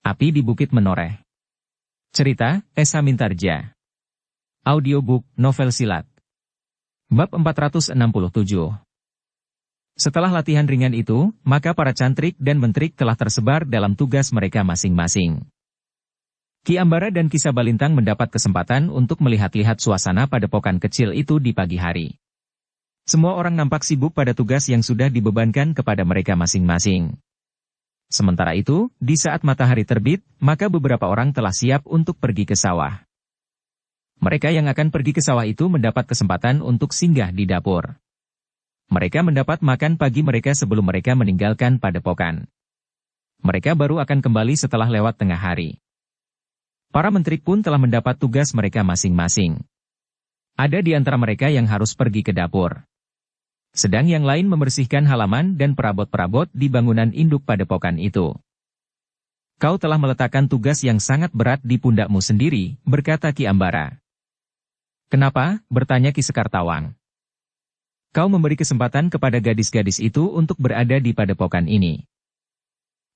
Api di Bukit Menoreh. Cerita, Esa Mintarja. Audiobook, novel silat. Bab 467. Setelah latihan ringan itu, maka para cantrik dan mentrik telah tersebar dalam tugas mereka masing-masing. Ki Ambara dan Ki Sabalintang mendapat kesempatan untuk melihat-lihat suasana padepokan kecil itu di pagi hari. Semua orang nampak sibuk pada tugas yang sudah dibebankan kepada mereka masing-masing. Sementara itu, di saat matahari terbit, maka beberapa orang telah siap untuk pergi ke sawah. Mereka yang akan pergi ke sawah itu mendapat kesempatan untuk singgah di dapur. Mereka mendapat makan pagi mereka sebelum mereka meninggalkan padepokan. Mereka baru akan kembali setelah lewat tengah hari. Para menteri pun telah mendapat tugas mereka masing-masing. Ada di antara mereka yang harus pergi ke dapur. Sedang yang lain membersihkan halaman dan perabot-perabot di bangunan induk padepokan itu. Kau telah meletakkan tugas yang sangat berat di pundakmu sendiri, berkata Ki Ambara. Kenapa? Bertanya Ki Sekartawang. Kau memberi kesempatan kepada gadis-gadis itu untuk berada di padepokan ini.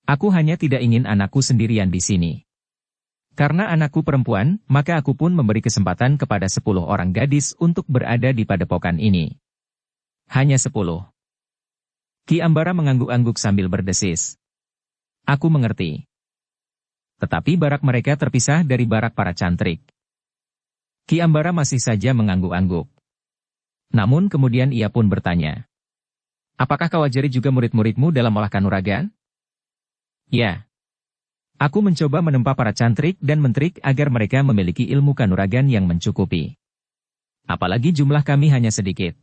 Aku hanya tidak ingin anakku sendirian di sini. Karena anakku perempuan, maka aku pun memberi kesempatan kepada 10 orang gadis untuk berada di padepokan ini. Hanya 10. Ki Ambara mengangguk-angguk sambil berdesis. Aku mengerti. Tetapi barak mereka terpisah dari barak para cantrik. Ki Ambara masih saja mengangguk-angguk. Namun kemudian ia pun bertanya. Apakah kau ajari juga murid-muridmu dalam olah kanuragan? Ya. Aku mencoba menempa para cantrik dan mentrik agar mereka memiliki ilmu kanuragan yang mencukupi. Apalagi jumlah kami hanya sedikit.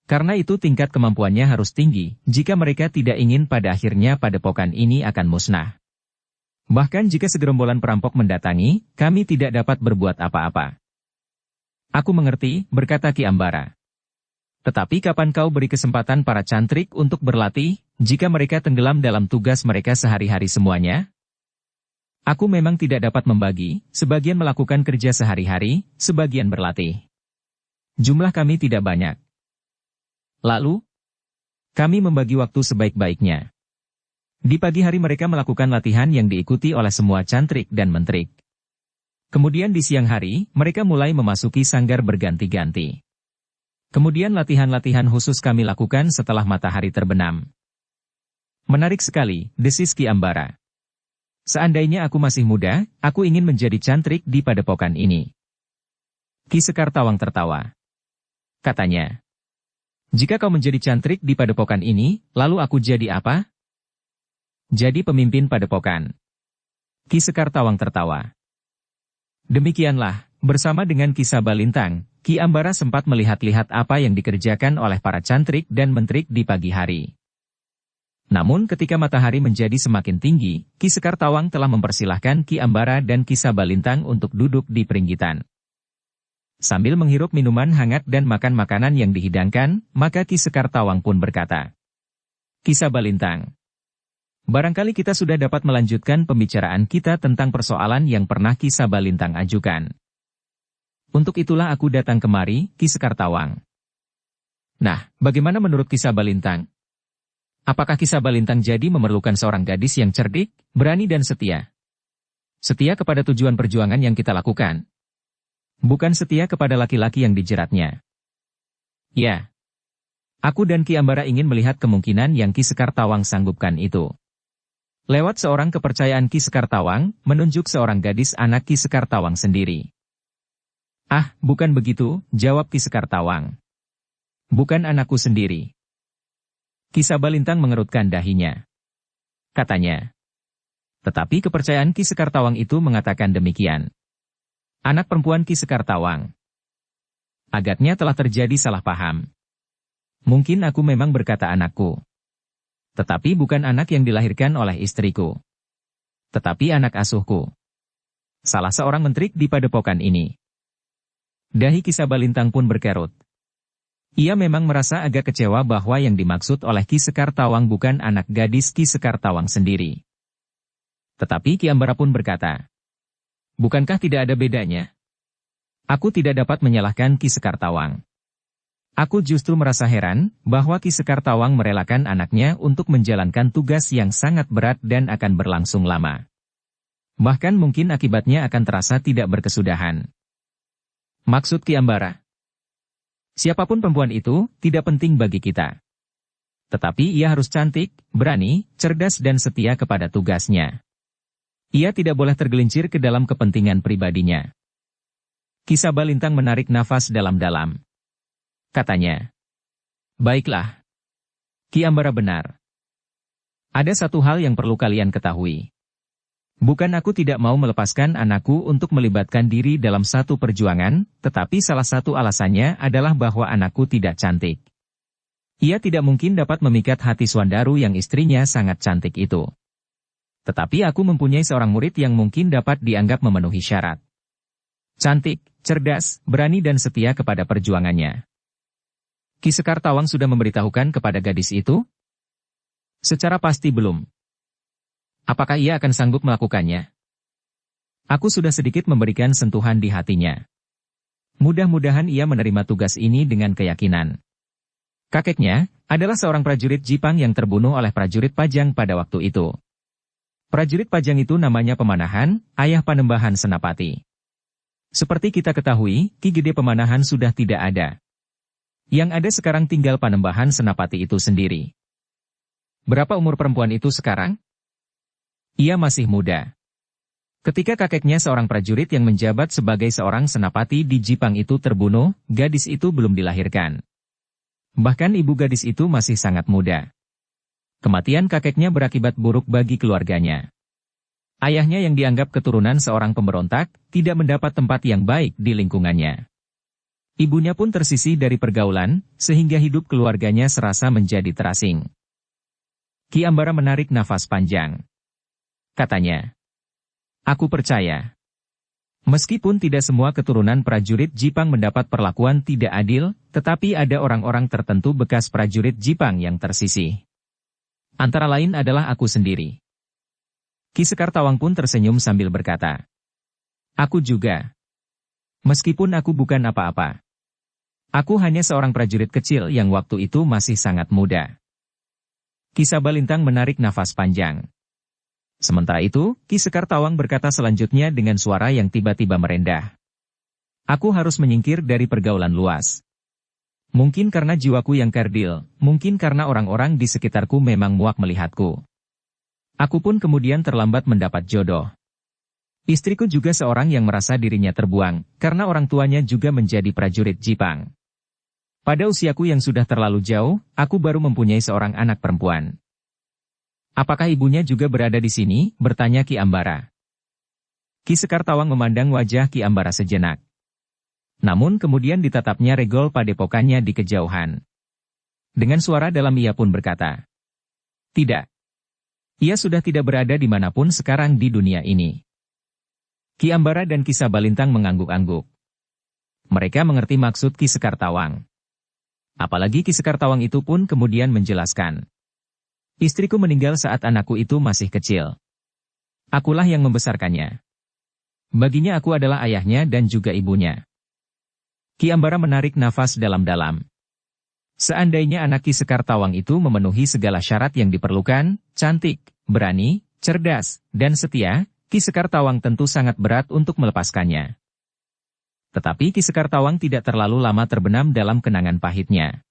Karena itu tingkat kemampuannya harus tinggi, jika mereka tidak ingin pada akhirnya padepokan ini akan musnah. Bahkan jika segerombolan perampok mendatangi, kami tidak dapat berbuat apa-apa. Aku mengerti, berkata Ki Ambara. Tetapi kapan kau beri kesempatan para cantrik untuk berlatih, jika mereka tenggelam dalam tugas mereka sehari-hari semuanya? Aku memang tidak dapat membagi, sebagian melakukan kerja sehari-hari, sebagian berlatih. Jumlah kami tidak banyak. Lalu, kami membagi waktu sebaik-baiknya. Di pagi hari mereka melakukan latihan yang diikuti oleh semua cantrik dan mentrik. Kemudian di siang hari, mereka mulai memasuki sanggar berganti-ganti. Kemudian latihan-latihan khusus kami lakukan setelah matahari terbenam. Menarik sekali, desis Ki Ambara. Seandainya aku masih muda, aku ingin menjadi cantrik di padepokan ini. Ki Sekartawang tertawa. Katanya. Jika kau menjadi cantrik di padepokan ini, lalu aku jadi apa? Jadi pemimpin padepokan. Ki Sekartawang tertawa. Demikianlah, bersama dengan Ki Sabalintang, Ki Ambara sempat melihat-lihat apa yang dikerjakan oleh para cantrik dan mentrik di pagi hari. Namun ketika matahari menjadi semakin tinggi, Ki Sekartawang telah mempersilahkan Ki Ambara dan Ki Sabalintang untuk duduk di peringgitan. Sambil menghirup minuman hangat dan makan makanan yang dihidangkan, maka Ki Sekartawang pun berkata, Ki Sabalintang, barangkali kita sudah dapat melanjutkan pembicaraan kita tentang persoalan yang pernah Ki Sabalintang ajukan. Untuk itulah aku datang kemari, Ki Sekartawang. Nah, bagaimana menurut Ki Sabalintang? Apakah Ki Sabalintang jadi memerlukan seorang gadis yang cerdik, berani dan setia? Setia kepada tujuan perjuangan yang kita lakukan. Bukan setia kepada laki-laki yang dijeratnya. Ya. Aku dan Ki Ambara ingin melihat kemungkinan yang Ki Sekartawang sanggupkan itu. Lewat seorang kepercayaan Ki Sekartawang, menunjuk seorang gadis anak Ki Sekartawang sendiri. Ah, bukan begitu, jawab Ki Sekartawang. Bukan anakku sendiri. Ki Sabalintang mengerutkan dahinya. Katanya. Tetapi kepercayaan Ki Sekartawang itu mengatakan demikian. Anak perempuan Ki Sekartawang. Agaknya telah terjadi salah paham. Mungkin aku memang berkata anakku. Tetapi bukan anak yang dilahirkan oleh istriku. Tetapi anak asuhku. Salah seorang menteri di padepokan ini. Dahi Ki Sabalintang pun berkerut. Ia memang merasa agak kecewa bahwa yang dimaksud oleh Ki Sekartawang bukan anak gadis Ki Sekartawang sendiri. Tetapi Ki Ambara pun berkata, bukankah tidak ada bedanya? Aku tidak dapat menyalahkan Ki Sekartawang. Aku justru merasa heran bahwa Ki Sekartawang merelakan anaknya untuk menjalankan tugas yang sangat berat dan akan berlangsung lama. Bahkan mungkin akibatnya akan terasa tidak berkesudahan. Maksud Ki Ambara. Siapapun perempuan itu, tidak penting bagi kita. Tetapi ia harus cantik, berani, cerdas dan setia kepada tugasnya. Ia tidak boleh tergelincir ke dalam kepentingan pribadinya. Ki Sabalintang menarik nafas dalam-dalam. Katanya. Baiklah. Ki Ambara benar. Ada satu hal yang perlu kalian ketahui. Bukan aku tidak mau melepaskan anakku untuk melibatkan diri dalam satu perjuangan, tetapi salah satu alasannya adalah bahwa anakku tidak cantik. Ia tidak mungkin dapat memikat hati Swandaru yang istrinya sangat cantik itu. Tetapi aku mempunyai seorang murid yang mungkin dapat dianggap memenuhi syarat. Cantik, cerdas, berani dan setia kepada perjuangannya. Ki Sekar Tawang sudah memberitahukan kepada gadis itu? Secara pasti belum. Apakah ia akan sanggup melakukannya? Aku sudah sedikit memberikan sentuhan di hatinya. Mudah-mudahan ia menerima tugas ini dengan keyakinan. Kakeknya adalah seorang prajurit Jipang yang terbunuh oleh prajurit Pajang pada waktu itu. Prajurit Pajang itu namanya Pemanahan, ayah Panembahan Senapati. Seperti kita ketahui, Ki Gede Pemanahan sudah tidak ada. Yang ada sekarang tinggal Panembahan Senapati itu sendiri. Berapa umur perempuan itu sekarang? Ia masih muda. Ketika kakeknya seorang prajurit yang menjabat sebagai seorang senapati di Jipang itu terbunuh, gadis itu belum dilahirkan. Bahkan ibu gadis itu masih sangat muda. Kematian kakeknya berakibat buruk bagi keluarganya. Ayahnya yang dianggap keturunan seorang pemberontak, tidak mendapat tempat yang baik di lingkungannya. Ibunya pun tersisih dari pergaulan, sehingga hidup keluarganya serasa menjadi terasing. Ki Ambara menarik nafas panjang. Katanya, aku percaya. Meskipun tidak semua keturunan prajurit Jipang mendapat perlakuan tidak adil, tetapi ada orang-orang tertentu bekas prajurit Jipang yang tersisih. Antara lain adalah aku sendiri. Ki Sekar Tawang pun tersenyum sambil berkata, aku juga. Meskipun aku bukan apa-apa. Aku hanya seorang prajurit kecil yang waktu itu masih sangat muda. Ki Sabalintang menarik nafas panjang. Sementara itu, Ki Sekar Tawang berkata selanjutnya dengan suara yang tiba-tiba merendah. Aku harus menyingkir dari pergaulan luas. Mungkin karena jiwaku yang kerdil, mungkin karena orang-orang di sekitarku memang muak melihatku. Aku pun kemudian terlambat mendapat jodoh. Istriku juga seorang yang merasa dirinya terbuang, karena orang tuanya juga menjadi prajurit Jipang. Pada usiaku yang sudah terlalu jauh, aku baru mempunyai seorang anak perempuan. Apakah ibunya juga berada di sini? Bertanya Ki Ambara. Ki Sekar Tawang memandang wajah Ki Ambara sejenak. Namun kemudian ditatapnya regol padepokannya di kejauhan. Dengan suara dalam ia pun berkata, tidak. Ia sudah tidak berada dimanapun sekarang di dunia ini. Ki Ambara dan Ki Sabalintang mengangguk-angguk. Mereka mengerti maksud Ki Sekar Tawang. Apalagi Ki Sekar Tawang itu pun kemudian menjelaskan. Istriku meninggal saat anakku itu masih kecil. Akulah yang membesarkannya. Baginya aku adalah ayahnya dan juga ibunya. Ki Ambara menarik nafas dalam-dalam. Seandainya anak Ki Sekar Tawang itu memenuhi segala syarat yang diperlukan, cantik, berani, cerdas, dan setia, Ki Sekar Tawang tentu sangat berat untuk melepaskannya. Tetapi Ki Sekar Tawang tidak terlalu lama terbenam dalam kenangan pahitnya.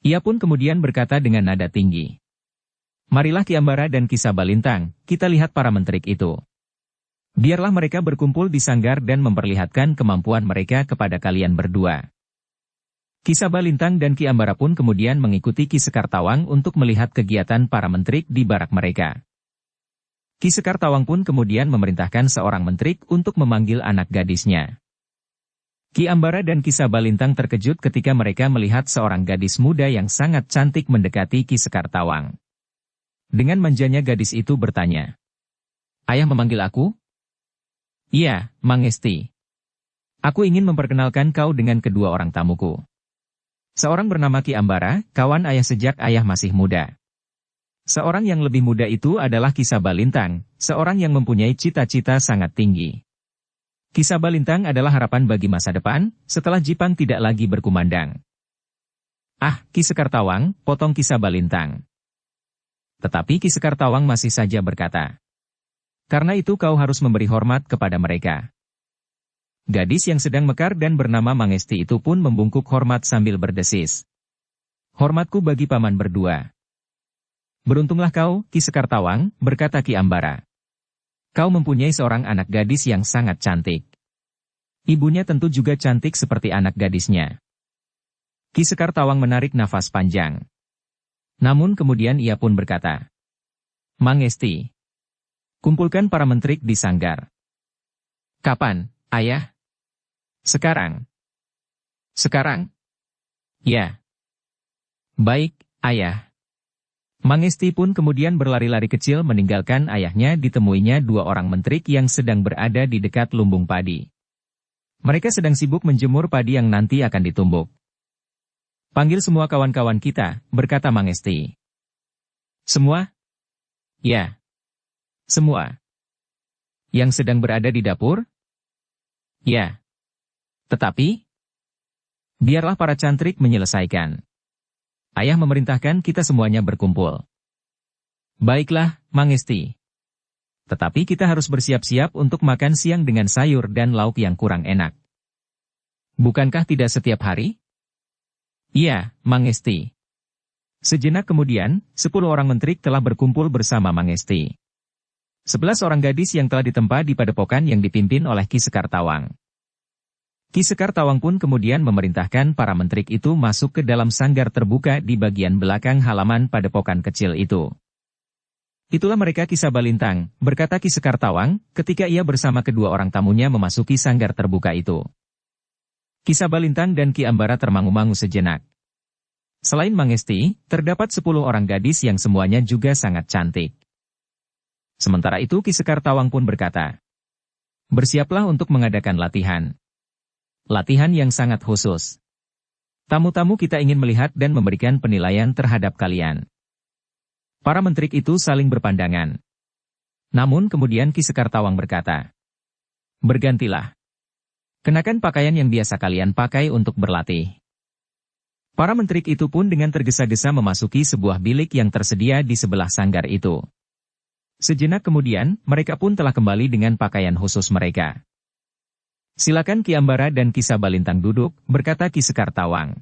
Ia pun kemudian berkata dengan nada tinggi. Marilah Ki Ambara dan Ki Sabalintang, kita lihat para mentrik itu. Biarlah mereka berkumpul di sanggar dan memperlihatkan kemampuan mereka kepada kalian berdua. Ki Sabalintang dan Ki Ambara pun kemudian mengikuti Ki Sekar Tawang untuk melihat kegiatan para mentrik di barak mereka. Ki Sekar Tawang pun kemudian memerintahkan seorang mentrik untuk memanggil anak gadisnya. Ki Ambara dan Ki Sabalintang terkejut ketika mereka melihat seorang gadis muda yang sangat cantik mendekati Ki Sekar Tawang. Dengan manjanya gadis itu bertanya. Ayah memanggil aku? Iya, Mangesti. Aku ingin memperkenalkan kau dengan kedua orang tamuku. Seorang bernama Ki Ambara, kawan ayah sejak ayah masih muda. Seorang yang lebih muda itu adalah Ki Sabalintang, seorang yang mempunyai cita-cita sangat tinggi. Ki Sabalintang adalah harapan bagi masa depan, setelah Jipang tidak lagi berkumandang. Ah, Ki Sekar Tawang, potong Ki Sabalintang. Tetapi Ki Sekar Tawang masih saja berkata, Karena itu kau harus memberi hormat kepada mereka. Gadis yang sedang mekar dan bernama Mangesti itu pun membungkuk hormat sambil berdesis. Hormatku bagi paman berdua. Beruntunglah kau, Ki Sekartawang, berkata Ki Ambara. Kau mempunyai seorang anak gadis yang sangat cantik. Ibunya tentu juga cantik seperti anak gadisnya. Ki Sekartawang menarik nafas panjang. Namun kemudian ia pun berkata, Mangesti, kumpulkan para menteri di sanggar. Kapan, ayah? Sekarang. Sekarang? Ya. Baik, ayah. Mangesti pun kemudian berlari-lari kecil meninggalkan ayahnya. Ditemuinya dua orang menteri yang sedang berada di dekat lumbung padi. Mereka sedang sibuk menjemur padi yang nanti akan ditumbuk. Panggil semua kawan-kawan kita, berkata Mangesti. Semua? Ya. Semua. Yang sedang berada di dapur? Ya. Tetapi, biarlah para cantrik menyelesaikan. Ayah memerintahkan kita semuanya berkumpul. Baiklah, Mangesti. Tetapi kita harus bersiap-siap untuk makan siang dengan sayur dan lauk yang kurang enak. Bukankah tidak setiap hari? Iya, Mangesti. Sejenak kemudian, 10 orang menteri telah berkumpul bersama Mangesti. 11 orang gadis yang telah ditempa di padepokan yang dipimpin oleh Ki Sekartawang. Ki Sekartawang pun kemudian memerintahkan para menteri itu masuk ke dalam sanggar terbuka di bagian belakang halaman padepokan kecil itu. Itulah mereka Ki Sabalintang, berkata Ki Sekartawang, ketika ia bersama kedua orang tamunya memasuki sanggar terbuka itu. Ki Sabalintang dan Ki Ambara termangu-mangu sejenak. Selain Mangesti, terdapat 10 orang gadis yang semuanya juga sangat cantik. Sementara itu Ki Sekartawang pun berkata, bersiaplah untuk mengadakan latihan. Latihan yang sangat khusus. Tamu-tamu kita ingin melihat dan memberikan penilaian terhadap kalian. Para menteri itu saling berpandangan. Namun kemudian Ki Sekartawang berkata, bergantilah. Kenakan pakaian yang biasa kalian pakai untuk berlatih. Para menteri itu pun dengan tergesa-gesa memasuki sebuah bilik yang tersedia di sebelah sanggar itu. Sejenak kemudian, mereka pun telah kembali dengan pakaian khusus mereka. Silakan Ki Ambara dan Ki Sabalintang duduk, berkata Ki Sekartawang.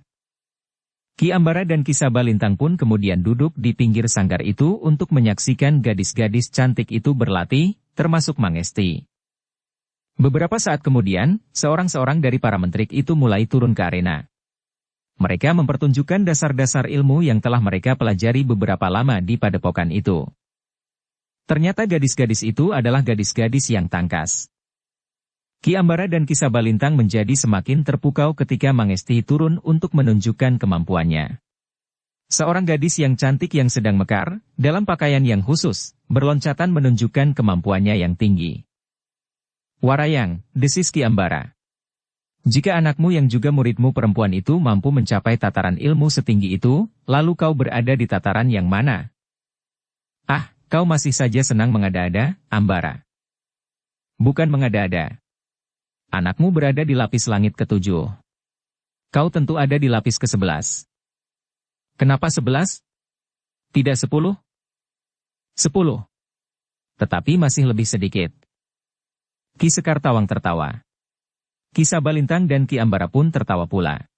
Ki Ambara dan Ki Sabalintang pun kemudian duduk di pinggir sanggar itu untuk menyaksikan gadis-gadis cantik itu berlatih, termasuk Mangesti. Beberapa saat kemudian, seorang-seorang dari para menteri itu mulai turun ke arena. Mereka mempertunjukkan dasar-dasar ilmu yang telah mereka pelajari beberapa lama di padepokan itu. Ternyata gadis-gadis itu adalah gadis-gadis yang tangkas. Ki Ambara dan Ki Sabalintang menjadi semakin terpukau ketika Mangesti turun untuk menunjukkan kemampuannya. Seorang gadis yang cantik yang sedang mekar, dalam pakaian yang khusus, berloncatan menunjukkan kemampuannya yang tinggi. Warayang, desis Ki Ambara. Jika anakmu yang juga muridmu perempuan itu mampu mencapai tataran ilmu setinggi itu, lalu kau berada di tataran yang mana? Ah, kau masih saja senang mengada-ada, Ambara. Bukan mengada-ada. Anakmu berada di lapis langit ke-7. Kau tentu ada di lapis ke-11. Kenapa 11? Tidak 10? 10. Tetapi masih lebih sedikit. Ki Sekartawang tertawa. Ki Sabalintang dan Ki Ambara pun tertawa pula.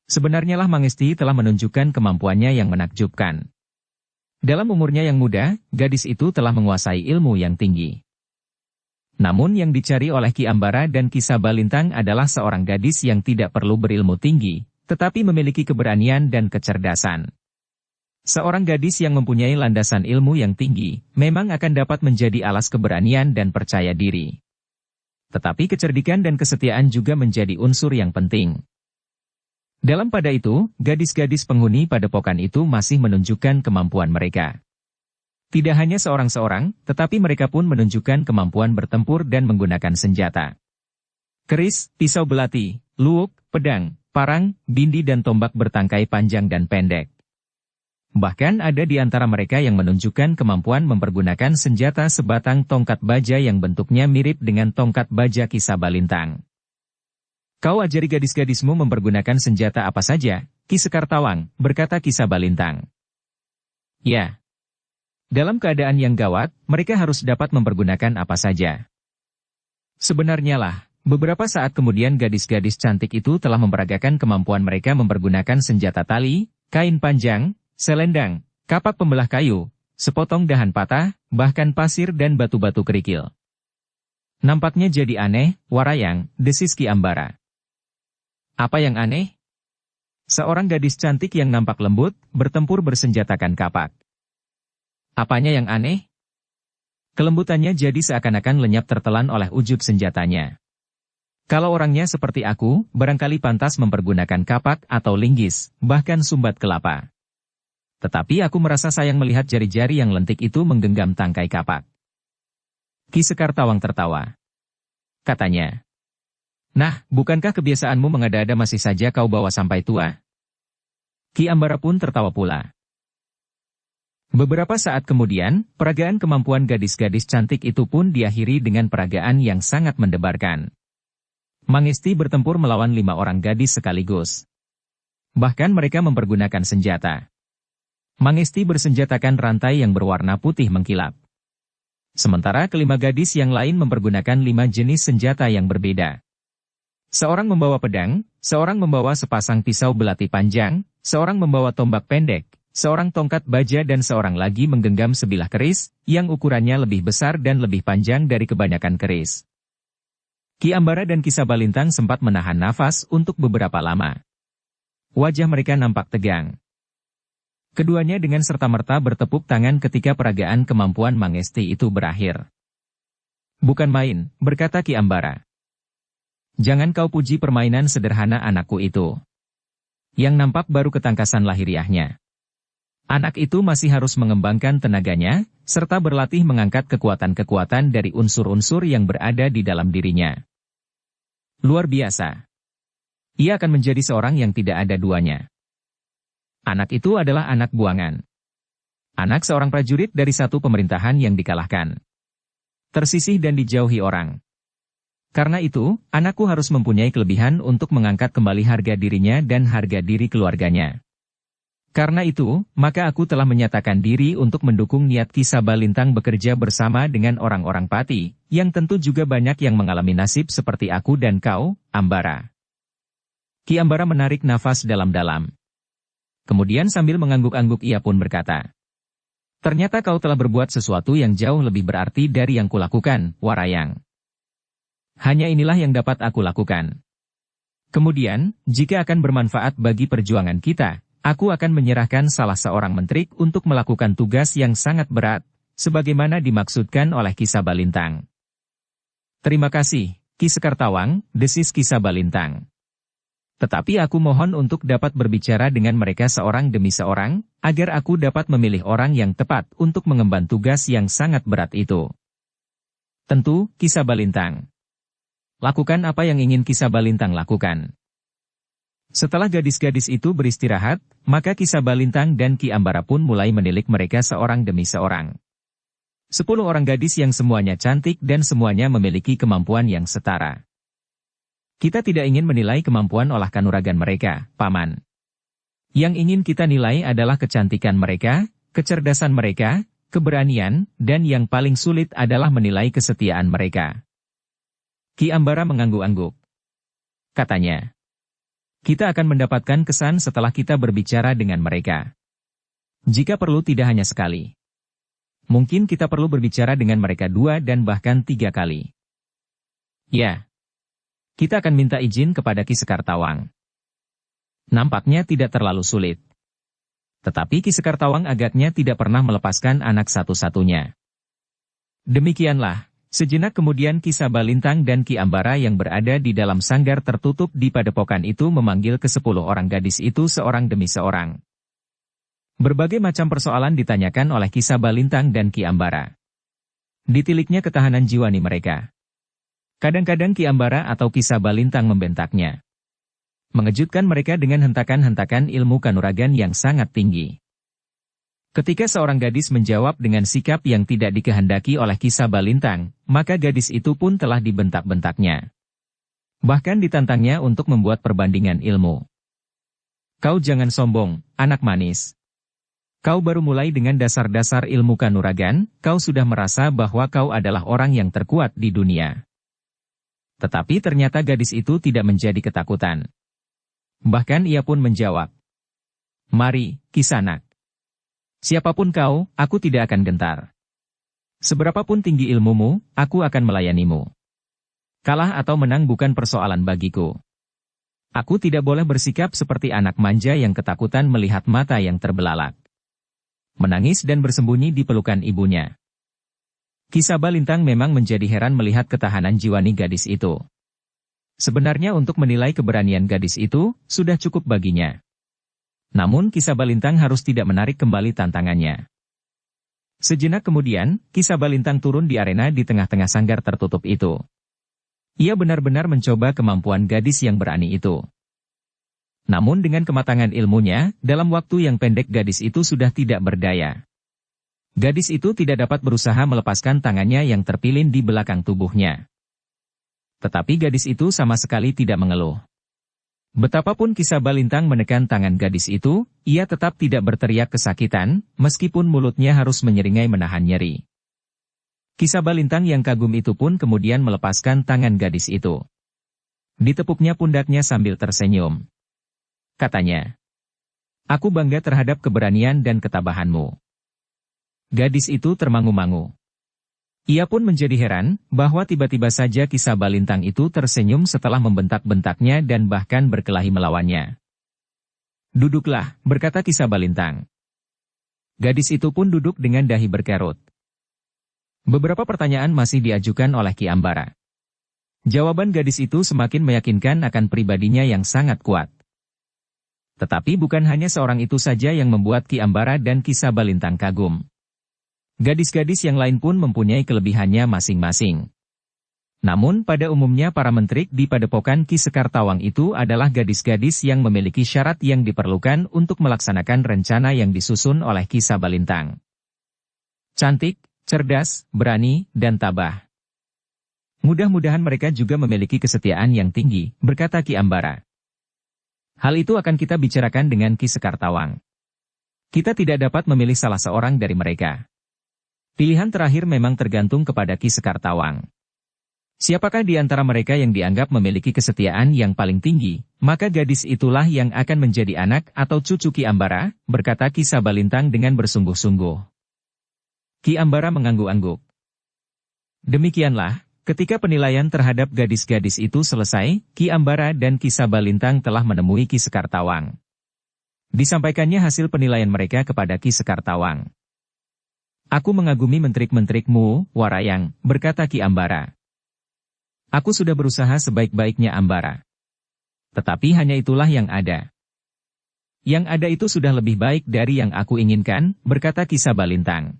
Sebenarnya lah Mangesti telah menunjukkan kemampuannya yang menakjubkan. Dalam umurnya yang muda, gadis itu telah menguasai ilmu yang tinggi. Namun yang dicari oleh Ki Ambara dan Ki Sabalintang adalah seorang gadis yang tidak perlu berilmu tinggi, tetapi memiliki keberanian dan kecerdasan. Seorang gadis yang mempunyai landasan ilmu yang tinggi, memang akan dapat menjadi alas keberanian dan percaya diri. Tetapi kecerdikan dan kesetiaan juga menjadi unsur yang penting. Dalam pada itu, gadis-gadis penghuni padepokan itu masih menunjukkan kemampuan mereka. Tidak hanya seorang-seorang, tetapi mereka pun menunjukkan kemampuan bertempur dan menggunakan senjata. Keris, pisau belati, luuk, pedang, parang, bindi dan tombak bertangkai panjang dan pendek. Bahkan ada di antara mereka yang menunjukkan kemampuan mempergunakan senjata sebatang tongkat baja yang bentuknya mirip dengan tongkat baja Ki Sabalintang. Kau ajari gadis-gadismu mempergunakan senjata apa saja, Ki Sekartawang, berkata Ki Sabalintang. Ya. Dalam keadaan yang gawat, mereka harus dapat mempergunakan apa saja. Sebenarnya lah, beberapa saat kemudian gadis-gadis cantik itu telah memperagakan kemampuan mereka mempergunakan senjata tali, kain panjang, selendang, kapak pembelah kayu, sepotong dahan patah, bahkan pasir dan batu-batu kerikil. Nampaknya jadi aneh, Warayang, desis Ki Ambara. Apa yang aneh? Seorang gadis cantik yang nampak lembut, bertempur bersenjatakan kapak. Apanya yang aneh? Kelembutannya jadi seakan-akan lenyap tertelan oleh ujub senjatanya. Kalau orangnya seperti aku, barangkali pantas mempergunakan kapak atau linggis, bahkan sumbat kelapa. Tetapi aku merasa sayang melihat jari-jari yang lentik itu menggenggam tangkai kapak. Ki Sekar Tawang tertawa. Katanya, "Nah, bukankah kebiasaanmu mengada-ada masih saja kau bawa sampai tua?" Ki Ambara pun tertawa pula. Beberapa saat kemudian, peragaan kemampuan gadis-gadis cantik itu pun diakhiri dengan peragaan yang sangat mendebarkan. Mangesti bertempur melawan 5 orang gadis sekaligus. Bahkan mereka mempergunakan senjata. Mangesti bersenjatakan rantai yang berwarna putih mengkilap. Sementara kelima gadis yang lain mempergunakan 5 jenis senjata yang berbeda. Seorang membawa pedang, seorang membawa sepasang pisau belati panjang, seorang membawa tombak pendek, seorang tongkat baja dan seorang lagi menggenggam sebilah keris, yang ukurannya lebih besar dan lebih panjang dari kebanyakan keris. Ki Ambara dan Ki Sabalintang sempat menahan nafas untuk beberapa lama. Wajah mereka nampak tegang. Keduanya dengan serta-merta bertepuk tangan ketika peragaan kemampuan Mangesti itu berakhir. "Bukan main," berkata Ki Ambara. "Jangan kau puji permainan sederhana anakku itu. Yang nampak baru ketangkasan lahiriahnya. Anak itu masih harus mengembangkan tenaganya, serta berlatih mengangkat kekuatan-kekuatan dari unsur-unsur yang berada di dalam dirinya. Luar biasa. Ia akan menjadi seorang yang tidak ada duanya. Anak itu adalah anak buangan. Anak seorang prajurit dari satu pemerintahan yang dikalahkan. Tersisih dan dijauhi orang. Karena itu, anakku harus mempunyai kelebihan untuk mengangkat kembali harga dirinya dan harga diri keluarganya. Karena itu, maka aku telah menyatakan diri untuk mendukung niat Ki Sabalintang bekerja bersama dengan orang-orang Pati, yang tentu juga banyak yang mengalami nasib seperti aku dan kau, Ambara." Ki Ambara menarik nafas dalam-dalam. Kemudian sambil mengangguk-angguk ia pun berkata, "Ternyata kau telah berbuat sesuatu yang jauh lebih berarti dari yang kulakukan, Warayang. Hanya inilah yang dapat aku lakukan. Kemudian, jika akan bermanfaat bagi perjuangan kita, aku akan menyerahkan salah seorang menteri untuk melakukan tugas yang sangat berat, sebagaimana dimaksudkan oleh Ki Sabalintang." "Terima kasih, Ki Sekar Tawang," desis Ki Sabalintang. "Tetapi aku mohon untuk dapat berbicara dengan mereka seorang demi seorang, agar aku dapat memilih orang yang tepat untuk mengemban tugas yang sangat berat itu." "Tentu, Ki Sabalintang. Lakukan apa yang ingin Ki Sabalintang lakukan." Setelah gadis-gadis itu beristirahat, maka Ki Sabalintang dan Ki Ambara pun mulai menilik mereka seorang demi seorang. 10 orang gadis yang semuanya cantik dan semuanya memiliki kemampuan yang setara. Kita tidak ingin menilai kemampuan olah kanuragan mereka, Paman. Yang ingin kita nilai adalah kecantikan mereka, kecerdasan mereka, keberanian, dan yang paling sulit adalah menilai kesetiaan mereka. Ki Ambara mengangguk-angguk. Katanya, "Kita akan mendapatkan kesan setelah kita berbicara dengan mereka. Jika perlu tidak hanya sekali. Mungkin kita perlu berbicara dengan mereka 2 dan bahkan 3 kali. Ya. Kita akan minta izin kepada Ki Sekar Tawang." Nampaknya tidak terlalu sulit. Tetapi Ki Sekar Tawang agaknya tidak pernah melepaskan anak satu-satunya. Demikianlah, sejenak kemudian Ki Sabalintang dan Ki Ambara yang berada di dalam sanggar tertutup di padepokan itu memanggil ke-10 orang gadis itu seorang demi seorang. Berbagai macam persoalan ditanyakan oleh Ki Sabalintang dan Ki Ambara. Ditiliknya ketahanan jiwani mereka. Kadang-kadang Ki Ambara atau Ki Sabalintang membentaknya. Mengejutkan mereka dengan hentakan-hentakan ilmu kanuragan yang sangat tinggi. Ketika seorang gadis menjawab dengan sikap yang tidak dikehendaki oleh Ki Sabalintang, maka gadis itu pun telah dibentak-bentaknya. Bahkan ditantangnya untuk membuat perbandingan ilmu. "Kau jangan sombong, anak manis. Kau baru mulai dengan dasar-dasar ilmu kanuragan, kau sudah merasa bahwa kau adalah orang yang terkuat di dunia. Tetapi ternyata gadis itu tidak menjadi ketakutan. Bahkan ia pun menjawab, "Mari, Kisanak. Siapapun kau, aku tidak akan gentar. Seberapapun tinggi ilmumu, aku akan melayanimu. Kalah atau menang bukan persoalan bagiku. Aku tidak boleh bersikap seperti anak manja yang ketakutan melihat mata yang terbelalak. Menangis dan bersembunyi di pelukan ibunya." Ki Sabalintang memang menjadi heran melihat ketahanan jiwani gadis itu. Sebenarnya untuk menilai keberanian gadis itu, sudah cukup baginya. Namun Ki Sabalintang harus tidak menarik kembali tantangannya. Sejenak kemudian, Ki Sabalintang turun di arena di tengah-tengah sanggar tertutup itu. Ia benar-benar mencoba kemampuan gadis yang berani itu. Namun dengan kematangan ilmunya, dalam waktu yang pendek gadis itu sudah tidak berdaya. Gadis itu tidak dapat berusaha melepaskan tangannya yang terpilin di belakang tubuhnya. Tetapi gadis itu sama sekali tidak mengeluh. Betapapun Ki Sabalintang menekan tangan gadis itu, ia tetap tidak berteriak kesakitan, meskipun mulutnya harus menyeringai menahan nyeri. Ki Sabalintang yang kagum itu pun kemudian melepaskan tangan gadis itu. Ditepuknya pundaknya sambil tersenyum. Katanya, "Aku bangga terhadap keberanian dan ketabahanmu." Gadis itu termangu-mangu. Ia pun menjadi heran, bahwa tiba-tiba saja Ki Sabalintang itu tersenyum setelah membentak-bentaknya dan bahkan berkelahi melawannya. "Duduklah," berkata Ki Sabalintang. Gadis itu pun duduk dengan dahi berkerut. Beberapa pertanyaan masih diajukan oleh Ki Ambara. Jawaban gadis itu semakin meyakinkan akan pribadinya yang sangat kuat. Tetapi bukan hanya seorang itu saja yang membuat Ki Ambara dan Ki Sabalintang kagum. Gadis-gadis yang lain pun mempunyai kelebihannya masing-masing. Namun pada umumnya para menteri di padepokan Ki Sekar Tawang itu adalah gadis-gadis yang memiliki syarat yang diperlukan untuk melaksanakan rencana yang disusun oleh Ki Sabalintang. Cantik, cerdas, berani, dan tabah. Mudah-mudahan mereka juga memiliki kesetiaan yang tinggi, berkata Ki Ambara. Hal itu akan kita bicarakan dengan Ki Sekar Tawang. Kita tidak dapat memilih salah seorang dari mereka. Pilihan terakhir memang tergantung kepada Ki Sekar Tawang. Siapakah di antara mereka yang dianggap memiliki kesetiaan yang paling tinggi, maka gadis itulah yang akan menjadi anak atau cucu Ki Ambara, berkata Ki Sabalintang dengan bersungguh-sungguh. Ki Ambara mengangguk-angguk. Demikianlah, ketika penilaian terhadap gadis-gadis itu selesai, Ki Ambara dan Ki Sabalintang telah menemui Ki Sekar Tawang. Disampaikannya hasil penilaian mereka kepada Ki Sekar Tawang. Aku mengagumi mentrik-mentrikmu, Warayang, berkata Ki Ambara. Aku sudah berusaha sebaik-baiknya Ambara. Tetapi hanya itulah yang ada. Yang ada itu sudah lebih baik dari yang aku inginkan, berkata Ki Sabalintang.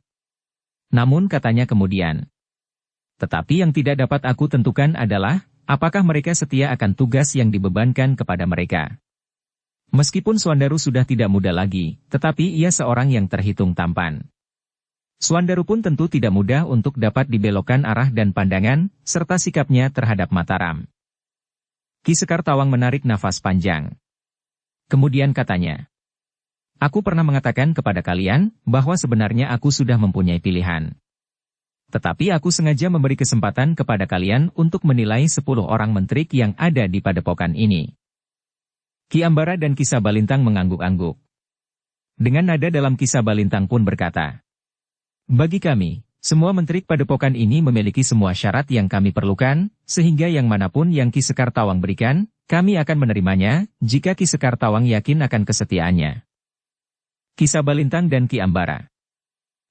Namun katanya kemudian. Tetapi yang tidak dapat aku tentukan adalah, apakah mereka setia akan tugas yang dibebankan kepada mereka. Meskipun Swandaru sudah tidak muda lagi, tetapi ia seorang yang terhitung tampan. Swandaru pun tentu tidak mudah untuk dapat dibelokkan arah dan pandangan, serta sikapnya terhadap Mataram. Ki Sekar Tawang menarik nafas panjang. Kemudian katanya, aku pernah mengatakan kepada kalian, bahwa sebenarnya aku sudah mempunyai pilihan. Tetapi aku sengaja memberi kesempatan kepada kalian untuk menilai 10 orang menteri yang ada di padepokan ini. Ki Ambara dan Ki Sabalintang mengangguk-angguk. Dengan nada dalam Ki Sabalintang pun berkata, bagi kami, semua menteri padepokan ini memiliki semua syarat yang kami perlukan, sehingga yang manapun yang Ki Sekar Tawang berikan, kami akan menerimanya, jika Ki Sekar Tawang yakin akan kesetiaannya. Ki Sabalintang dan Ki Ambara.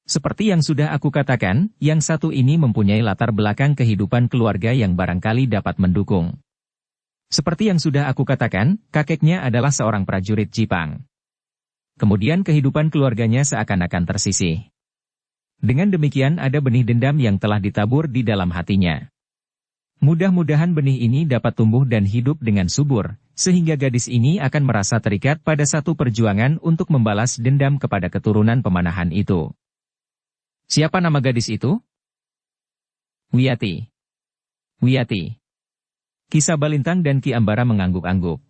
Seperti yang sudah aku katakan, yang satu ini mempunyai latar belakang kehidupan keluarga yang barangkali dapat mendukung. Seperti yang sudah aku katakan, kakeknya adalah seorang prajurit Jipang. Kemudian kehidupan keluarganya seakan-akan tersisih. Dengan demikian ada benih dendam yang telah ditabur di dalam hatinya. Mudah-mudahan benih ini dapat tumbuh dan hidup dengan subur, sehingga gadis ini akan merasa terikat pada satu perjuangan untuk membalas dendam kepada keturunan pemanahan itu. Siapa nama gadis itu? Wiyati. Wiyati. Ki Sabalintang dan Ki Ambara mengangguk-angguk.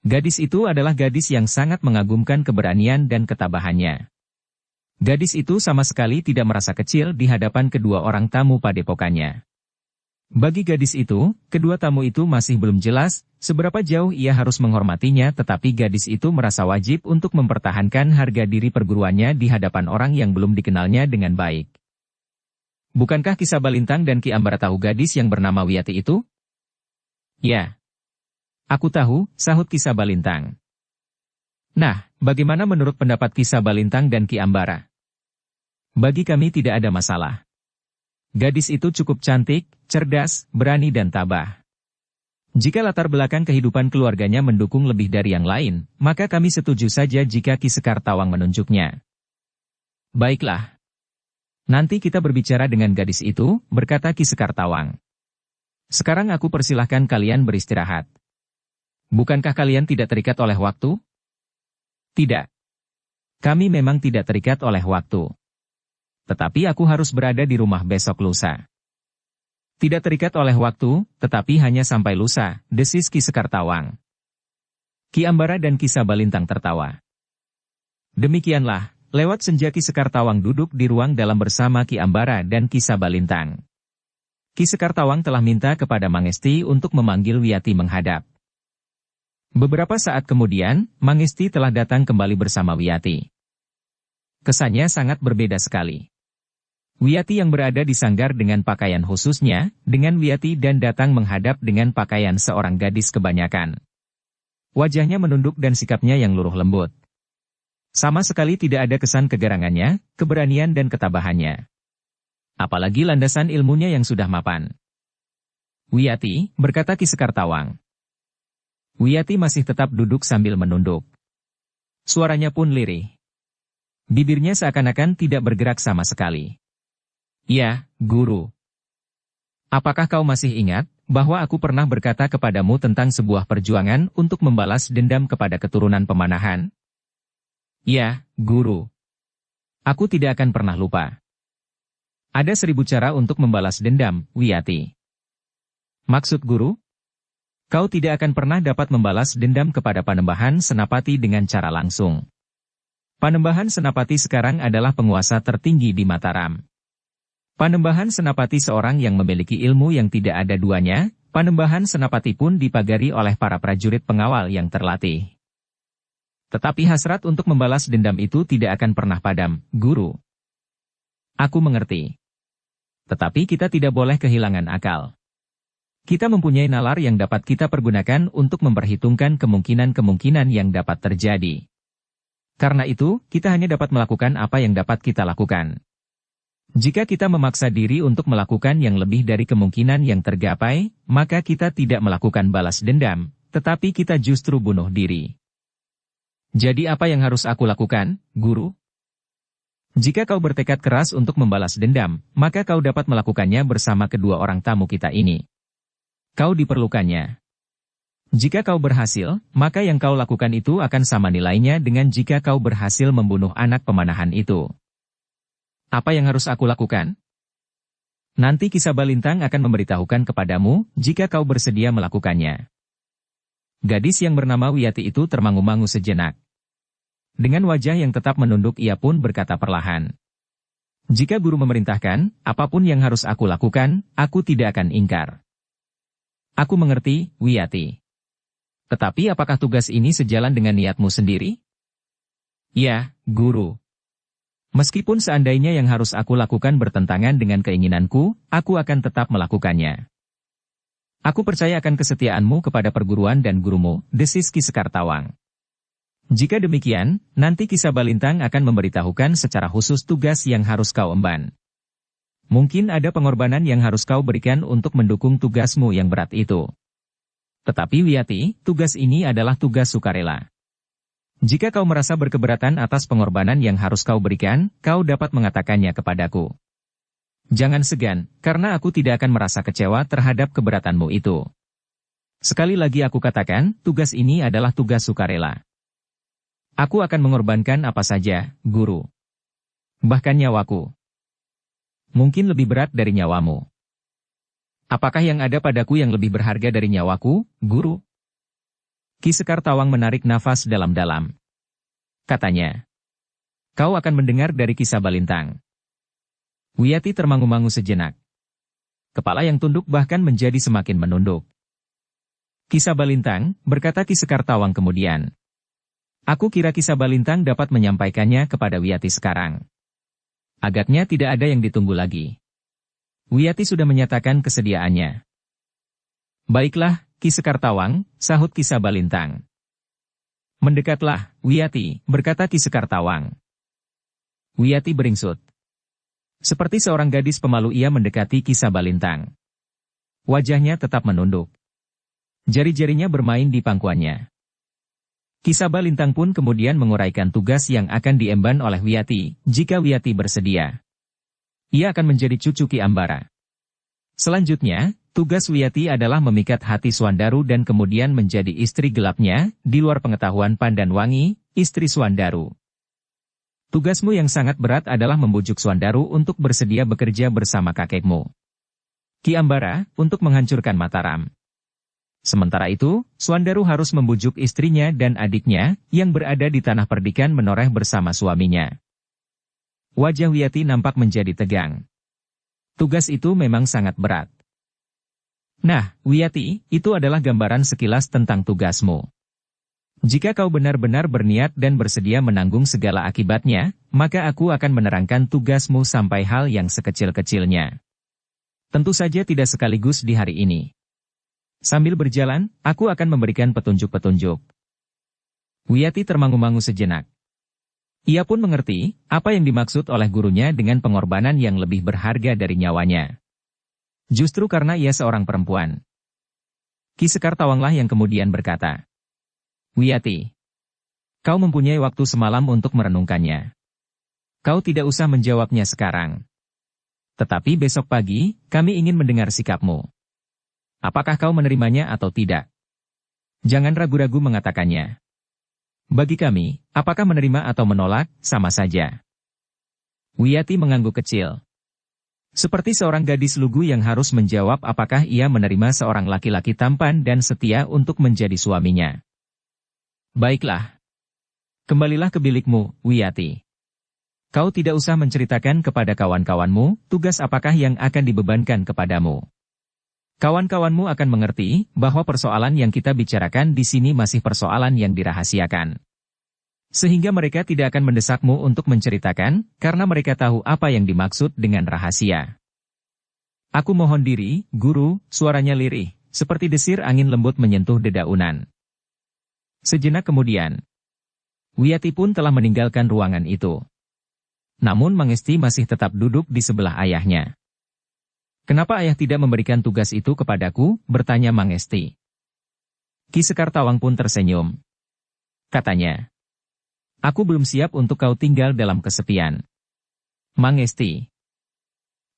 Gadis itu adalah gadis yang sangat mengagumkan keberanian dan ketabahannya. Gadis itu sama sekali tidak merasa kecil di hadapan kedua orang tamu padepokannya. Bagi gadis itu, kedua tamu itu masih belum jelas seberapa jauh ia harus menghormatinya, tetapi gadis itu merasa wajib untuk mempertahankan harga diri perguruannya di hadapan orang yang belum dikenalnya dengan baik. Bukankah Ki Sabalintang dan Ki Ambara tahu gadis yang bernama Wiyati itu? Ya. Aku tahu, sahut Ki Sabalintang. Nah, bagaimana menurut pendapat Ki Sabalintang dan Ki Ambara? Bagi kami tidak ada masalah. Gadis itu cukup cantik, cerdas, berani dan tabah. Jika latar belakang kehidupan keluarganya mendukung lebih dari yang lain, maka kami setuju saja jika Ki Sekar Tawang menunjuknya. Baiklah. Nanti kita berbicara dengan gadis itu, berkata Ki Sekar Tawang. Sekarang aku persilahkan kalian beristirahat. Bukankah kalian tidak terikat oleh waktu? Tidak. Kami memang tidak terikat oleh waktu. Tetapi aku harus berada di rumah besok lusa. Tidak terikat oleh waktu, tetapi hanya sampai lusa, desis Ki Sekar Tawang. Ki Ambara dan Ki Sabalintang tertawa. Demikianlah, lewat senja Ki Sekar Tawang duduk di ruang dalam bersama Ki Ambara dan Ki Sabalintang. Ki Sekar Tawang telah minta kepada Mangesti untuk memanggil Wiyati menghadap. Beberapa saat kemudian, Mangesti telah datang kembali bersama Wiyati. Kesannya sangat berbeda sekali. Wiyati yang berada di sanggar dengan pakaian khususnya, dengan Wiyati dan datang menghadap dengan pakaian seorang gadis kebanyakan. Wajahnya menunduk dan sikapnya yang luruh lembut. Sama sekali tidak ada kesan kegarangannya, keberanian dan ketabahannya. Apalagi landasan ilmunya yang sudah mapan. Wiyati, berkata Ki Sekar Tawang. Wiyati masih tetap duduk sambil menunduk. Suaranya pun lirih. Bibirnya seakan-akan tidak bergerak sama sekali. Ya, Guru. Apakah kau masih ingat bahwa aku pernah berkata kepadamu tentang sebuah perjuangan untuk membalas dendam kepada keturunan pemanahan? Ya, Guru. Aku tidak akan pernah lupa. Ada 1000 cara untuk membalas dendam, Wiyati. Maksud Guru? Kau tidak akan pernah dapat membalas dendam kepada Panembahan Senapati dengan cara langsung. Panembahan Senapati sekarang adalah penguasa tertinggi di Mataram. Panembahan Senapati seorang yang memiliki ilmu yang tidak ada duanya, Panembahan Senapati pun dipagari oleh para prajurit pengawal yang terlatih. Tetapi hasrat untuk membalas dendam itu tidak akan pernah padam, Guru. Aku mengerti. Tetapi kita tidak boleh kehilangan akal. Kita mempunyai nalar yang dapat kita pergunakan untuk memperhitungkan kemungkinan-kemungkinan yang dapat terjadi. Karena itu, kita hanya dapat melakukan apa yang dapat kita lakukan. Jika kita memaksa diri untuk melakukan yang lebih dari kemungkinan yang tergapai, maka kita tidak melakukan balas dendam, tetapi kita justru bunuh diri. Jadi apa yang harus aku lakukan, Guru? Jika kau bertekad keras untuk membalas dendam, maka kau dapat melakukannya bersama kedua orang tamu kita ini. Kau diperlukannya. Jika kau berhasil, maka yang kau lakukan itu akan sama nilainya dengan jika kau berhasil membunuh anak pemanahan itu. Apa yang harus aku lakukan? Nanti Ki Sabalintang akan memberitahukan kepadamu jika kau bersedia melakukannya. Gadis yang bernama Wiyati itu termangu-mangu sejenak. Dengan wajah yang tetap menunduk ia pun berkata perlahan. Jika Guru memerintahkan, apapun yang harus aku lakukan, aku tidak akan ingkar. Aku mengerti, Wiyati. Tetapi apakah tugas ini sejalan dengan niatmu sendiri? Ya, Guru. Meskipun seandainya yang harus aku lakukan bertentangan dengan keinginanku, aku akan tetap melakukannya. Aku percaya akan kesetiaanmu kepada perguruan dan gurumu, desis Ki Sekar Tawang. Jika demikian, nanti Ki Sabalintang akan memberitahukan secara khusus tugas yang harus kau emban. Mungkin ada pengorbanan yang harus kau berikan untuk mendukung tugasmu yang berat itu. Tetapi Wiyati, tugas ini adalah tugas sukarela. Jika kau merasa berkeberatan atas pengorbanan yang harus kau berikan, kau dapat mengatakannya kepadaku. Jangan segan, karena aku tidak akan merasa kecewa terhadap keberatanmu itu. Sekali lagi aku katakan, tugas ini adalah tugas sukarela. Aku akan mengorbankan apa saja, Guru. Bahkan nyawaku. Mungkin lebih berat dari nyawamu. Apakah yang ada padaku yang lebih berharga dari nyawaku, Guru? Ki Sekar Tawang menarik nafas dalam-dalam. Katanya, Kau akan mendengar dari Ki Sabalintang. Wiyati termangu-mangu sejenak. Kepala yang tunduk bahkan menjadi semakin menunduk. Ki Sabalintang, berkata Ki Sekartawang kemudian. Aku kira Ki Sabalintang dapat menyampaikannya kepada Wiyati sekarang. Agaknya tidak ada yang ditunggu lagi. Wiyati sudah menyatakan kesediaannya. Baiklah, Ki Sekartawang, sahut Ki Sabalintang. Mendekatlah, Wiyati, berkata Ki Sekartawang. Wiyati beringsut. Seperti seorang gadis pemalu ia mendekati Ki Sabalintang. Wajahnya tetap menunduk. Jari-jarinya bermain di pangkuannya. Ki Sabalintang pun kemudian menguraikan tugas yang akan diemban oleh Wiyati, jika Wiyati bersedia. Ia akan menjadi cucu Ki Ambara. Selanjutnya, tugas Wiyati adalah memikat hati Swandaru dan kemudian menjadi istri gelapnya, di luar pengetahuan Pandanwangi, istri Swandaru. Tugasmu yang sangat berat adalah membujuk Swandaru untuk bersedia bekerja bersama kakekmu, Ki Ambara, untuk menghancurkan Mataram. Sementara itu, Swandaru harus membujuk istrinya dan adiknya, yang berada di tanah perdikan menoreh bersama suaminya. Wajah Wiyati nampak menjadi tegang. Tugas itu memang sangat berat. Nah, Wiyati, itu adalah gambaran sekilas tentang tugasmu. Jika kau benar-benar berniat dan bersedia menanggung segala akibatnya, maka aku akan menerangkan tugasmu sampai hal yang sekecil-kecilnya. Tentu saja tidak sekaligus di hari ini. Sambil berjalan, aku akan memberikan petunjuk-petunjuk. Wiyati termangu-mangu sejenak. Ia pun mengerti, apa yang dimaksud oleh gurunya dengan pengorbanan yang lebih berharga dari nyawanya. Justru karena ia seorang perempuan. Ki Sekartawanglah yang kemudian berkata, Wiyati, kau mempunyai waktu semalam untuk merenungkannya. Kau tidak usah menjawabnya sekarang. Tetapi besok pagi, kami ingin mendengar sikapmu. Apakah kau menerimanya atau tidak? Jangan ragu-ragu mengatakannya. Bagi kami, apakah menerima atau menolak, sama saja. Wiyati mengangguk kecil. Seperti seorang gadis lugu yang harus menjawab apakah ia menerima seorang laki-laki tampan dan setia untuk menjadi suaminya. Baiklah. Kembalilah ke bilikmu, Wiyati. Kau tidak usah menceritakan kepada kawan-kawanmu, tugas apakah yang akan dibebankan kepadamu. Kawan-kawanmu akan mengerti bahwa persoalan yang kita bicarakan di sini masih persoalan yang dirahasiakan. Sehingga mereka tidak akan mendesakmu untuk menceritakan, karena mereka tahu apa yang dimaksud dengan rahasia. Aku mohon diri, guru, suaranya lirih, seperti desir angin lembut menyentuh dedaunan. Sejenak kemudian, Wiyati pun telah meninggalkan ruangan itu. Namun Mangesti masih tetap duduk di sebelah ayahnya. Kenapa ayah tidak memberikan tugas itu kepadaku? Bertanya Mangesti. Ki Sekartawang pun tersenyum. Katanya, aku belum siap untuk kau tinggal dalam kesepian. Mangesti,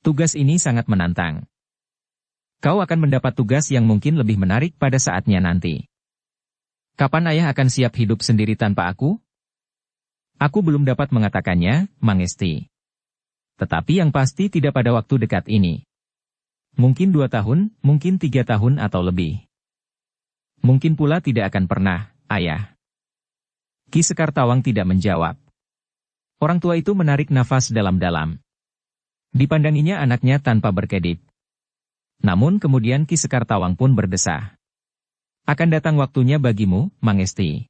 tugas ini sangat menantang. Kau akan mendapat tugas yang mungkin lebih menarik pada saatnya nanti. Kapan ayah akan siap hidup sendiri tanpa aku? Aku belum dapat mengatakannya, Mangesti. Tetapi yang pasti tidak pada waktu dekat ini. Mungkin 2 tahun, mungkin 3 tahun atau lebih. Mungkin pula tidak akan pernah, ayah. Ki Sekartawang tidak menjawab. Orang tua itu menarik nafas dalam-dalam. Dipandanginya anaknya tanpa berkedip. Namun kemudian Ki Sekartawang pun berdesah. Akan datang waktunya bagimu, Mangesti.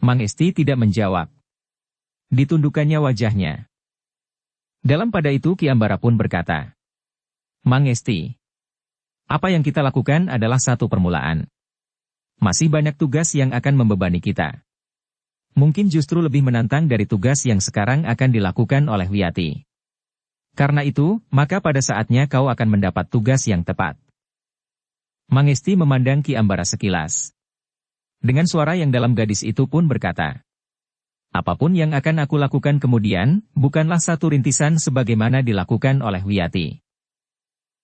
Mangesti tidak menjawab. Ditundukkannya wajahnya. Dalam pada itu Ki Ambara pun berkata, Mangesti, apa yang kita lakukan adalah satu permulaan. Masih banyak tugas yang akan membebani kita. Mungkin justru lebih menantang dari tugas yang sekarang akan dilakukan oleh Wiyati. Karena itu, maka pada saatnya kau akan mendapat tugas yang tepat. Mangesti memandang Ki Ambara sekilas. Dengan suara yang dalam gadis itu pun berkata, apapun yang akan aku lakukan kemudian, bukanlah satu rintisan sebagaimana dilakukan oleh Wiyati.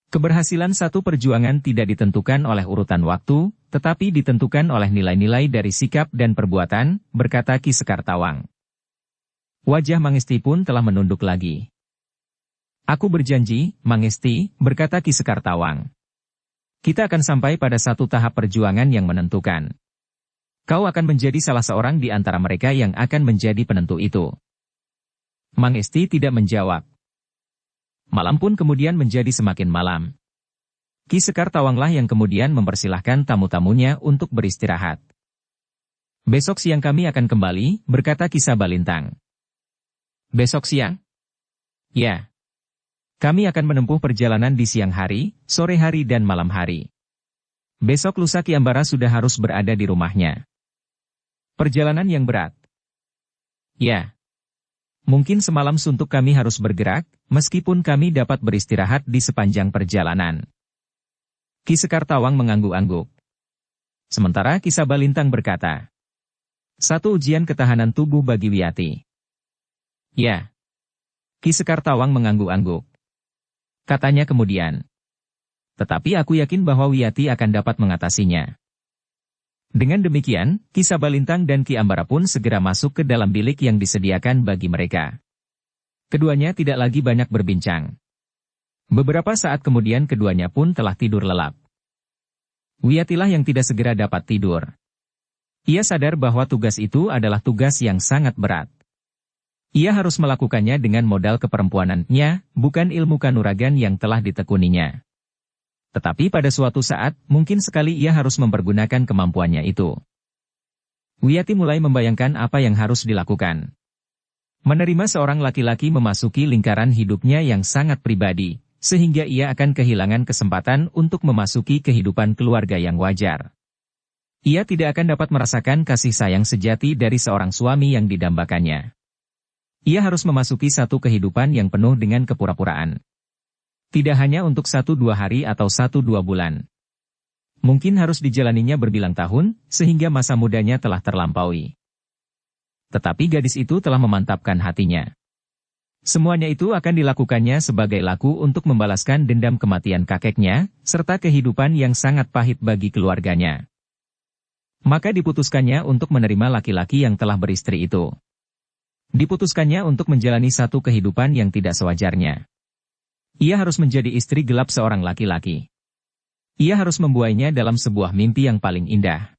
Keberhasilan satu perjuangan tidak ditentukan oleh urutan waktu, tetapi ditentukan oleh nilai-nilai dari sikap dan perbuatan, berkata Ki Sekartawang. Wajah Mangesti pun telah menunduk lagi. Aku berjanji, Mangesti, berkata Ki Sekartawang. Kita akan sampai pada satu tahap perjuangan yang menentukan. Kau akan menjadi salah seorang di antara mereka yang akan menjadi penentu itu. Mangesti tidak menjawab. Malam pun kemudian menjadi semakin malam. Ki Sekar Tawanglah yang kemudian mempersilahkan tamu-tamunya untuk beristirahat. Besok siang kami akan kembali, berkata Ki Sabalintang. Besok siang? Ya. Kami akan menempuh perjalanan di siang hari, sore hari dan malam hari. Besok lusa Ki Ambara sudah harus berada di rumahnya. Perjalanan yang berat. Ya. Mungkin semalam suntuk kami harus bergerak, meskipun kami dapat beristirahat di sepanjang perjalanan. Ki Sekar Tawang mengangguk-angguk. Sementara Ki Sabalintang berkata, satu ujian ketahanan tubuh bagi Wiyati. Ya. Ki Sekar Tawang mengangguk-angguk. Katanya kemudian. Tetapi aku yakin bahwa Wiyati akan dapat mengatasinya. Dengan demikian, Ki Sabalintang dan Ki Ambara pun segera masuk ke dalam bilik yang disediakan bagi mereka. Keduanya tidak lagi banyak berbincang. Beberapa saat kemudian keduanya pun telah tidur lelap. Wiyatilah yang tidak segera dapat tidur. Ia sadar bahwa tugas itu adalah tugas yang sangat berat. Ia harus melakukannya dengan modal keperempuanannya, bukan ilmu kanuragan yang telah ditekuninya. Tetapi pada suatu saat, mungkin sekali ia harus mempergunakan kemampuannya itu. Wiyati mulai membayangkan apa yang harus dilakukan. Menerima seorang laki-laki memasuki lingkaran hidupnya yang sangat pribadi, sehingga ia akan kehilangan kesempatan untuk memasuki kehidupan keluarga yang wajar. Ia tidak akan dapat merasakan kasih sayang sejati dari seorang suami yang didambakannya. Ia harus memasuki satu kehidupan yang penuh dengan kepura-puraan. Tidak hanya untuk 1-2 hari atau 1-2 bulan. Mungkin harus dijalaninya berbilang tahun, sehingga masa mudanya telah terlampaui. Tetapi gadis itu telah memantapkan hatinya. Semuanya itu akan dilakukannya sebagai laku untuk membalaskan dendam kematian kakeknya, serta kehidupan yang sangat pahit bagi keluarganya. Maka diputuskannya untuk menerima laki-laki yang telah beristri itu. Diputuskannya untuk menjalani satu kehidupan yang tidak sewajarnya. Ia harus menjadi istri gelap seorang laki-laki. Ia harus membuainya dalam sebuah mimpi yang paling indah.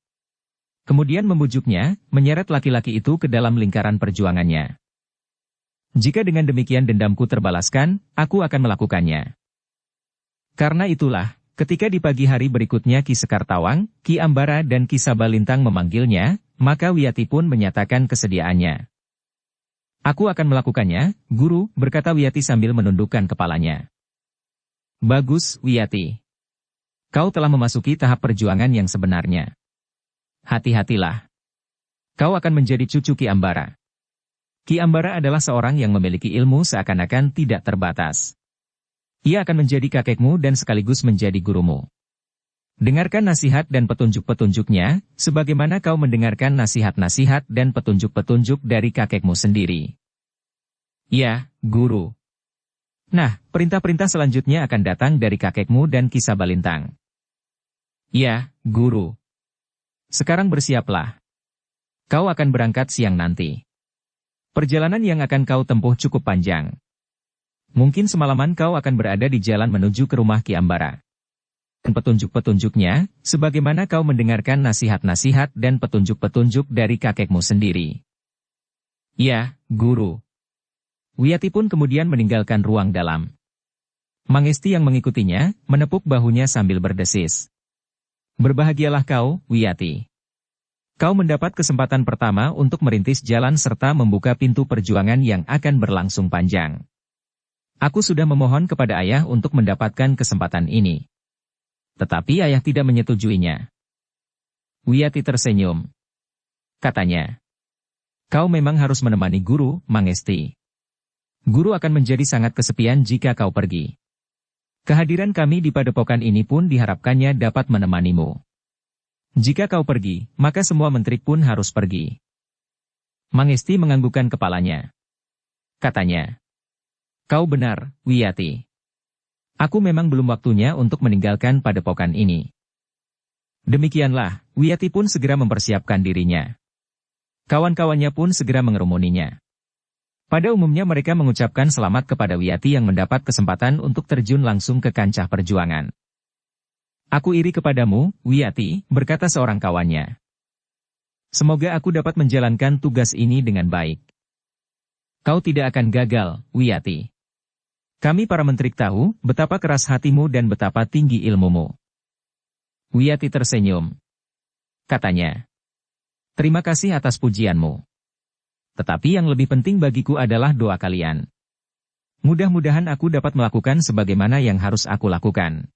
Kemudian membujuknya, menyeret laki-laki itu ke dalam lingkaran perjuangannya. Jika dengan demikian dendamku terbalaskan, aku akan melakukannya. Karena itulah, ketika di pagi hari berikutnya Ki Sekar Tawang, Ki Ambara dan Ki Sabalintang memanggilnya, maka Wiyati pun menyatakan kesediaannya. Aku akan melakukannya, Guru, berkata Wiyati sambil menundukkan kepalanya. Bagus, Wiyati. Kau telah memasuki tahap perjuangan yang sebenarnya. Hati-hatilah. Kau akan menjadi cucu Ki Ambara. Ki Ambara adalah seorang yang memiliki ilmu seakan-akan tidak terbatas. Ia akan menjadi kakekmu dan sekaligus menjadi gurumu. Dengarkan nasihat dan petunjuk-petunjuknya, sebagaimana kau mendengarkan nasihat-nasihat dan petunjuk-petunjuk dari kakekmu sendiri. Ya, Guru. Nah, perintah-perintah selanjutnya akan datang dari kakekmu dan Ki Sabalintang. Ya, Guru. Sekarang bersiaplah. Kau akan berangkat siang nanti. Perjalanan yang akan kau tempuh cukup panjang. Mungkin semalaman kau akan berada di jalan menuju ke rumah Ki Ambara. Dan petunjuk-petunjuknya, sebagaimana kau mendengarkan nasihat-nasihat dan petunjuk-petunjuk dari kakekmu sendiri. Ya, Guru. Wiyati pun kemudian meninggalkan ruang dalam. Mangesti yang mengikutinya, menepuk bahunya sambil berdesis. Berbahagialah kau, Wiyati. Kau mendapat kesempatan pertama untuk merintis jalan serta membuka pintu perjuangan yang akan berlangsung panjang. Aku sudah memohon kepada ayah untuk mendapatkan kesempatan ini. Tetapi ayah tidak menyetujuinya. Wiyati tersenyum. Katanya, kau memang harus menemani Guru, Mangesti. Guru akan menjadi sangat kesepian jika kau pergi. Kehadiran kami di padepokan ini pun diharapkannya dapat menemanimu. Jika kau pergi, maka semua menteri pun harus pergi. Mangesti menganggukkan kepalanya. Katanya, kau benar, Wiyati. Aku memang belum waktunya untuk meninggalkan padepokan ini. Demikianlah, Wiyati pun segera mempersiapkan dirinya. Kawan-kawannya pun segera mengerumuninya. Pada umumnya mereka mengucapkan selamat kepada Wiyati yang mendapat kesempatan untuk terjun langsung ke kancah perjuangan. Aku iri kepadamu, Wiyati, berkata seorang kawannya. Semoga aku dapat menjalankan tugas ini dengan baik. Kau tidak akan gagal, Wiyati. Kami para menteri tahu betapa keras hatimu dan betapa tinggi ilmumu. Wiyati tersenyum. Katanya, terima kasih atas pujianmu. Tetapi yang lebih penting bagiku adalah doa kalian. Mudah-mudahan aku dapat melakukan sebagaimana yang harus aku lakukan.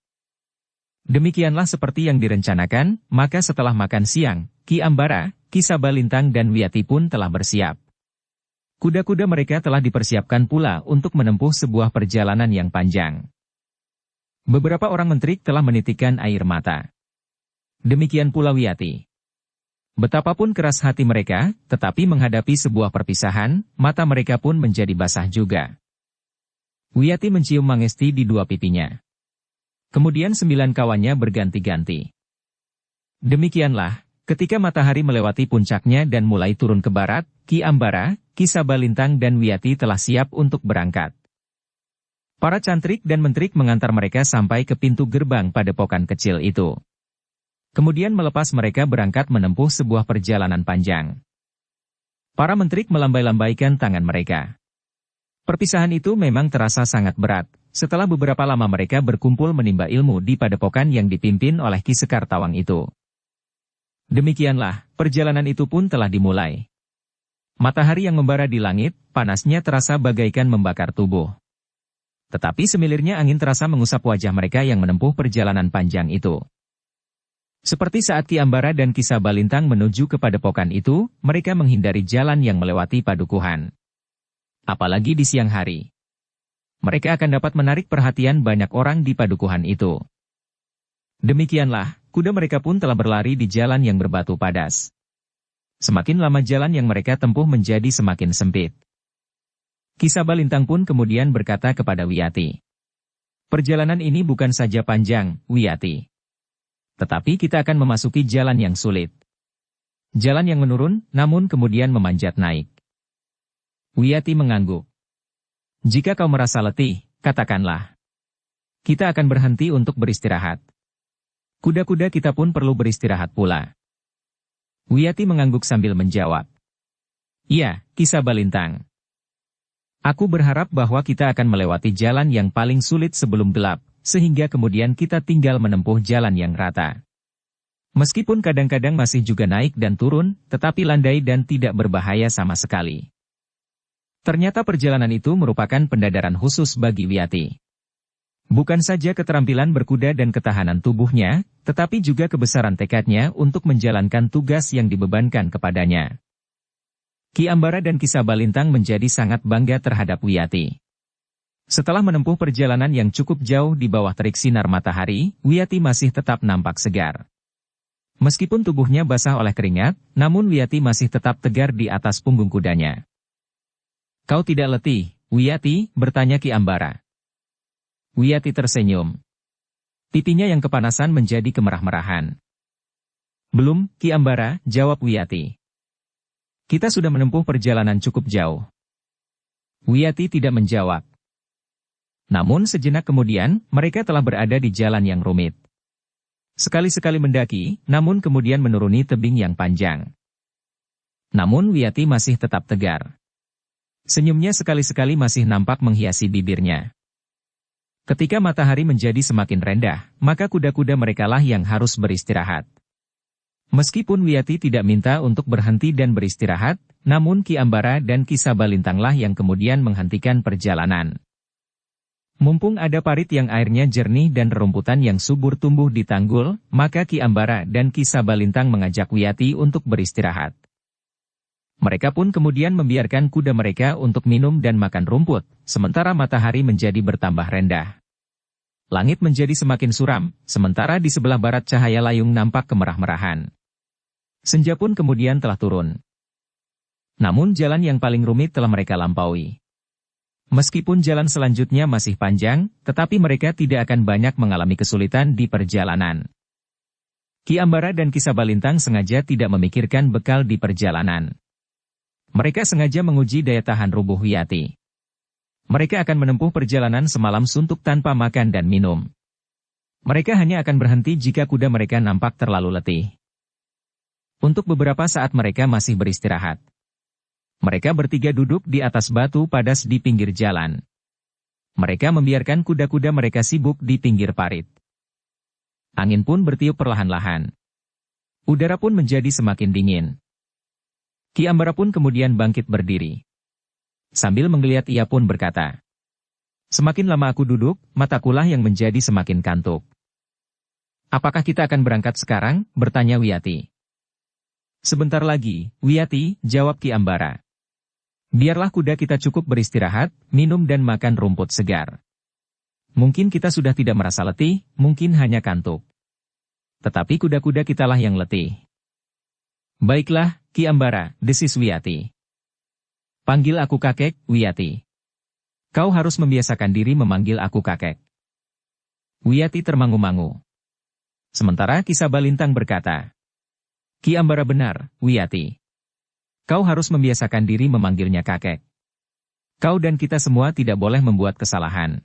Demikianlah seperti yang direncanakan, maka setelah makan siang, Ki Ambara, Ki Sabalintang dan Wiyati pun telah bersiap. Kuda-kuda mereka telah dipersiapkan pula untuk menempuh sebuah perjalanan yang panjang. Beberapa orang menteri telah menitikkan air mata. Demikian pula Wiyati. Betapapun keras hati mereka, tetapi menghadapi sebuah perpisahan, mata mereka pun menjadi basah juga. Wiyati mencium Mangesti di dua pipinya. Kemudian 9 kawannya berganti-ganti. Demikianlah, ketika matahari melewati puncaknya dan mulai turun ke barat, Ki Ambara, Ki Sabalintang dan Wiyati telah siap untuk berangkat. Para cantrik dan mentrik mengantar mereka sampai ke pintu gerbang padepokan kecil itu. Kemudian melepas mereka berangkat menempuh sebuah perjalanan panjang. Para mentrik melambai-lambaikan tangan mereka. Perpisahan itu memang terasa sangat berat. Setelah beberapa lama mereka berkumpul menimba ilmu di padepokan yang dipimpin oleh Ki Sekar Tawang itu. Demikianlah, perjalanan itu pun telah dimulai. Matahari yang membara di langit, panasnya terasa bagaikan membakar tubuh. Tetapi semilirnya angin terasa mengusap wajah mereka yang menempuh perjalanan panjang itu. Seperti saat Ki Ambara dan Ki Sabalintang menuju ke padepokan itu, mereka menghindari jalan yang melewati padukuhan. Apalagi di siang hari. Mereka akan dapat menarik perhatian banyak orang di padukuhan itu. Demikianlah, kuda mereka pun telah berlari di jalan yang berbatu padas. Semakin lama jalan yang mereka tempuh menjadi semakin sempit. Ki Sabalintang pun kemudian berkata kepada Wiyati. Perjalanan ini bukan saja panjang, Wiyati. Tetapi kita akan memasuki jalan yang sulit. Jalan yang menurun, namun kemudian memanjat naik. Wiyati mengangguk. Jika kau merasa letih, katakanlah. Kita akan berhenti untuk beristirahat. Kuda-kuda kita pun perlu beristirahat pula. Wiyati mengangguk sambil menjawab. Iya, Ki Sabalintang. Aku berharap bahwa kita akan melewati jalan yang paling sulit sebelum gelap, sehingga kemudian kita tinggal menempuh jalan yang rata. Meskipun kadang-kadang masih juga naik dan turun, tetapi landai dan tidak berbahaya sama sekali. Ternyata perjalanan itu merupakan pendadaran khusus bagi Wiyati. Bukan saja keterampilan berkuda dan ketahanan tubuhnya, tetapi juga kebesaran tekadnya untuk menjalankan tugas yang dibebankan kepadanya. Ki Ambara dan Ki Sabalintang menjadi sangat bangga terhadap Wiyati. Setelah menempuh perjalanan yang cukup jauh di bawah terik sinar matahari, Wiyati masih tetap nampak segar. Meskipun tubuhnya basah oleh keringat, namun Wiyati masih tetap tegar di atas punggung kudanya. Kau tidak letih, Wiyati? Bertanya Ki Ambara. Wiyati tersenyum. Pipinya yang kepanasan menjadi kemerah-merahan. Belum, Ki Ambara, jawab Wiyati. Kita sudah menempuh perjalanan cukup jauh. Wiyati tidak menjawab. Namun sejenak kemudian, mereka telah berada di jalan yang rumit. Sekali-sekali mendaki, namun kemudian menuruni tebing yang panjang. Namun Wiyati masih tetap tegar. Senyumnya sekali-sekali masih nampak menghiasi bibirnya. Ketika matahari menjadi semakin rendah, maka kuda-kuda merekalah yang harus beristirahat. Meskipun Wiyati tidak minta untuk berhenti dan beristirahat, namun Ki Ambara dan Ki Sabalintanglah yang kemudian menghentikan perjalanan. Mumpung ada parit yang airnya jernih dan rerumputan yang subur tumbuh di tanggul, maka Ki Ambara dan Ki Sabalintang mengajak Wiyati untuk beristirahat. Mereka pun kemudian membiarkan kuda mereka untuk minum dan makan rumput, sementara matahari menjadi bertambah rendah. Langit menjadi semakin suram, sementara di sebelah barat cahaya layung nampak kemerah-merahan. Senja pun kemudian telah turun. Namun jalan yang paling rumit telah mereka lampaui. Meskipun jalan selanjutnya masih panjang, tetapi mereka tidak akan banyak mengalami kesulitan di perjalanan. Ki Ambara dan Ki Sabalintang sengaja tidak memikirkan bekal di perjalanan. Mereka sengaja menguji daya tahan rubuh Wiyati. Mereka akan menempuh perjalanan semalam suntuk tanpa makan dan minum. Mereka hanya akan berhenti jika kuda mereka nampak terlalu letih. Untuk beberapa saat mereka masih beristirahat. Mereka bertiga duduk di atas batu padas di pinggir jalan. Mereka membiarkan kuda-kuda mereka sibuk di pinggir parit. Angin pun bertiup perlahan-lahan. Udara pun menjadi semakin dingin. Ki Ambara pun kemudian bangkit berdiri. Sambil menggeliat ia pun berkata, "Semakin lama aku duduk, matakulah yang menjadi semakin kantuk." "Apakah kita akan berangkat sekarang?" bertanya Wiyati. "Sebentar lagi, Wiyati," jawab Ki Ambara. "Biarlah kuda kita cukup beristirahat, minum dan makan rumput segar. Mungkin kita sudah tidak merasa letih, mungkin hanya kantuk. Tetapi kuda-kuda kitalah yang letih." "Baiklah, Ki Ambara," desis Wiyati. "Panggil aku kakek, Wiyati. Kau harus membiasakan diri memanggil aku kakek." Wiyati termangu-mangu. Sementara Ki Sabalintang berkata, "Ki Ambara benar, Wiyati. Kau harus membiasakan diri memanggilnya kakek. Kau dan kita semua tidak boleh membuat kesalahan.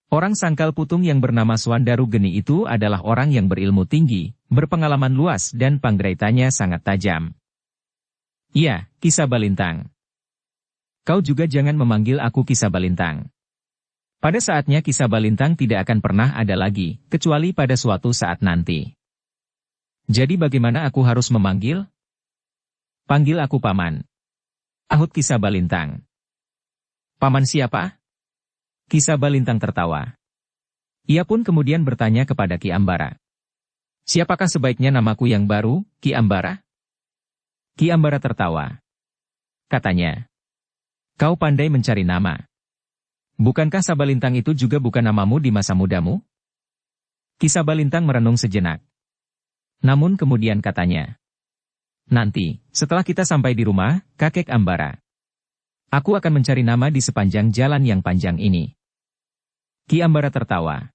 Orang Sangkal Putung yang bernama Swandaru Geni itu adalah orang yang berilmu tinggi, berpengalaman luas dan panggraitanya sangat tajam." "Iya, Ki Sabalintang. Kau juga jangan memanggil aku Ki Sabalintang. Pada saatnya Ki Sabalintang tidak akan pernah ada lagi, kecuali pada suatu saat nanti. Jadi bagaimana aku harus memanggil?" "Panggil aku Paman," ahut Ki Sabalintang. "Paman siapa?" Ki Sabalintang tertawa. Ia pun kemudian bertanya kepada Ki Ambara, "Siapakah sebaiknya namaku yang baru, Ki Ambara?" Ki Ambara tertawa. Katanya, "Kau pandai mencari nama. Bukankah Sabalintang itu juga bukan namamu di masa mudamu?" Ki Sabalintang merenung sejenak. Namun kemudian katanya, "Nanti, setelah kita sampai di rumah, kakek Ambara, aku akan mencari nama di sepanjang jalan yang panjang ini." Ki Ambara tertawa.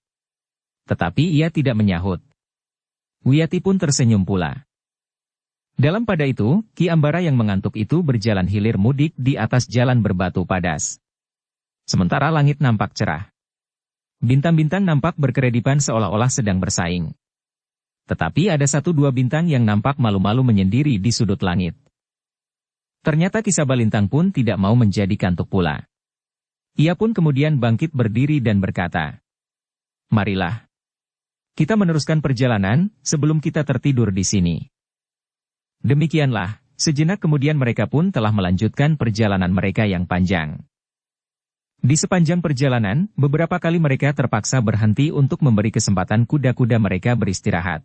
Tetapi ia tidak menyahut. Wiyati pun tersenyum pula. Dalam pada itu, Ki Ambara yang mengantuk itu berjalan hilir mudik di atas jalan berbatu padas. Sementara langit nampak cerah. Bintang-bintang nampak berkeredipan seolah-olah sedang bersaing. Tetapi ada satu dua bintang yang nampak malu-malu menyendiri di sudut langit. Ternyata Ki Sabalintang pun tidak mau menjadi kantuk pula. Ia pun kemudian bangkit berdiri dan berkata, "Marilah. Kita meneruskan perjalanan, sebelum kita tertidur di sini." Demikianlah, sejenak kemudian mereka pun telah melanjutkan perjalanan mereka yang panjang. Di sepanjang perjalanan, beberapa kali mereka terpaksa berhenti untuk memberi kesempatan kuda-kuda mereka beristirahat.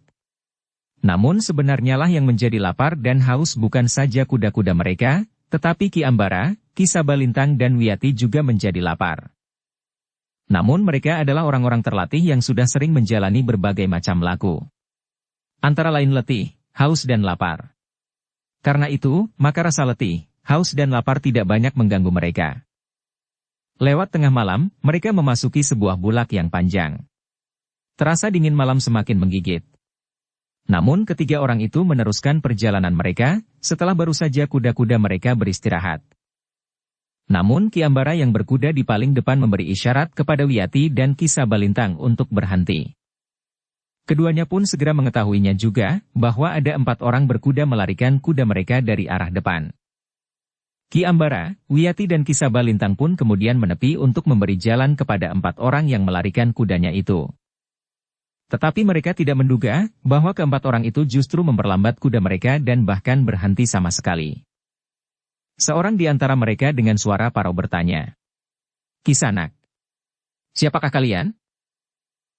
Namun sebenarnya lah yang menjadi lapar dan haus bukan saja kuda-kuda mereka, tetapi Ki Ambara, Ki Sabalintang dan Wiyati juga menjadi lapar. Namun mereka adalah orang-orang terlatih yang sudah sering menjalani berbagai macam laku. Antara lain letih, haus dan lapar. Karena itu, maka rasa letih, haus dan lapar tidak banyak mengganggu mereka. Lewat tengah malam, mereka memasuki sebuah bulak yang panjang. Terasa dingin malam semakin menggigit. Namun ketiga orang itu meneruskan perjalanan mereka, setelah baru saja kuda-kuda mereka beristirahat. Namun Ki Ambara yang berkuda di paling depan memberi isyarat kepada Wiyati dan Ki Sabalintang untuk berhenti. Keduanya pun segera mengetahuinya juga, bahwa ada 4 orang berkuda melarikan kuda mereka dari arah depan. Ki Ambara, Wiyati dan Ki Sabalintang pun kemudian menepi untuk memberi jalan kepada 4 orang yang melarikan kudanya itu. Tetapi mereka tidak menduga, bahwa keempat orang itu justru memperlambat kuda mereka dan bahkan berhenti sama sekali. Seorang di antara mereka dengan suara parau bertanya, "Kisanak, siapakah kalian?"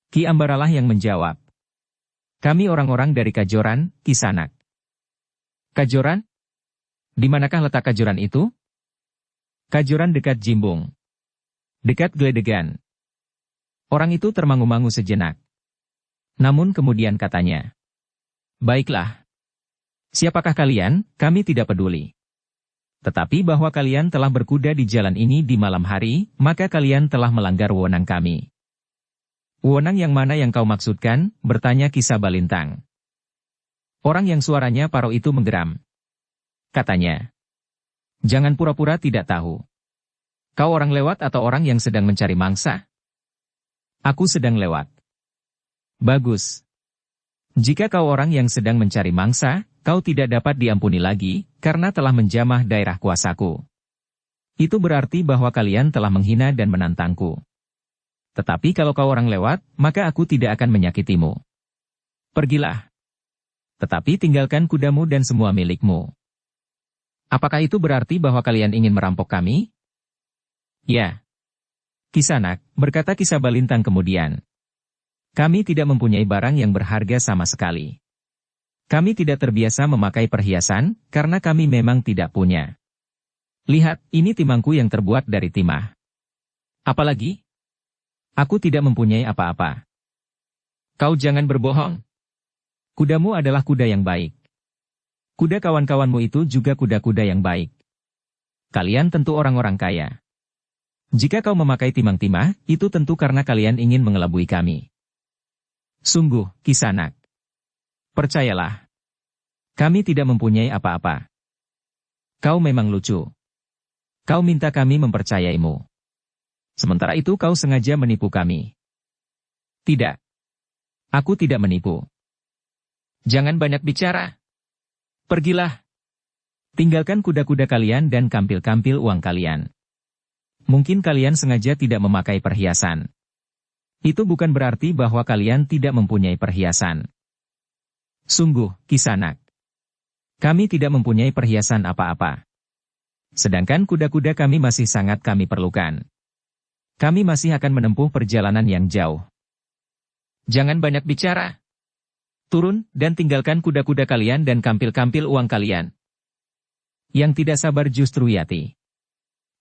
Ki Ambara lah yang menjawab, "Kami orang-orang dari Kajoran, Kisanak." "Kajoran? Di manakah letak Kajoran itu?" "Kajoran dekat Jimbung. Dekat Gledegan." Orang itu termangu-mangu sejenak. Namun kemudian katanya, "Baiklah. Siapakah kalian, kami tidak peduli. Tetapi bahwa kalian telah berkuda di jalan ini di malam hari, maka kalian telah melanggar wewenang kami." "Wewenang yang mana yang kau maksudkan?" bertanya Ki Sabalintang. Orang yang suaranya parau itu menggeram. Katanya, "Jangan pura-pura tidak tahu. Kau orang lewat atau orang yang sedang mencari mangsa?" "Aku sedang lewat." "Bagus. Jika kau orang yang sedang mencari mangsa, kau tidak dapat diampuni lagi, karena telah menjamah daerah kuasaku. Itu berarti bahwa kalian telah menghina dan menantangku. Tetapi kalau kau orang lewat, maka aku tidak akan menyakitimu. Pergilah. Tetapi tinggalkan kudamu dan semua milikmu. Apakah itu berarti bahwa kalian ingin merampok kami? Ya. Kisanak, berkata Kisah Balintang kemudian. Kami tidak mempunyai barang yang berharga sama sekali. Kami tidak terbiasa memakai perhiasan, karena kami memang tidak punya. Lihat, ini timangku yang terbuat dari timah. Apalagi? Aku tidak mempunyai apa-apa. Kau jangan berbohong. Kudamu adalah kuda yang baik. Kuda kawan-kawanmu itu juga kuda-kuda yang baik. Kalian tentu orang-orang kaya. Jika kau memakai timang-timah, itu tentu karena kalian ingin mengelabui kami. Sungguh, Kisanak. Percayalah. Kami tidak mempunyai apa-apa. Kau memang lucu. Kau minta kami mempercayaimu. Sementara itu kau sengaja menipu kami. Tidak. Aku tidak menipu. Jangan banyak bicara. Pergilah. Tinggalkan kuda-kuda kalian dan kampil-kampil uang kalian. Mungkin kalian sengaja tidak memakai perhiasan. Itu bukan berarti bahwa kalian tidak mempunyai perhiasan. Sungguh, Kisanak. Kami tidak mempunyai perhiasan apa-apa. Sedangkan kuda-kuda kami masih sangat kami perlukan. Kami masih akan menempuh perjalanan yang jauh. Jangan banyak bicara. Turun dan tinggalkan kuda-kuda kalian dan kampil-kampil uang kalian. Yang tidak sabar justru Yati.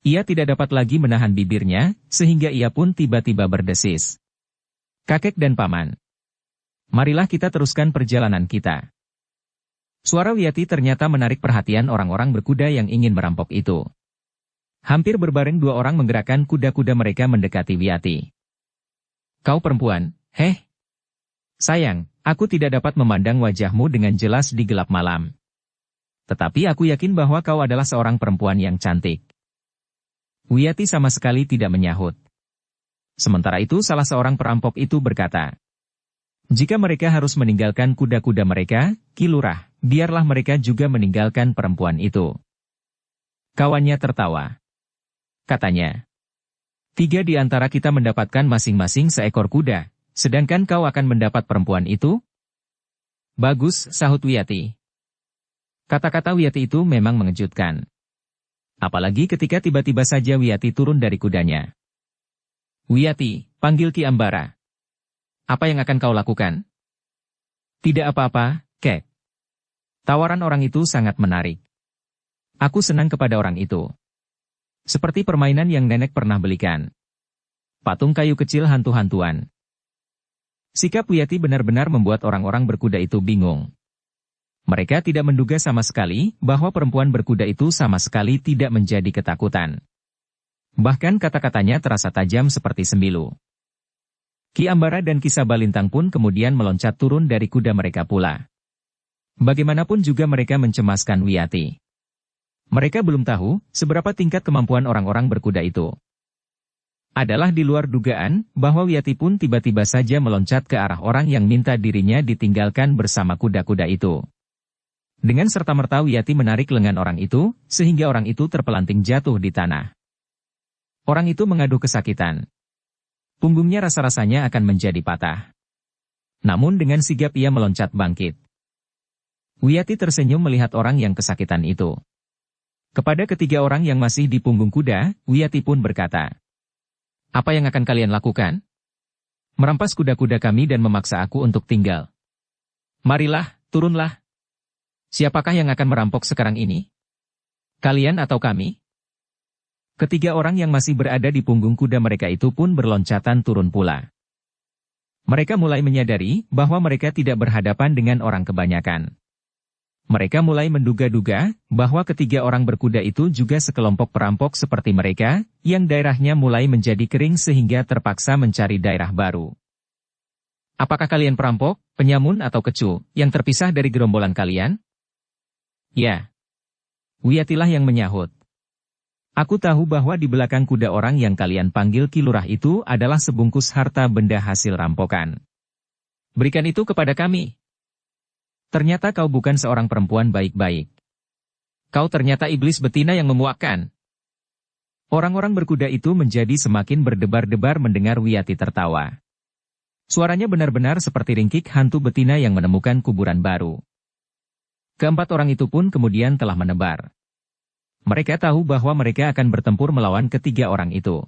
Ia tidak dapat lagi menahan bibirnya, sehingga ia pun tiba-tiba berdesis. Kakek dan paman. Marilah kita teruskan perjalanan kita. Suara Wiyati ternyata menarik perhatian orang-orang berkuda yang ingin merampok itu. Hampir berbareng dua orang menggerakkan kuda-kuda mereka mendekati Wiyati. Kau perempuan, heh? Sayang, aku tidak dapat memandang wajahmu dengan jelas di gelap malam. Tetapi aku yakin bahwa kau adalah seorang perempuan yang cantik. Wiyati sama sekali tidak menyahut. Sementara itu salah seorang perampok itu berkata, jika mereka harus meninggalkan kuda-kuda mereka, Ki Lurah, biarlah mereka juga meninggalkan perempuan itu. Kawannya tertawa. Katanya, 3 di antara kita mendapatkan masing-masing seekor kuda, sedangkan kau akan mendapat perempuan itu? Bagus, sahut Wiyati. Kata-kata Wiyati itu memang mengejutkan. Apalagi ketika tiba-tiba saja Wiyati turun dari kudanya. Wiyati, panggil Ki Ambara. Apa yang akan kau lakukan? Tidak apa-apa, Kek. Tawaran orang itu sangat menarik. Aku senang kepada orang itu. Seperti permainan yang nenek pernah belikan. Patung kayu kecil hantu-hantuan. Sikap Wiyati benar-benar membuat orang-orang berkuda itu bingung. Mereka tidak menduga sama sekali bahwa perempuan berkuda itu sama sekali tidak menjadi ketakutan. Bahkan kata-katanya terasa tajam seperti sembilu. Ki Ambara dan Ki Sabalintang pun kemudian meloncat turun dari kuda mereka pula. Bagaimanapun juga mereka mencemaskan Wiyati. Mereka belum tahu seberapa tingkat kemampuan orang-orang berkuda itu. Adalah di luar dugaan bahwa Wiyati pun tiba-tiba saja meloncat ke arah orang yang minta dirinya ditinggalkan bersama kuda-kuda itu. Dengan serta-merta Wiyati menarik lengan orang itu, sehingga orang itu terpelanting jatuh di tanah. Orang itu mengaduh kesakitan. Punggungnya rasa-rasanya akan menjadi patah. Namun dengan sigap ia meloncat bangkit. Wiyati tersenyum melihat orang yang kesakitan itu. Kepada ketiga orang yang masih di punggung kuda, Wiyati pun berkata, apa yang akan kalian lakukan? Merampas kuda-kuda kami dan memaksa aku untuk tinggal. Marilah, turunlah. Siapakah yang akan merampok sekarang ini? Kalian atau kami? Ketiga orang yang masih berada di punggung kuda mereka itu pun berloncatan turun pula. Mereka mulai menyadari bahwa mereka tidak berhadapan dengan orang kebanyakan. Mereka mulai menduga-duga bahwa ketiga orang berkuda itu juga sekelompok perampok seperti mereka, yang daerahnya mulai menjadi kering sehingga terpaksa mencari daerah baru. Apakah kalian perampok, penyamun atau kecu, yang terpisah dari gerombolan kalian? Ya. Wiyatilah yang menyahut. Aku tahu bahwa di belakang kuda orang yang kalian panggil Ki Lurah itu adalah sebungkus harta benda hasil rampokan. Berikan itu kepada kami. Ternyata kau bukan seorang perempuan baik-baik. Kau ternyata iblis betina yang memuakkan. Orang-orang berkuda itu menjadi semakin berdebar-debar mendengar Wiyati tertawa. Suaranya benar-benar seperti ringkik hantu betina yang menemukan kuburan baru. Keempat orang itu pun kemudian telah menebar. Mereka tahu bahwa mereka akan bertempur melawan ketiga orang itu.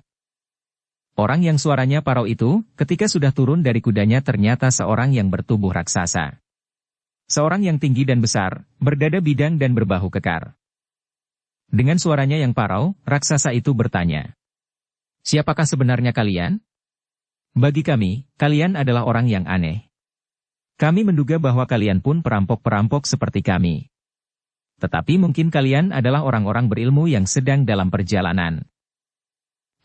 Orang yang suaranya parau itu, ketika sudah turun dari kudanya ternyata seorang yang bertubuh raksasa. Seorang yang tinggi dan besar, berdada bidang dan berbahu kekar. Dengan suaranya yang parau, raksasa itu bertanya, "Siapakah sebenarnya kalian?" "Bagi kami, kalian adalah orang yang aneh. Kami menduga bahwa kalian pun perampok-perampok seperti kami. Tetapi mungkin kalian adalah orang-orang berilmu yang sedang dalam perjalanan.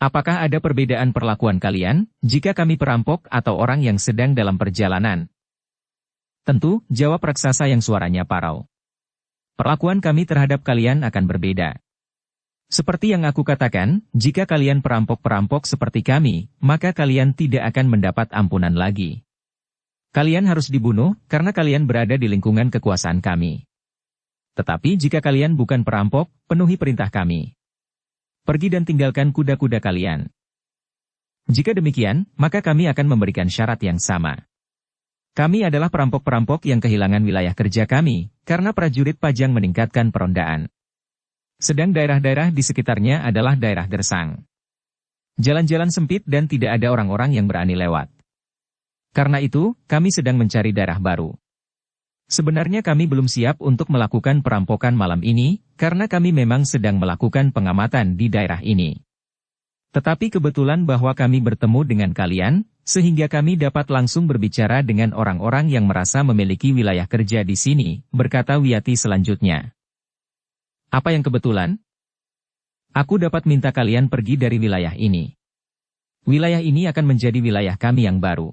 Apakah ada perbedaan perlakuan kalian, jika kami perampok atau orang yang sedang dalam perjalanan?" "Tentu," jawab raksasa yang suaranya parau. "Perlakuan kami terhadap kalian akan berbeda. Seperti yang aku katakan, jika kalian perampok-perampok seperti kami, maka kalian tidak akan mendapat ampunan lagi. Kalian harus dibunuh, karena kalian berada di lingkungan kekuasaan kami. Tetapi jika kalian bukan perampok, penuhi perintah kami. Pergi dan tinggalkan kuda-kuda kalian. Jika demikian, maka kami akan memberikan syarat yang sama. Kami adalah perampok-perampok yang kehilangan wilayah kerja kami, karena prajurit Pajang meningkatkan perondaan. Sedang daerah-daerah di sekitarnya adalah daerah gersang. Jalan-jalan sempit dan tidak ada orang-orang yang berani lewat. Karena itu, kami sedang mencari daerah baru. Sebenarnya kami belum siap untuk melakukan perampokan malam ini, karena kami memang sedang melakukan pengamatan di daerah ini. Tetapi kebetulan bahwa kami bertemu dengan kalian, sehingga kami dapat langsung berbicara dengan orang-orang yang merasa memiliki wilayah kerja di sini," berkata Wiyati selanjutnya. "Apa yang kebetulan? Aku dapat minta kalian pergi dari wilayah ini. Wilayah ini akan menjadi wilayah kami yang baru.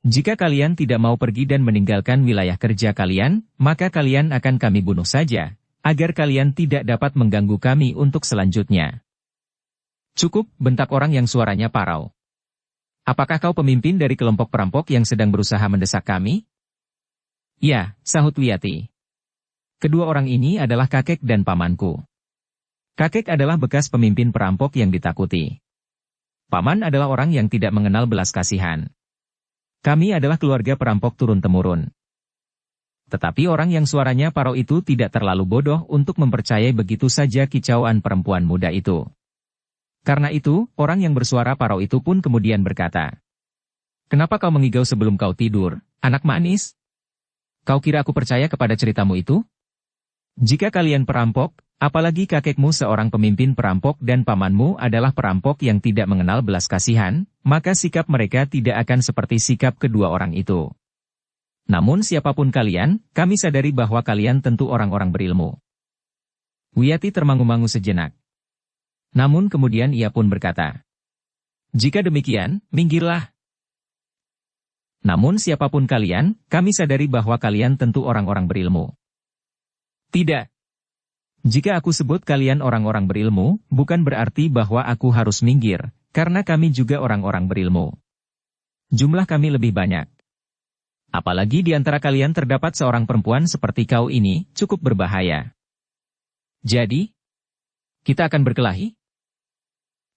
Jika kalian tidak mau pergi dan meninggalkan wilayah kerja kalian, maka kalian akan kami bunuh saja, agar kalian tidak dapat mengganggu kami untuk selanjutnya." "Cukup," bentak orang yang suaranya parau. "Apakah kau pemimpin dari kelompok perampok yang sedang berusaha mendesak kami?" "Ya," sahut Wiyati. "Kedua orang ini adalah kakek dan pamanku. Kakek adalah bekas pemimpin perampok yang ditakuti. Paman adalah orang yang tidak mengenal belas kasihan. Kami adalah keluarga perampok turun-temurun." Tetapi orang yang suaranya parau itu tidak terlalu bodoh untuk mempercayai begitu saja kicauan perempuan muda itu. Karena itu, orang yang bersuara parau itu pun kemudian berkata, "Kenapa kau mengigau sebelum kau tidur, anak manis? Kau kira aku percaya kepada ceritamu itu? Jika kalian perampok, apalagi kakekmu seorang pemimpin perampok dan pamanmu adalah perampok yang tidak mengenal belas kasihan, maka sikap mereka tidak akan seperti sikap kedua orang itu. Namun siapapun kalian, kami sadari bahwa kalian tentu orang-orang berilmu." Wiyati termangu-mangu sejenak. Namun kemudian ia pun berkata, "Jika demikian, minggirlah. Namun siapapun kalian, kami sadari bahwa kalian tentu orang-orang berilmu." "Tidak. Jika aku sebut kalian orang-orang berilmu, bukan berarti bahwa aku harus minggir, karena kami juga orang-orang berilmu. Jumlah kami lebih banyak. Apalagi di antara kalian terdapat seorang perempuan seperti kau ini, cukup berbahaya. Jadi, kita akan berkelahi?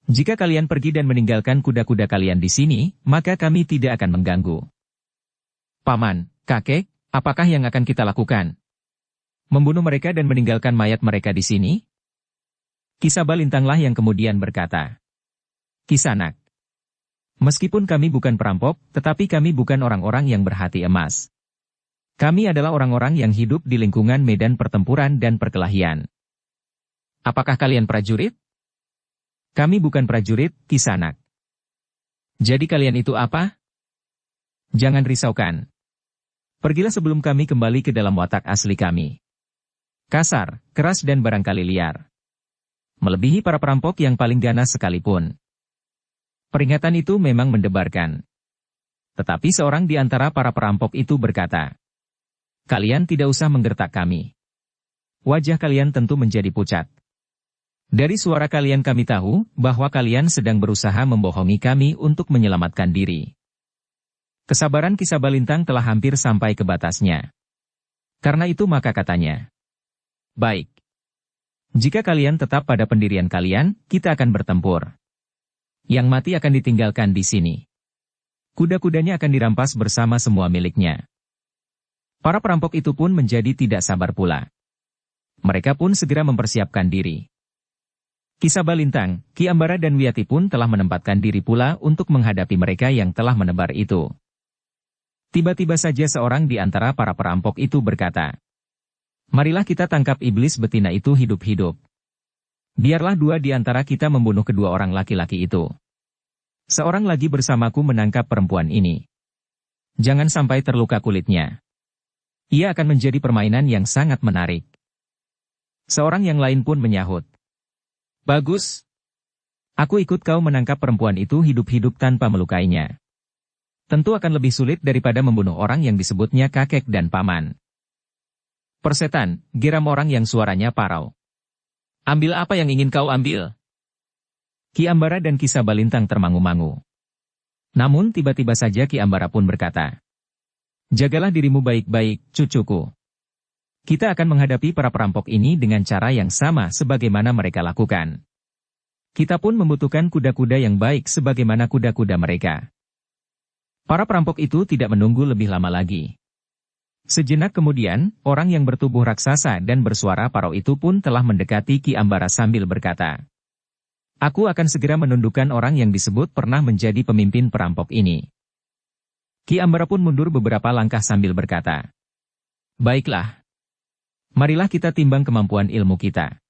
Jika kalian pergi dan meninggalkan kuda-kuda kalian di sini, maka kami tidak akan mengganggu." "Paman, kakek, apakah yang akan kita lakukan? Membunuh mereka dan meninggalkan mayat mereka di sini?" Kisah Balintanglah yang kemudian berkata, "Kisanak, meskipun kami bukan perampok, tetapi kami bukan orang-orang yang berhati emas. Kami adalah orang-orang yang hidup di lingkungan medan pertempuran dan perkelahian. Apakah kalian prajurit?" "Kami bukan prajurit, Kisanak." "Jadi kalian itu apa?" "Jangan risaukan. Pergilah sebelum kami kembali ke dalam watak asli kami. Kasar, keras dan barangkali liar. Melebihi para perampok yang paling ganas sekalipun." Peringatan itu memang mendebarkan. Tetapi seorang di antara para perampok itu berkata, "Kalian tidak usah menggertak kami. Wajah kalian tentu menjadi pucat. Dari suara kalian kami tahu bahwa kalian sedang berusaha membohongi kami untuk menyelamatkan diri." Kesabaran Kisah Balintang telah hampir sampai ke batasnya. Karena itu maka katanya, "Baik. Jika kalian tetap pada pendirian kalian, kita akan bertempur. Yang mati akan ditinggalkan di sini. Kuda-kudanya akan dirampas bersama semua miliknya." Para perampok itu pun menjadi tidak sabar pula. Mereka pun segera mempersiapkan diri. Ki Sabalintang, Ki Ambara dan Wiyati pun telah menempatkan diri pula untuk menghadapi mereka yang telah menebar itu. Tiba-tiba saja seorang di antara para perampok itu berkata, "Marilah kita tangkap iblis betina itu hidup-hidup. Biarlah dua di antara kita membunuh kedua orang laki-laki itu. Seorang lagi bersamaku menangkap perempuan ini. Jangan sampai terluka kulitnya. Ia akan menjadi permainan yang sangat menarik." Seorang yang lain pun menyahut, "Bagus. Aku ikut kau menangkap perempuan itu hidup-hidup tanpa melukainya. Tentu akan lebih sulit daripada membunuh orang yang disebutnya kakek dan paman." "Persetan," geram orang yang suaranya parau. "Ambil apa yang ingin kau ambil?" Ki Ambara dan Ki Sabalintang termangu-mangu. Namun tiba-tiba saja Ki Ambara pun berkata, "Jagalah dirimu baik-baik, cucuku. Kita akan menghadapi para perampok ini dengan cara yang sama sebagaimana mereka lakukan. Kita pun membutuhkan kuda-kuda yang baik sebagaimana kuda-kuda mereka." Para perampok itu tidak menunggu lebih lama lagi. Sejenak kemudian, orang yang bertubuh raksasa dan bersuara parau itu pun telah mendekati Ki Ambara sambil berkata, "Aku akan segera menundukkan orang yang disebut pernah menjadi pemimpin perampok ini." Ki Ambara pun mundur beberapa langkah sambil berkata, "Baiklah. Marilah kita timbang kemampuan ilmu kita."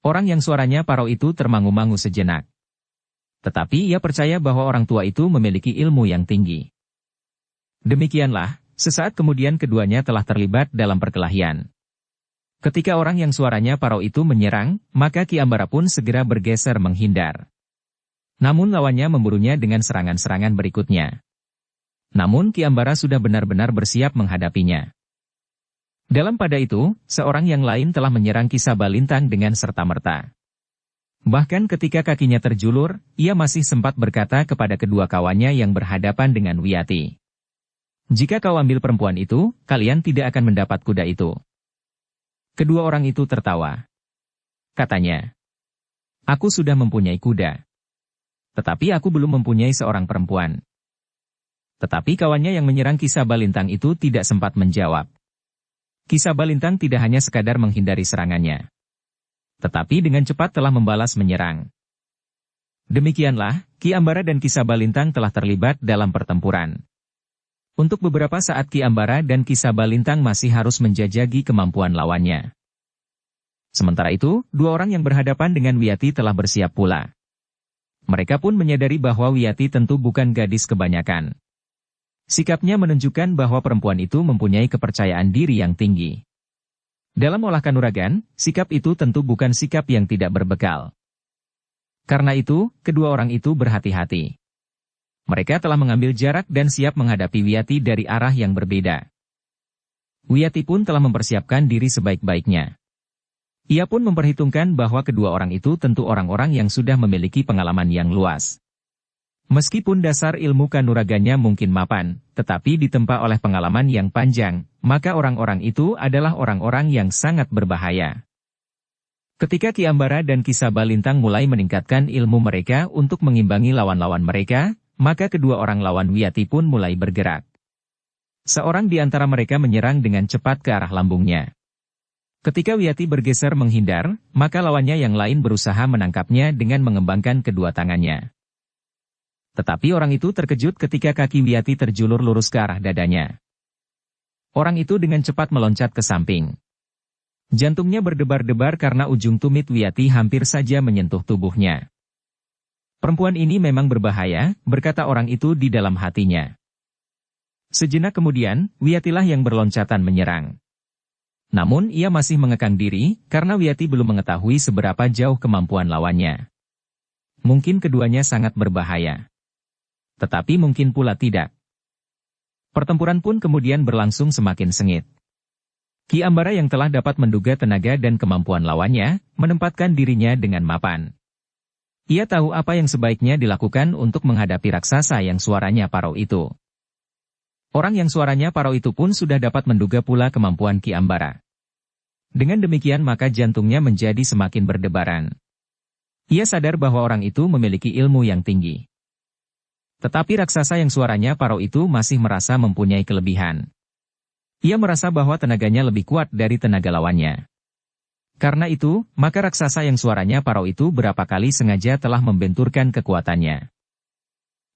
Orang yang suaranya parau itu termangu-mangu sejenak. Tetapi ia percaya bahwa orang tua itu memiliki ilmu yang tinggi. Demikianlah, sesaat kemudian keduanya telah terlibat dalam perkelahian. Ketika orang yang suaranya parau itu menyerang, maka Ki Ambara pun segera bergeser menghindar. Namun lawannya memburunya dengan serangan-serangan berikutnya. Namun Ki Ambara sudah benar-benar bersiap menghadapinya. Dalam pada itu, seorang yang lain telah menyerang Ki Sabalintang dengan serta-merta. Bahkan ketika kakinya terjulur, ia masih sempat berkata kepada kedua kawannya yang berhadapan dengan Wiyati, "Jika kau ambil perempuan itu, kalian tidak akan mendapat kuda itu." Kedua orang itu tertawa. Katanya, "Aku sudah mempunyai kuda. Tetapi aku belum mempunyai seorang perempuan." Tetapi kawannya yang menyerang Ki Sabalintang itu tidak sempat menjawab. Ki Sabalintang tidak hanya sekadar menghindari serangannya, tetapi dengan cepat telah membalas menyerang. Demikianlah, Ki Ambara dan Ki Sabalintang telah terlibat dalam pertempuran. Untuk beberapa saat Ki Ambara dan Ki Sabalintang masih harus menjajagi kemampuan lawannya. Sementara itu, dua orang yang berhadapan dengan Wiyati telah bersiap pula. Mereka pun menyadari bahwa Wiyati tentu bukan gadis kebanyakan. Sikapnya menunjukkan bahwa perempuan itu mempunyai kepercayaan diri yang tinggi. Dalam olah kanuragan, sikap itu tentu bukan sikap yang tidak berbekal. Karena itu, kedua orang itu berhati-hati. Mereka telah mengambil jarak dan siap menghadapi Wiyati dari arah yang berbeda. Wiyati pun telah mempersiapkan diri sebaik-baiknya. Ia pun memperhitungkan bahwa kedua orang itu tentu orang-orang yang sudah memiliki pengalaman yang luas. Meskipun dasar ilmu kanuraganya mungkin mapan, tetapi ditempa oleh pengalaman yang panjang, maka orang-orang itu adalah orang-orang yang sangat berbahaya. Ketika Ki Ambara dan Ki Sabalintang mulai meningkatkan ilmu mereka untuk mengimbangi lawan-lawan mereka, maka kedua orang lawan Wiyati pun mulai bergerak. Seorang di antara mereka menyerang dengan cepat ke arah lambungnya. Ketika Wiyati bergeser menghindar, maka lawannya yang lain berusaha menangkapnya dengan mengembangkan kedua tangannya. Tetapi orang itu terkejut ketika kaki Wiyati terjulur lurus ke arah dadanya. Orang itu dengan cepat meloncat ke samping. Jantungnya berdebar-debar karena ujung tumit Wiyati hampir saja menyentuh tubuhnya. "Perempuan ini memang berbahaya," berkata orang itu di dalam hatinya. Sejenak kemudian, Wiyatilah yang berloncatan menyerang. Namun ia masih mengekang diri, karena Wiyati belum mengetahui seberapa jauh kemampuan lawannya. Mungkin keduanya sangat berbahaya. Tetapi mungkin pula tidak. Pertempuran pun kemudian berlangsung semakin sengit. Ki Ambara yang telah dapat menduga tenaga dan kemampuan lawannya, menempatkan dirinya dengan mapan. Ia tahu apa yang sebaiknya dilakukan untuk menghadapi raksasa yang suaranya parau itu. Orang yang suaranya parau itu pun sudah dapat menduga pula kemampuan Ki Ambara. Dengan demikian maka jantungnya menjadi semakin berdebaran. Ia sadar bahwa orang itu memiliki ilmu yang tinggi. Tetapi raksasa yang suaranya parau itu masih merasa mempunyai kelebihan. Ia merasa bahwa tenaganya lebih kuat dari tenaga lawannya. Karena itu, maka raksasa yang suaranya parau itu berapa kali sengaja telah membenturkan kekuatannya.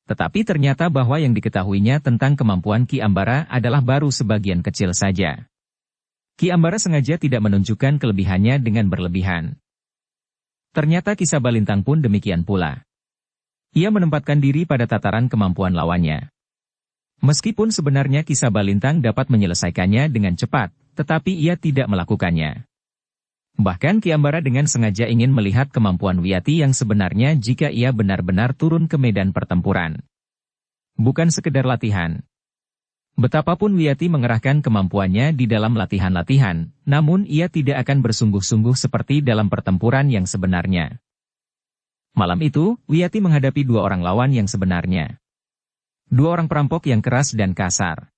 Tetapi ternyata bahwa yang diketahuinya tentang kemampuan Ki Ambara adalah baru sebagian kecil saja. Ki Ambara sengaja tidak menunjukkan kelebihannya dengan berlebihan. Ternyata Ki Sabalintang pun demikian pula. Ia menempatkan diri pada tataran kemampuan lawannya. Meskipun sebenarnya Ki Sabalintang dapat menyelesaikannya dengan cepat, tetapi ia tidak melakukannya. Bahkan Ki Ambara dengan sengaja ingin melihat kemampuan Wiyati yang sebenarnya jika ia benar-benar turun ke medan pertempuran. Bukan sekedar latihan. Betapapun Wiyati mengerahkan kemampuannya di dalam latihan-latihan, namun ia tidak akan bersungguh-sungguh seperti dalam pertempuran yang sebenarnya. Malam itu, Wiyati menghadapi dua orang lawan yang sebenarnya. Dua orang perampok yang keras dan kasar.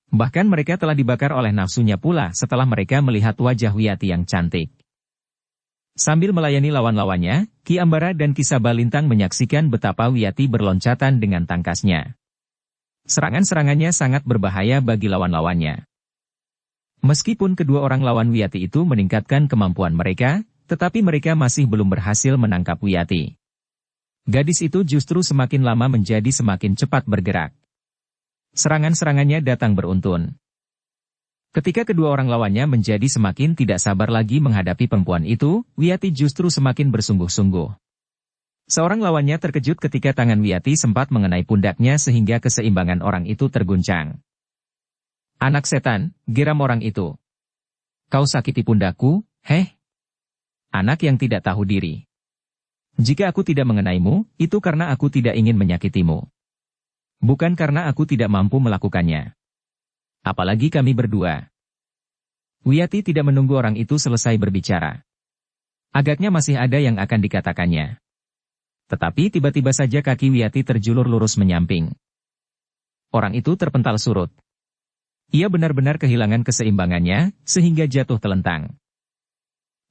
Bahkan mereka telah dibakar oleh nafsunya pula setelah mereka melihat wajah Wiyati yang cantik. Sambil melayani lawan-lawannya, Ki Ambara dan Ki Sabalintang menyaksikan betapa Wiyati berloncatan dengan tangkasnya. Serangan-serangannya sangat berbahaya bagi lawan-lawannya. Meskipun kedua orang lawan Wiyati itu meningkatkan kemampuan mereka, tetapi mereka masih belum berhasil menangkap Wiyati. Gadis itu justru semakin lama menjadi semakin cepat bergerak. Serangan-serangannya datang beruntun. Ketika kedua orang lawannya menjadi semakin tidak sabar lagi menghadapi perempuan itu, Wiyati justru semakin bersungguh-sungguh. Seorang lawannya terkejut ketika tangan Wiyati sempat mengenai pundaknya sehingga keseimbangan orang itu terguncang. "Anak setan," geram orang itu. "Kau sakiti pundakku, heh? Anak yang tidak tahu diri. Jika aku tidak mengenaimu, itu karena aku tidak ingin menyakitimu. Bukan karena aku tidak mampu melakukannya. Apalagi kami berdua." Wiyati tidak menunggu orang itu selesai berbicara. Agaknya masih ada yang akan dikatakannya. Tetapi tiba-tiba saja kaki Wiyati terjulur lurus menyamping. Orang itu terpental surut. Ia benar-benar kehilangan keseimbangannya, sehingga jatuh telentang.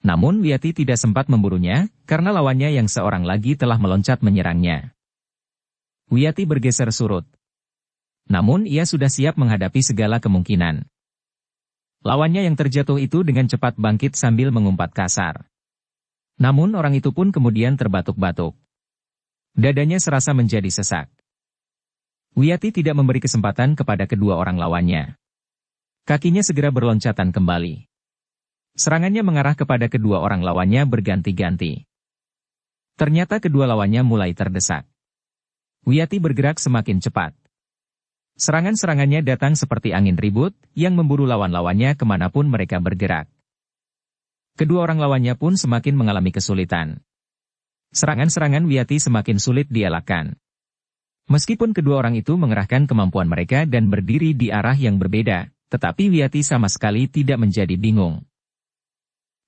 Namun Wiyati tidak sempat memburunya, karena lawannya yang seorang lagi telah meloncat menyerangnya. Wiyati bergeser surut. Namun ia sudah siap menghadapi segala kemungkinan. Lawannya yang terjatuh itu dengan cepat bangkit sambil mengumpat kasar. Namun orang itu pun kemudian terbatuk-batuk. Dadanya serasa menjadi sesak. Wiyati tidak memberi kesempatan kepada kedua orang lawannya. Kakinya segera berloncatan kembali. Serangannya mengarah kepada kedua orang lawannya berganti-ganti. Ternyata kedua lawannya mulai terdesak. Wiyati bergerak semakin cepat. Serangan-serangannya datang seperti angin ribut, yang memburu lawan-lawannya kemanapun mereka bergerak. Kedua orang lawannya pun semakin mengalami kesulitan. Serangan-serangan Wiyati semakin sulit dielakkan. Meskipun kedua orang itu mengerahkan kemampuan mereka dan berdiri di arah yang berbeda, tetapi Wiyati sama sekali tidak menjadi bingung.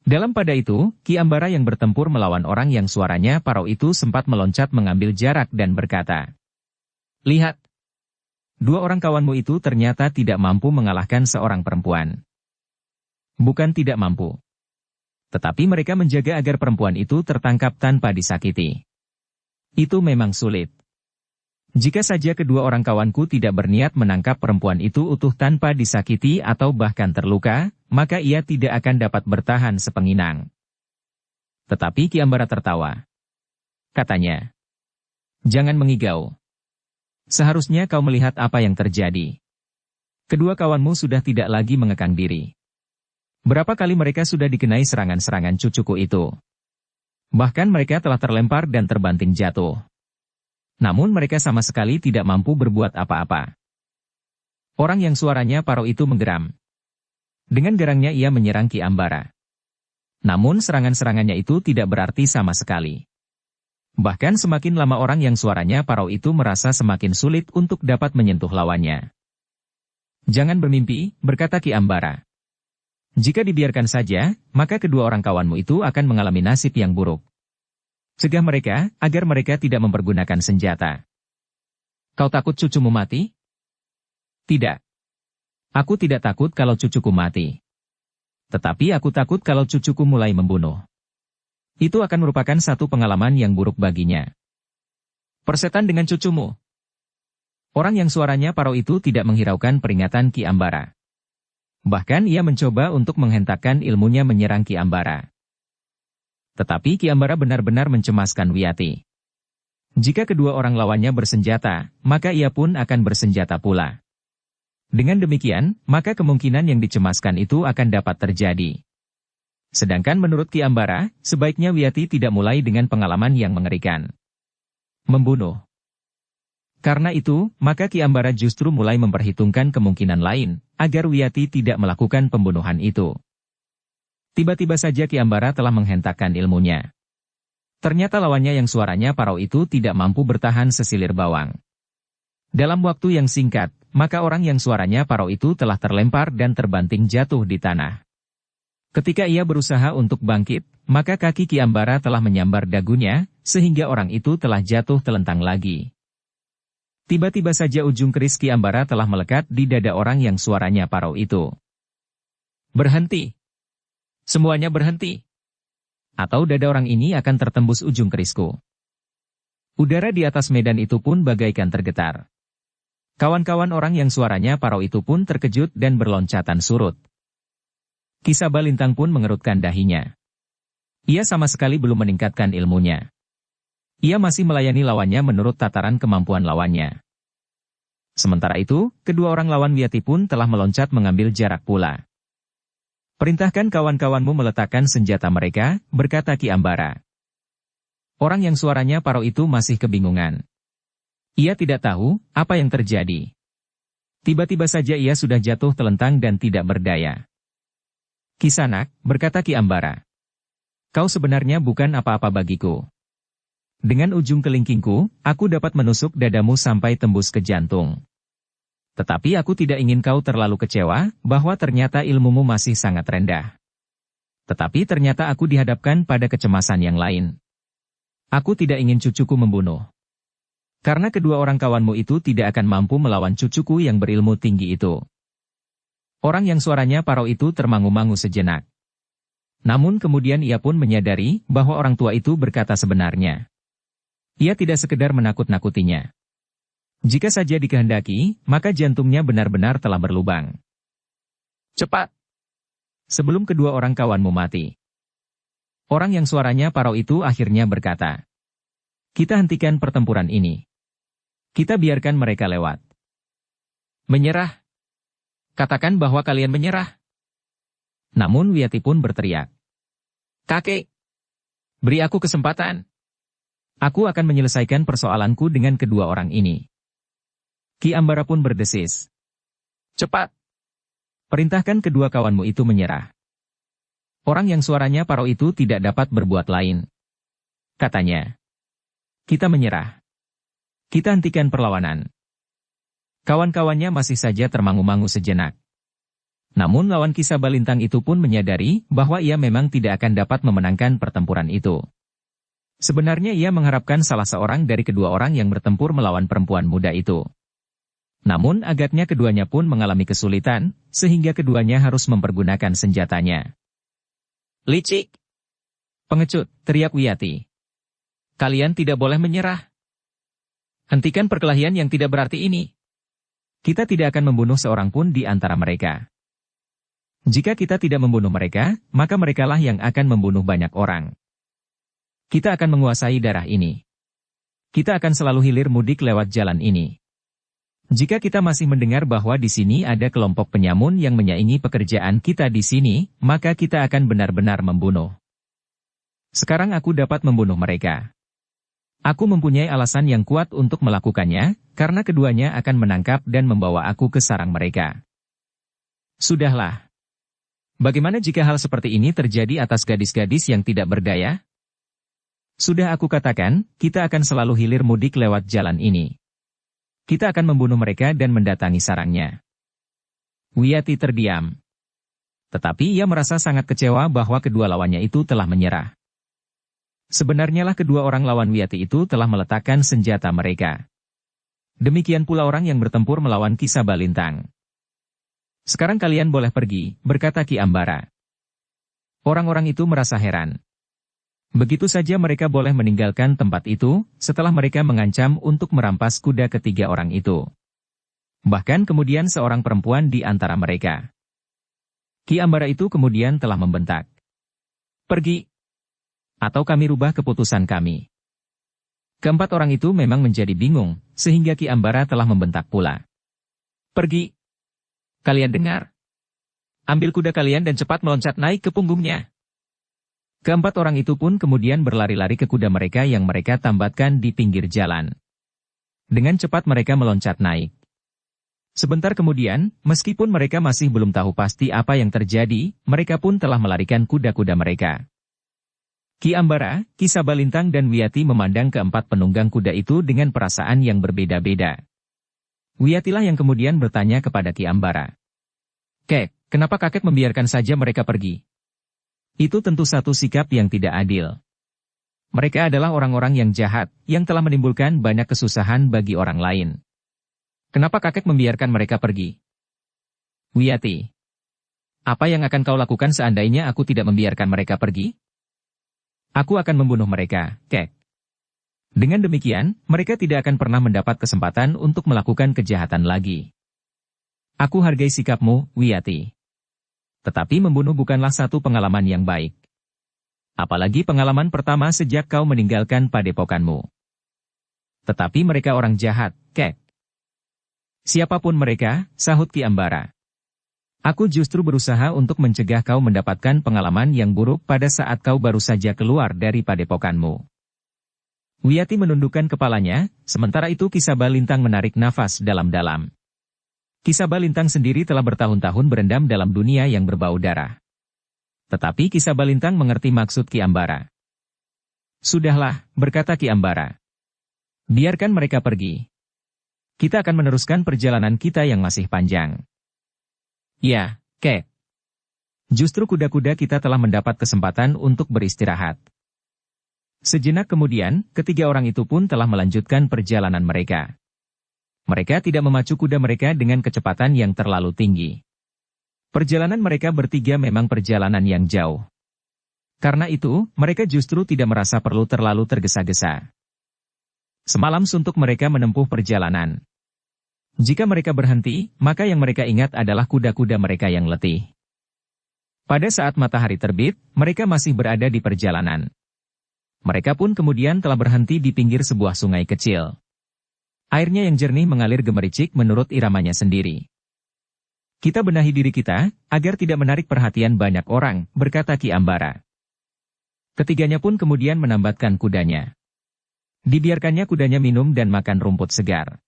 Dalam pada itu, Ki Ambara yang bertempur melawan orang yang suaranya parau itu sempat meloncat mengambil jarak dan berkata, "Lihat, dua orang kawanmu itu ternyata tidak mampu mengalahkan seorang perempuan. Bukan tidak mampu. Tetapi mereka menjaga agar perempuan itu tertangkap tanpa disakiti. Itu memang sulit. Jika saja kedua orang kawanku tidak berniat menangkap perempuan itu utuh tanpa disakiti atau bahkan terluka, maka ia tidak akan dapat bertahan sepenginang." Tetapi Ki Ambara tertawa. Katanya, "Jangan mengigau. Seharusnya kau melihat apa yang terjadi. Kedua kawanmu sudah tidak lagi mengekang diri. Berapa kali mereka sudah dikenai serangan-serangan cucuku itu. Bahkan mereka telah terlempar dan terbanting jatuh. Namun mereka sama sekali tidak mampu berbuat apa-apa." Orang yang suaranya parau itu menggeram. Dengan garangnya ia menyerang Ki Ambara. Namun serangan-serangannya itu tidak berarti sama sekali. Bahkan semakin lama orang yang suaranya parau itu merasa semakin sulit untuk dapat menyentuh lawannya. "Jangan bermimpi," berkata Ki Ambara. "Jika dibiarkan saja, maka kedua orang kawanmu itu akan mengalami nasib yang buruk. Cegah mereka, agar mereka tidak mempergunakan senjata." "Kau takut cucumu mati?" Tidak. Aku tidak takut kalau cucuku mati. Tetapi aku takut kalau cucuku mulai membunuh. Itu akan merupakan satu pengalaman yang buruk baginya. Persetan dengan cucumu. Orang yang suaranya parau itu tidak menghiraukan peringatan Ki Ambara. Bahkan ia mencoba untuk menghentakkan ilmunya menyerang Ki Ambara. Tetapi Ki Ambara benar-benar mencemaskan Wiyati. Jika kedua orang lawannya bersenjata, maka ia pun akan bersenjata pula. Dengan demikian, maka kemungkinan yang dicemaskan itu akan dapat terjadi. Sedangkan menurut Ki Ambara, sebaiknya Wiyati tidak mulai dengan pengalaman yang mengerikan. Membunuh. Karena itu, maka Ki Ambara justru mulai memperhitungkan kemungkinan lain, agar Wiyati tidak melakukan pembunuhan itu. Tiba-tiba saja Ki Ambara telah menghentakkan ilmunya. Ternyata lawannya yang suaranya parau itu tidak mampu bertahan sesilir bawang. Dalam waktu yang singkat, maka orang yang suaranya parau itu telah terlempar dan terbanting jatuh di tanah. Ketika ia berusaha untuk bangkit, maka kaki Ki Ambara telah menyambar dagunya, sehingga orang itu telah jatuh telentang lagi. Tiba-tiba saja ujung keris Ki Ambara telah melekat di dada orang yang suaranya parau itu. Berhenti! Semuanya berhenti! Atau dada orang ini akan tertembus ujung kerisku. Udara di atas medan itu pun bagaikan tergetar. Kawan-kawan orang yang suaranya parau itu pun terkejut dan berloncatan surut. Ki Sabalintang pun mengerutkan dahinya. Ia sama sekali belum meningkatkan ilmunya. Ia masih melayani lawannya menurut tataran kemampuan lawannya. Sementara itu, kedua orang lawan Wiyati pun telah meloncat mengambil jarak pula. Perintahkan kawan-kawanmu meletakkan senjata mereka, berkata Ki Ambara. Orang yang suaranya parau itu masih kebingungan. Ia tidak tahu apa yang terjadi. Tiba-tiba saja ia sudah jatuh telentang dan tidak berdaya. Kisanak, berkata Ki Ambara. Kau sebenarnya bukan apa-apa bagiku. Dengan ujung kelingkingku, aku dapat menusuk dadamu sampai tembus ke jantung. Tetapi aku tidak ingin kau terlalu kecewa, bahwa ternyata ilmumu masih sangat rendah. Tetapi ternyata aku dihadapkan pada kecemasan yang lain. Aku tidak ingin cucuku membunuh. Karena kedua orang kawanmu itu tidak akan mampu melawan cucuku yang berilmu tinggi itu. Orang yang suaranya parau itu termangu-mangu sejenak. Namun kemudian ia pun menyadari bahwa orang tua itu berkata sebenarnya. Ia tidak sekedar menakut-nakutinya. Jika saja dikehendaki, maka jantungnya benar-benar telah berlubang. Cepat! Sebelum kedua orang kawanmu mati. Orang yang suaranya parau itu akhirnya berkata. Kita hentikan pertempuran ini. Kita biarkan mereka lewat. Menyerah! Katakan bahwa kalian menyerah. Namun Wiyati pun berteriak. Kakek! Beri aku kesempatan. Aku akan menyelesaikan persoalanku dengan kedua orang ini. Ki Ambara pun berdesis. Cepat! Perintahkan kedua kawanmu itu menyerah. Orang yang suaranya parau itu tidak dapat berbuat lain. Katanya. Kita menyerah. Kita hentikan perlawanan. Kawan-kawannya masih saja termangu-mangu sejenak. Namun lawan Ki Sabalintang itu pun menyadari bahwa ia memang tidak akan dapat memenangkan pertempuran itu. Sebenarnya ia mengharapkan salah seorang dari kedua orang yang bertempur melawan perempuan muda itu. Namun agaknya keduanya pun mengalami kesulitan, sehingga keduanya harus mempergunakan senjatanya. Licik! Pengecut, teriak Wiyati. Kalian tidak boleh menyerah. Hentikan perkelahian yang tidak berarti ini. Kita tidak akan membunuh seorang pun di antara mereka. Jika kita tidak membunuh mereka, maka merekalah yang akan membunuh banyak orang. Kita akan menguasai darah ini. Kita akan selalu hilir mudik lewat jalan ini. Jika kita masih mendengar bahwa di sini ada kelompok penyamun yang menyaingi pekerjaan kita di sini, maka kita akan benar-benar membunuh. Sekarang aku dapat membunuh mereka. Aku mempunyai alasan yang kuat untuk melakukannya, karena keduanya akan menangkap dan membawa aku ke sarang mereka. Sudahlah. Bagaimana jika hal seperti ini terjadi atas gadis-gadis yang tidak berdaya? Sudah aku katakan, kita akan selalu hilir mudik lewat jalan ini. Kita akan membunuh mereka dan mendatangi sarangnya. Wiyati terdiam. Tetapi ia merasa sangat kecewa bahwa kedua lawannya itu telah menyerah. Sebenarnya lah kedua orang lawan Wiyati itu telah meletakkan senjata mereka. Demikian pula orang yang bertempur melawan Ki Sabalintang. Sekarang kalian boleh pergi, berkata Ki Ambara. Orang-orang itu merasa heran. Begitu saja mereka boleh meninggalkan tempat itu, setelah mereka mengancam untuk merampas kuda ketiga orang itu. Bahkan kemudian seorang perempuan di antara mereka. Ki Ambara itu kemudian telah membentak. Pergi! Atau kami rubah keputusan kami. Keempat orang itu memang menjadi bingung, sehingga Ki Ambara telah membentak pula. Pergi! Kalian dengar? Ambil kuda kalian dan cepat meloncat naik ke punggungnya. Keempat orang itu pun kemudian berlari-lari ke kuda mereka yang mereka tambatkan di pinggir jalan. Dengan cepat mereka meloncat naik. Sebentar kemudian, meskipun mereka masih belum tahu pasti apa yang terjadi, mereka pun telah melarikan kuda-kuda mereka. Ki Ambara, Ki Sabalintang dan Wiyati memandang keempat penunggang kuda itu dengan perasaan yang berbeda-beda. Wiyatilah yang kemudian bertanya kepada Ki Ambara. Kek, kenapa kakek membiarkan saja mereka pergi? Itu tentu satu sikap yang tidak adil. Mereka adalah orang-orang yang jahat, yang telah menimbulkan banyak kesusahan bagi orang lain. Kenapa kakek membiarkan mereka pergi? Wiyati. Apa yang akan kau lakukan seandainya aku tidak membiarkan mereka pergi? Aku akan membunuh mereka, Kek. Dengan demikian, mereka tidak akan pernah mendapat kesempatan untuk melakukan kejahatan lagi. Aku hargai sikapmu, Wiyati. Tetapi membunuh bukanlah satu pengalaman yang baik. Apalagi pengalaman pertama sejak kau meninggalkan padepokanmu. Tetapi mereka orang jahat, Kek. Siapapun mereka, sahut Ki Ambara. Aku justru berusaha untuk mencegah kau mendapatkan pengalaman yang buruk pada saat kau baru saja keluar dari padepokanmu. Wiyati menundukkan kepalanya, sementara itu Ki Sabalintang menarik nafas dalam-dalam. Ki Sabalintang sendiri telah bertahun-tahun berendam dalam dunia yang berbau darah. Tetapi Ki Sabalintang mengerti maksud Ki Ambara. Sudahlah, berkata Ki Ambara. Biarkan mereka pergi. Kita akan meneruskan perjalanan kita yang masih panjang. Ya, Kek. Justru kuda-kuda kita telah mendapat kesempatan untuk beristirahat. Sejenak kemudian, ketiga orang itu pun telah melanjutkan perjalanan mereka. Mereka tidak memacu kuda mereka dengan kecepatan yang terlalu tinggi. Perjalanan mereka bertiga memang perjalanan yang jauh. Karena itu, mereka justru tidak merasa perlu terlalu tergesa-gesa. Semalam suntuk mereka menempuh perjalanan. Jika mereka berhenti, maka yang mereka ingat adalah kuda-kuda mereka yang letih. Pada saat matahari terbit, mereka masih berada di perjalanan. Mereka pun kemudian telah berhenti di pinggir sebuah sungai kecil. Airnya yang jernih mengalir gemericik menurut iramanya sendiri. Kita benahi diri kita, agar tidak menarik perhatian banyak orang, berkata Ki Ambara. Ketiganya pun kemudian menambatkan kudanya. Dibiarkannya kudanya minum dan makan rumput segar.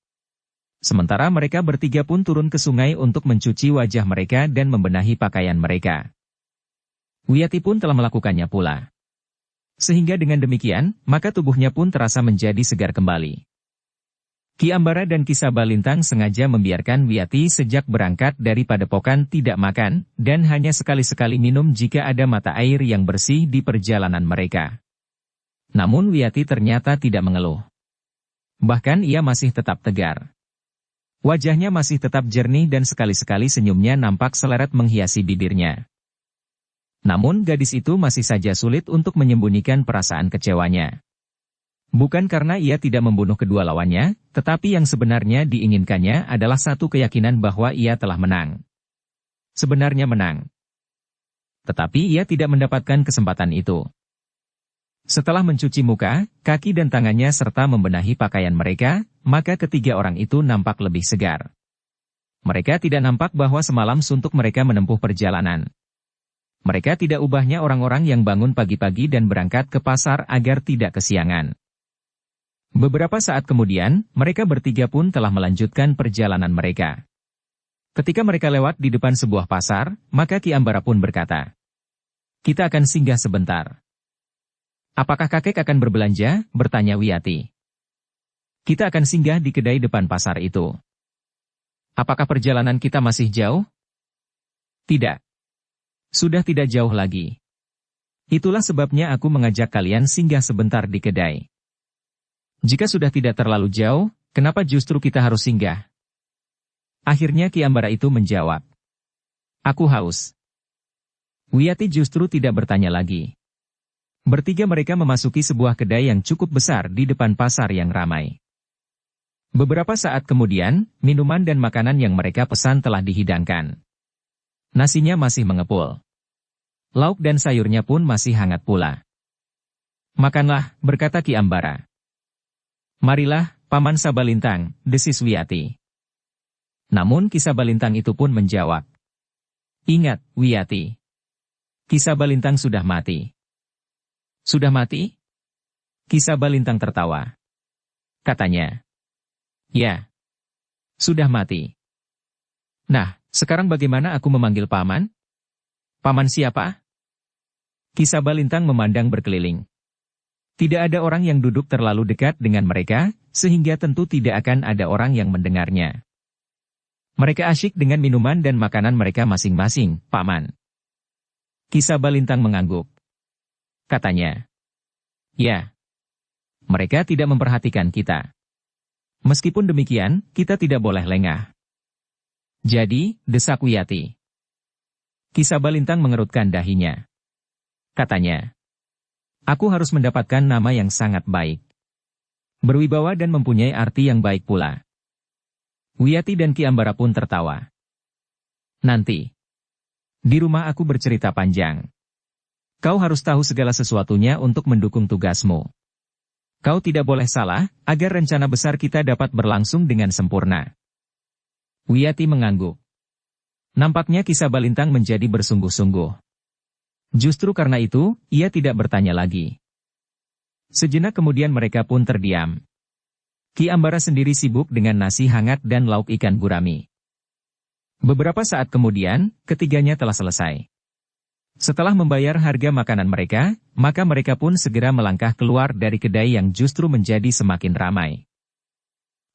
Sementara mereka bertiga pun turun ke sungai untuk mencuci wajah mereka dan membenahi pakaian mereka. Wiyati pun telah melakukannya pula. Sehingga dengan demikian, maka tubuhnya pun terasa menjadi segar kembali. Ki Ambara dan Ki Sabalintang sengaja membiarkan Wiyati sejak berangkat dari padepokan tidak makan, dan hanya sekali-sekali minum jika ada mata air yang bersih di perjalanan mereka. Namun Wiyati ternyata tidak mengeluh. Bahkan ia masih tetap tegar. Wajahnya masih tetap jernih dan sekali-sekali senyumnya nampak seleret menghiasi bibirnya. Namun gadis itu masih saja sulit untuk menyembunyikan perasaan kecewanya. Bukan karena ia tidak membunuh kedua lawannya, tetapi yang sebenarnya diinginkannya adalah satu keyakinan bahwa ia telah menang. Sebenarnya menang. Tetapi ia tidak mendapatkan kesempatan itu. Setelah mencuci muka, kaki dan tangannya serta membenahi pakaian mereka, maka ketiga orang itu nampak lebih segar. Mereka tidak nampak bahwa semalam suntuk mereka menempuh perjalanan. Mereka tidak ubahnya orang-orang yang bangun pagi-pagi dan berangkat ke pasar agar tidak kesiangan. Beberapa saat kemudian, mereka bertiga pun telah melanjutkan perjalanan mereka. Ketika mereka lewat di depan sebuah pasar, maka Ki Ambara pun berkata, "Kita akan singgah sebentar." "Apakah kakek akan berbelanja?" bertanya Wiyati. "Kita akan singgah di kedai depan pasar itu." "Apakah perjalanan kita masih jauh?" "Tidak. Sudah tidak jauh lagi. Itulah sebabnya aku mengajak kalian singgah sebentar di kedai. Jika sudah tidak terlalu jauh, Kenapa justru kita harus singgah? Akhirnya Ki Ambara itu menjawab. Aku haus. Wiyati justru tidak bertanya lagi. Bertiga mereka memasuki sebuah kedai yang cukup besar di depan pasar yang ramai. Beberapa saat kemudian, minuman dan makanan yang mereka pesan telah dihidangkan. Nasinya masih mengepul. Lauk dan sayurnya pun masih hangat pula. Makanlah, berkata Ki Ambara. Marilah, Paman Sabalintang, desis Wiyati. Namun Ki Sabalintang itu pun menjawab. Ingat, Wiyati. Ki Sabalintang sudah mati. Sudah mati? Ki Sabalintang tertawa. Katanya. Ya. Sudah mati. Nah, sekarang bagaimana aku memanggil Paman? Paman siapa? Ki Sabalintang memandang berkeliling. Tidak ada orang yang duduk terlalu dekat dengan mereka, sehingga tentu tidak akan ada orang yang mendengarnya. Mereka asyik dengan minuman dan makanan mereka masing-masing, Paman. Ki Sabalintang mengangguk. Katanya. Ya. Mereka tidak memperhatikan kita. Meskipun demikian, kita tidak boleh lengah. Jadi, desak Wiyati. Ki Sabalintang mengerutkan dahinya. Katanya. Aku harus mendapatkan nama yang sangat baik. Berwibawa dan mempunyai arti yang baik pula. Wiyati dan Ki Ambara pun tertawa. Nanti. Di rumah aku bercerita panjang. Kau harus tahu segala sesuatunya untuk mendukung tugasmu. Kau tidak boleh salah, agar rencana besar kita dapat berlangsung dengan sempurna. Wiyati mengangguk. Nampaknya Ki Sabalintang menjadi bersungguh-sungguh. Justru karena itu, ia tidak bertanya lagi. Sejenak kemudian mereka pun terdiam. Ki Ambara sendiri sibuk dengan nasi hangat dan lauk ikan gurami. Beberapa saat kemudian, ketiganya telah selesai. Setelah membayar harga makanan mereka, maka mereka pun segera melangkah keluar dari kedai yang justru menjadi semakin ramai.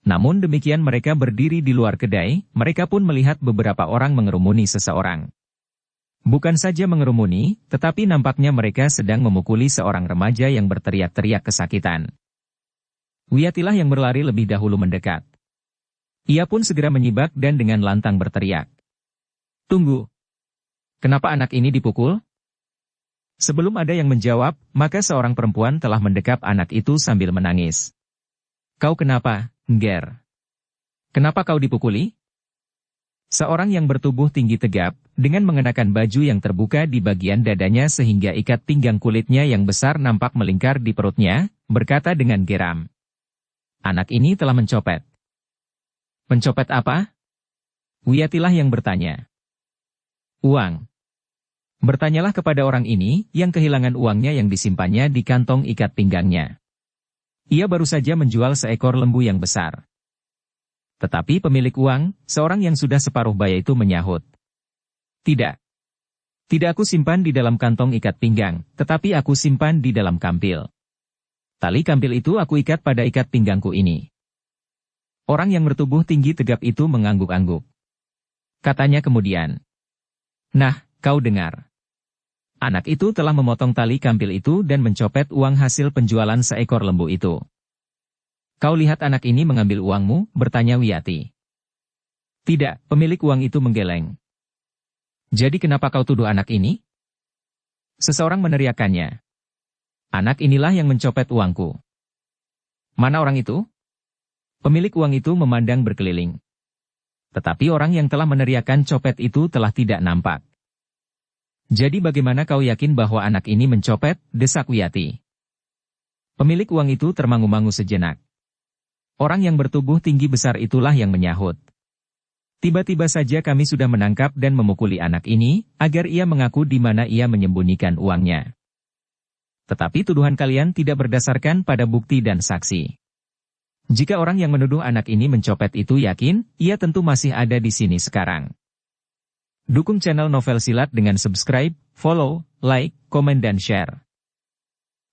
Namun demikian mereka berdiri di luar kedai, mereka pun melihat beberapa orang mengerumuni seseorang. Bukan saja mengerumuni, tetapi nampaknya mereka sedang memukuli seorang remaja yang berteriak-teriak kesakitan. Wiyatilah yang berlari lebih dahulu mendekat. Ia pun segera menyibak dan dengan lantang berteriak. Tunggu. Kenapa anak ini dipukul? Sebelum ada yang menjawab, maka seorang perempuan telah mendekap anak itu sambil menangis. Kau kenapa, Ngger? Kenapa kau dipukuli? Seorang yang bertubuh tinggi tegap, dengan mengenakan baju yang terbuka di bagian dadanya sehingga ikat pinggang kulitnya yang besar nampak melingkar di perutnya, berkata dengan geram. Anak ini telah mencopet. Mencopet apa? Wiyatilah yang bertanya. Uang. Bertanyalah kepada orang ini, yang kehilangan uangnya yang disimpannya di kantong ikat pinggangnya. Ia baru saja menjual seekor lembu yang besar. Tetapi pemilik uang, seorang yang sudah separuh baya itu menyahut. Tidak. Tidak aku simpan di dalam kantong ikat pinggang, tetapi aku simpan di dalam kampil. Tali kampil itu aku ikat pada ikat pinggangku ini. Orang yang bertubuh tinggi tegap itu mengangguk-angguk. Katanya kemudian. Nah, kau dengar. Anak itu telah memotong tali kampil itu dan mencopet uang hasil penjualan seekor lembu itu. Kau lihat anak ini mengambil uangmu, bertanya Wiyati. Tidak, pemilik uang itu menggeleng. Jadi kenapa kau tuduh anak ini? Seseorang meneriakannya. Anak inilah yang mencopet uangku. Mana orang itu? Pemilik uang itu memandang berkeliling. Tetapi orang yang telah meneriakkan copet itu telah tidak nampak. Jadi bagaimana kau yakin bahwa anak ini mencopet, desak Wiyati. Pemilik uang itu termangu-mangu sejenak. Orang yang bertubuh tinggi besar itulah yang menyahut. Tiba-tiba saja kami sudah menangkap dan memukuli anak ini, agar ia mengaku di mana ia menyembunyikan uangnya. Tetapi tuduhan kalian tidak berdasarkan pada bukti dan saksi. Jika orang yang menuduh anak ini mencopet itu yakin, ia tentu masih ada di sini sekarang. Dukung channel Novel Silat dengan subscribe, follow, like, komen dan share.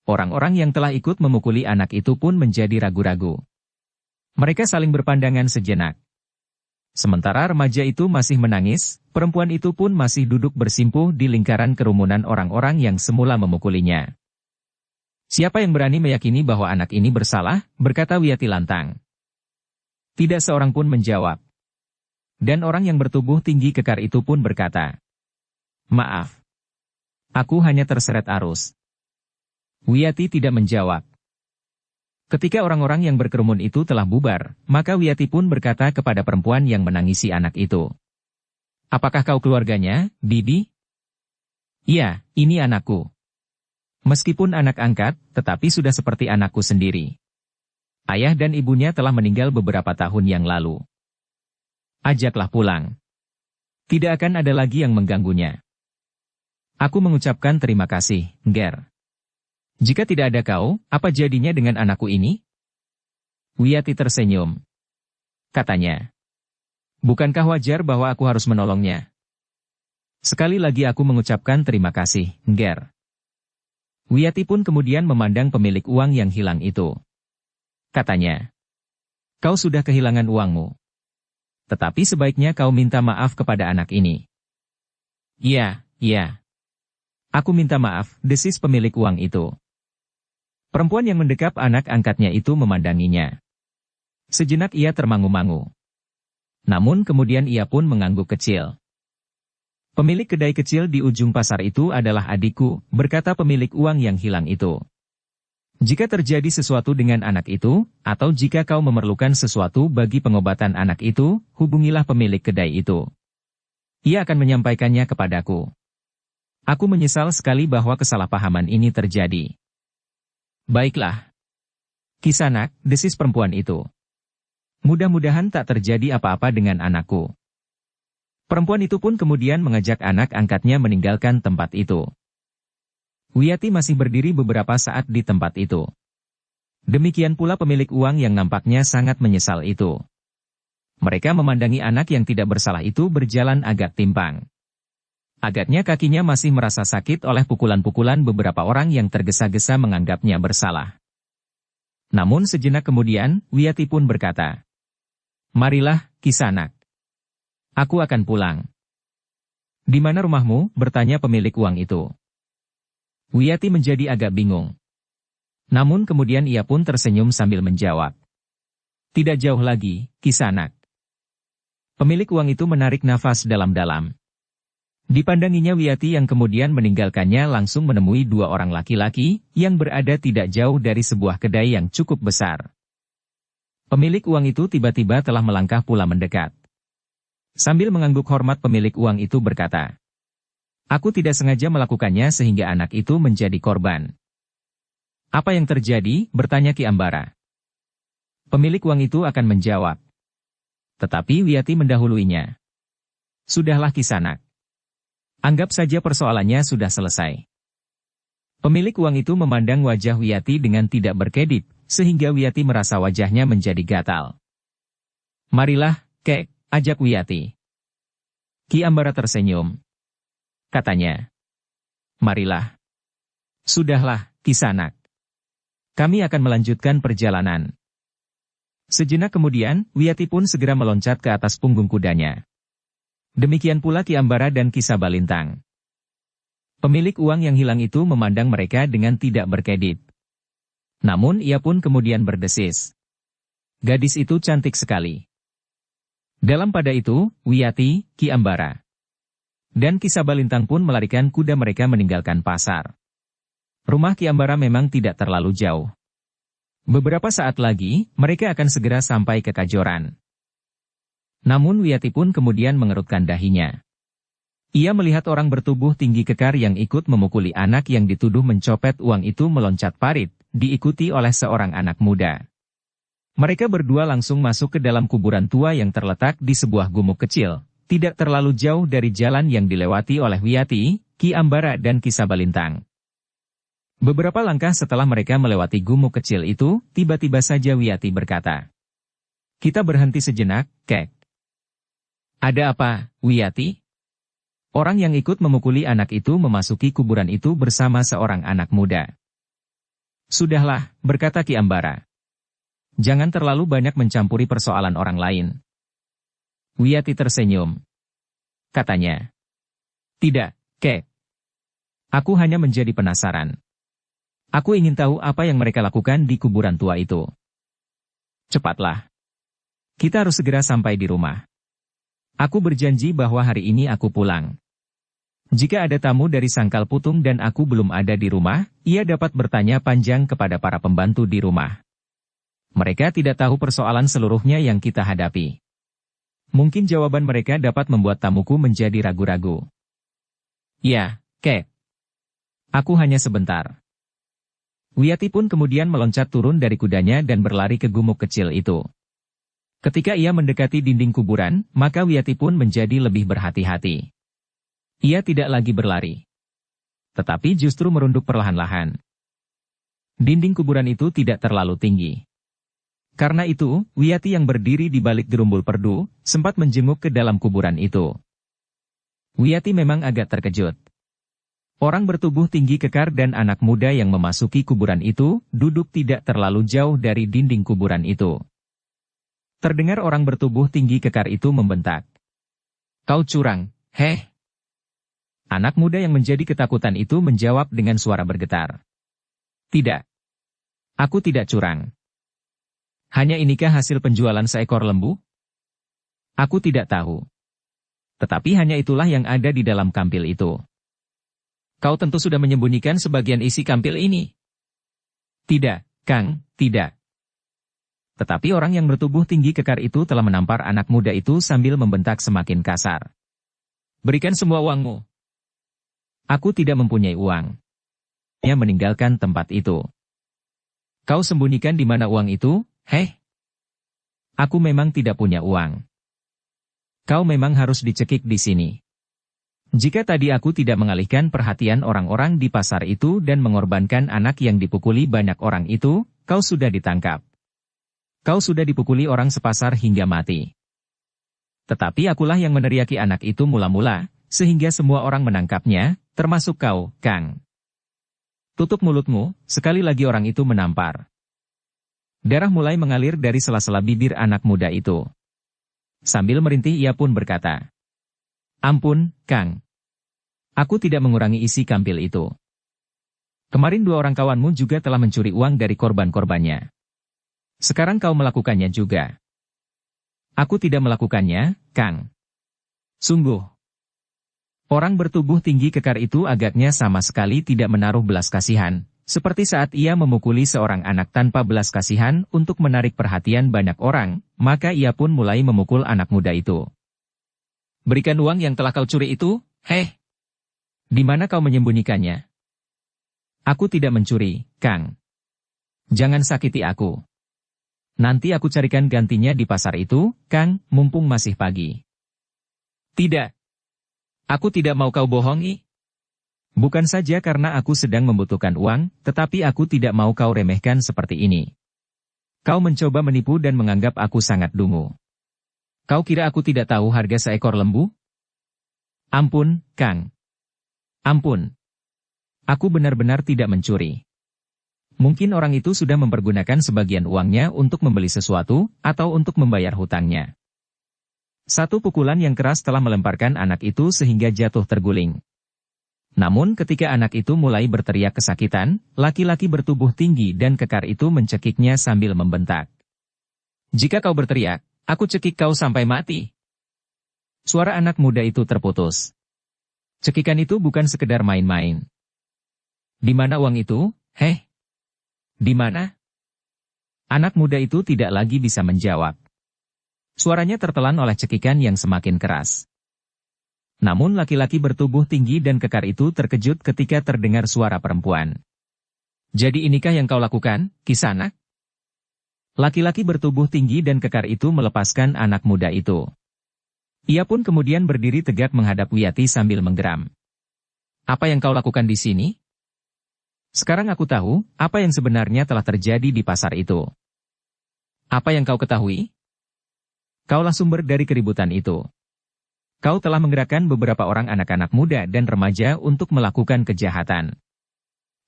Orang-orang yang telah ikut memukuli anak itu pun menjadi ragu-ragu. Mereka saling berpandangan sejenak. Sementara remaja itu masih menangis, perempuan itu pun masih duduk bersimpuh di lingkaran kerumunan orang-orang yang semula memukulinya. Siapa yang berani meyakini bahwa anak ini bersalah, berkata Wiyati lantang. Tidak seorang pun menjawab. Dan orang yang bertubuh tinggi kekar itu pun berkata, "Maaf. Aku hanya terseret arus." Wiyati tidak menjawab. Ketika orang-orang yang berkerumun itu telah bubar, maka Wiyati pun berkata kepada perempuan yang menangisi anak itu, "Apakah kau keluarganya, Bibi?" "Iya, ini anakku. Meskipun anak angkat, tetapi sudah seperti anakku sendiri. Ayah dan ibunya telah meninggal beberapa tahun yang lalu. Ajaklah pulang. Tidak akan ada lagi yang mengganggunya. Aku mengucapkan terima kasih, Nger. Jika tidak ada kau, apa jadinya dengan anakku ini?" Wiyati tersenyum. Katanya, "Bukankah wajar bahwa aku harus menolongnya? Sekali lagi aku mengucapkan terima kasih, Nger." Wiyati pun kemudian memandang pemilik uang yang hilang itu. Katanya, "Kau sudah kehilangan uangmu. Tetapi sebaiknya kau minta maaf kepada anak ini." "Iya, iya. Aku minta maaf," desis pemilik uang itu. Perempuan yang mendekap anak angkatnya itu memandanginya. Sejenak ia termangu-mangu. Namun kemudian ia pun mengangguk kecil. "Pemilik kedai kecil di ujung pasar itu adalah adikku," berkata pemilik uang yang hilang itu. "Jika terjadi sesuatu dengan anak itu, atau jika kau memerlukan sesuatu bagi pengobatan anak itu, hubungilah pemilik kedai itu. Ia akan menyampaikannya kepadaku. Aku menyesal sekali bahwa kesalahpahaman ini terjadi." "Baiklah, Kisanak," desis perempuan itu. "Mudah-mudahan tak terjadi apa-apa dengan anakku." Perempuan itu pun kemudian mengajak anak angkatnya meninggalkan tempat itu. Wiyati masih berdiri beberapa saat di tempat itu. Demikian pula pemilik uang yang nampaknya sangat menyesal itu. Mereka memandangi anak yang tidak bersalah itu berjalan agak timpang. Agaknya kakinya masih merasa sakit oleh pukulan-pukulan beberapa orang yang tergesa-gesa menganggapnya bersalah. Namun sejenak kemudian, Wiyati pun berkata, "Marilah, Kisanak. Aku akan pulang." "Di mana rumahmu?" bertanya pemilik uang itu. Wiyati menjadi agak bingung. Namun kemudian ia pun tersenyum sambil menjawab, "Tidak jauh lagi, Kisanak." Pemilik uang itu menarik nafas dalam-dalam. Dipandanginya Wiyati yang kemudian meninggalkannya langsung menemui dua orang laki-laki yang berada tidak jauh dari sebuah kedai yang cukup besar. Pemilik uang itu tiba-tiba telah melangkah pula mendekat. Sambil mengangguk hormat pemilik uang itu berkata, "Aku tidak sengaja melakukannya sehingga anak itu menjadi korban." "Apa yang terjadi?" bertanya Ki Ambara. Pemilik uang itu akan menjawab. Tetapi Wiyati mendahuluinya. "Sudahlah Kisanak. Anggap saja persoalannya sudah selesai." Pemilik uang itu memandang wajah Wiyati dengan tidak berkedip, sehingga Wiyati merasa wajahnya menjadi gatal. "Marilah, Kek," ajak Wiyati. Ki Ambara tersenyum. Katanya, "Marilah." "Sudahlah, Kisanak. Kami akan melanjutkan perjalanan." Sejenak kemudian, Wiyati pun segera meloncat ke atas punggung kudanya. Demikian pula Ki Ambara dan Ki Sabalintang. Pemilik uang yang hilang itu memandang mereka dengan tidak berkedip. Namun ia pun kemudian berdesis, "Gadis itu cantik sekali." Dalam pada itu, Wiyati, Ki Ambara, dan Ki Sabalintang pun melarikan kuda mereka meninggalkan pasar. Rumah Ki Ambara memang tidak terlalu jauh. Beberapa saat lagi, mereka akan segera sampai ke Kajoran. Namun Wiyati pun kemudian mengerutkan dahinya. Ia melihat orang bertubuh tinggi kekar yang ikut memukuli anak yang dituduh mencopet uang itu meloncat parit, diikuti oleh seorang anak muda. Mereka berdua langsung masuk ke dalam kuburan tua yang terletak di sebuah gumuk kecil, tidak terlalu jauh dari jalan yang dilewati oleh Wiyati, Ki Ambara dan Ki Sabalintang. Beberapa langkah setelah mereka melewati gumuk kecil itu, tiba-tiba saja Wiyati berkata, "Kita berhenti sejenak, Kek." "Ada apa, Wiyati?" Orang yang ikut memukuli anak itu memasuki kuburan itu bersama seorang anak muda. "Sudahlah," berkata Ki Ambara. "Jangan terlalu banyak mencampuri persoalan orang lain." Wiyati tersenyum. Katanya, "Tidak, Kek. Aku hanya menjadi penasaran. Aku ingin tahu apa yang mereka lakukan di kuburan tua itu." "Cepatlah. Kita harus segera sampai di rumah. Aku berjanji bahwa hari ini aku pulang. Jika ada tamu dari Sangkal Putung dan aku belum ada di rumah, ia dapat bertanya panjang kepada para pembantu di rumah. Mereka tidak tahu persoalan seluruhnya yang kita hadapi. Mungkin jawaban mereka dapat membuat tamuku menjadi ragu-ragu. Ya, Kek. Aku hanya sebentar. Wiyati pun kemudian meloncat turun dari kudanya dan berlari ke gumuk kecil itu. Ketika ia mendekati dinding kuburan, maka Wiyati pun menjadi lebih berhati-hati. Ia tidak lagi berlari, tetapi justru merunduk perlahan-lahan. Dinding kuburan itu tidak terlalu tinggi. Karena itu, Wiyati yang berdiri di balik gerumbul perdu, sempat menjenguk ke dalam kuburan itu. Wiyati memang agak terkejut. Orang bertubuh tinggi kekar dan anak muda yang memasuki kuburan itu, duduk tidak terlalu jauh dari dinding kuburan itu. Terdengar orang bertubuh tinggi kekar itu membentak. "Kau curang, heh!" Anak muda yang menjadi ketakutan itu menjawab dengan suara bergetar. "Tidak. Aku tidak curang. Hanya inikah hasil penjualan seekor lembu? Aku tidak tahu. Tetapi hanya itulah yang ada di dalam kampil itu." "Kau tentu sudah menyembunyikan sebagian isi kampil ini." "Tidak, Kang, tidak." Tetapi orang yang bertubuh tinggi kekar itu telah menampar anak muda itu sambil membentak semakin kasar. "Berikan semua uangmu." "Aku tidak mempunyai uang." Ia meninggalkan tempat itu. "Kau sembunyikan di mana uang itu, heh?" "Aku memang tidak punya uang." "Kau memang harus dicekik di sini. Jika tadi aku tidak mengalihkan perhatian orang-orang di pasar itu dan mengorbankan anak yang dipukuli banyak orang itu, kau sudah ditangkap. Kau sudah dipukuli orang sepasar hingga mati. Tetapi akulah yang meneriaki anak itu mula-mula, sehingga semua orang menangkapnya, termasuk kau, Kang." "Tutup mulutmu," sekali lagi orang itu menampar. Darah mulai mengalir dari sela-sela bibir anak muda itu. Sambil merintih ia pun berkata, "Ampun, Kang. Aku tidak mengurangi isi kampil itu. Kemarin 2 orang kawanmu juga telah mencuri uang dari korban-korbannya. Sekarang kau melakukannya juga." "Aku tidak melakukannya, Kang." "Sungguh." Orang bertubuh tinggi kekar itu agaknya sama sekali tidak menaruh belas kasihan, seperti saat ia memukuli seorang anak tanpa belas kasihan untuk menarik perhatian banyak orang, maka ia pun mulai memukul anak muda itu. "Berikan uang yang telah kau curi itu, heh! Di mana kau menyembunyikannya?" "Aku tidak mencuri, Kang. Jangan sakiti aku. Nanti aku carikan gantinya di pasar itu, Kang, mumpung masih pagi." "Tidak. Aku tidak mau kau bohongi. Bukan saja karena aku sedang membutuhkan uang, tetapi aku tidak mau kau remehkan seperti ini. Kau mencoba menipu dan menganggap aku sangat dungu. Kau kira aku tidak tahu harga seekor lembu? Ampun, Kang. Ampun. Aku benar-benar tidak mencuri. Mungkin orang itu sudah mempergunakan sebagian uangnya untuk membeli sesuatu, atau untuk membayar hutangnya." Satu pukulan yang keras telah melemparkan anak itu sehingga jatuh terguling. Namun ketika anak itu mulai berteriak kesakitan, laki-laki bertubuh tinggi dan kekar itu mencekiknya sambil membentak. "Jika kau berteriak, aku cekik kau sampai mati." Suara anak muda itu terputus. Cekikan itu bukan sekedar main-main. "Di mana uang itu, heh? Di mana?" Anak muda itu tidak lagi bisa menjawab. Suaranya tertelan oleh cekikan yang semakin keras. Namun laki-laki bertubuh tinggi dan kekar itu terkejut ketika terdengar suara perempuan. "Jadi inikah yang kau lakukan, Kisanak?" Laki-laki bertubuh tinggi dan kekar itu melepaskan anak muda itu. Ia pun kemudian berdiri tegak menghadap Wiyati sambil menggeram. "Apa yang kau lakukan di sini? Sekarang aku tahu, apa yang sebenarnya telah terjadi di pasar itu. Apa yang kau ketahui? Kaulah sumber dari keributan itu. Kau telah menggerakkan beberapa orang anak-anak muda dan remaja untuk melakukan kejahatan.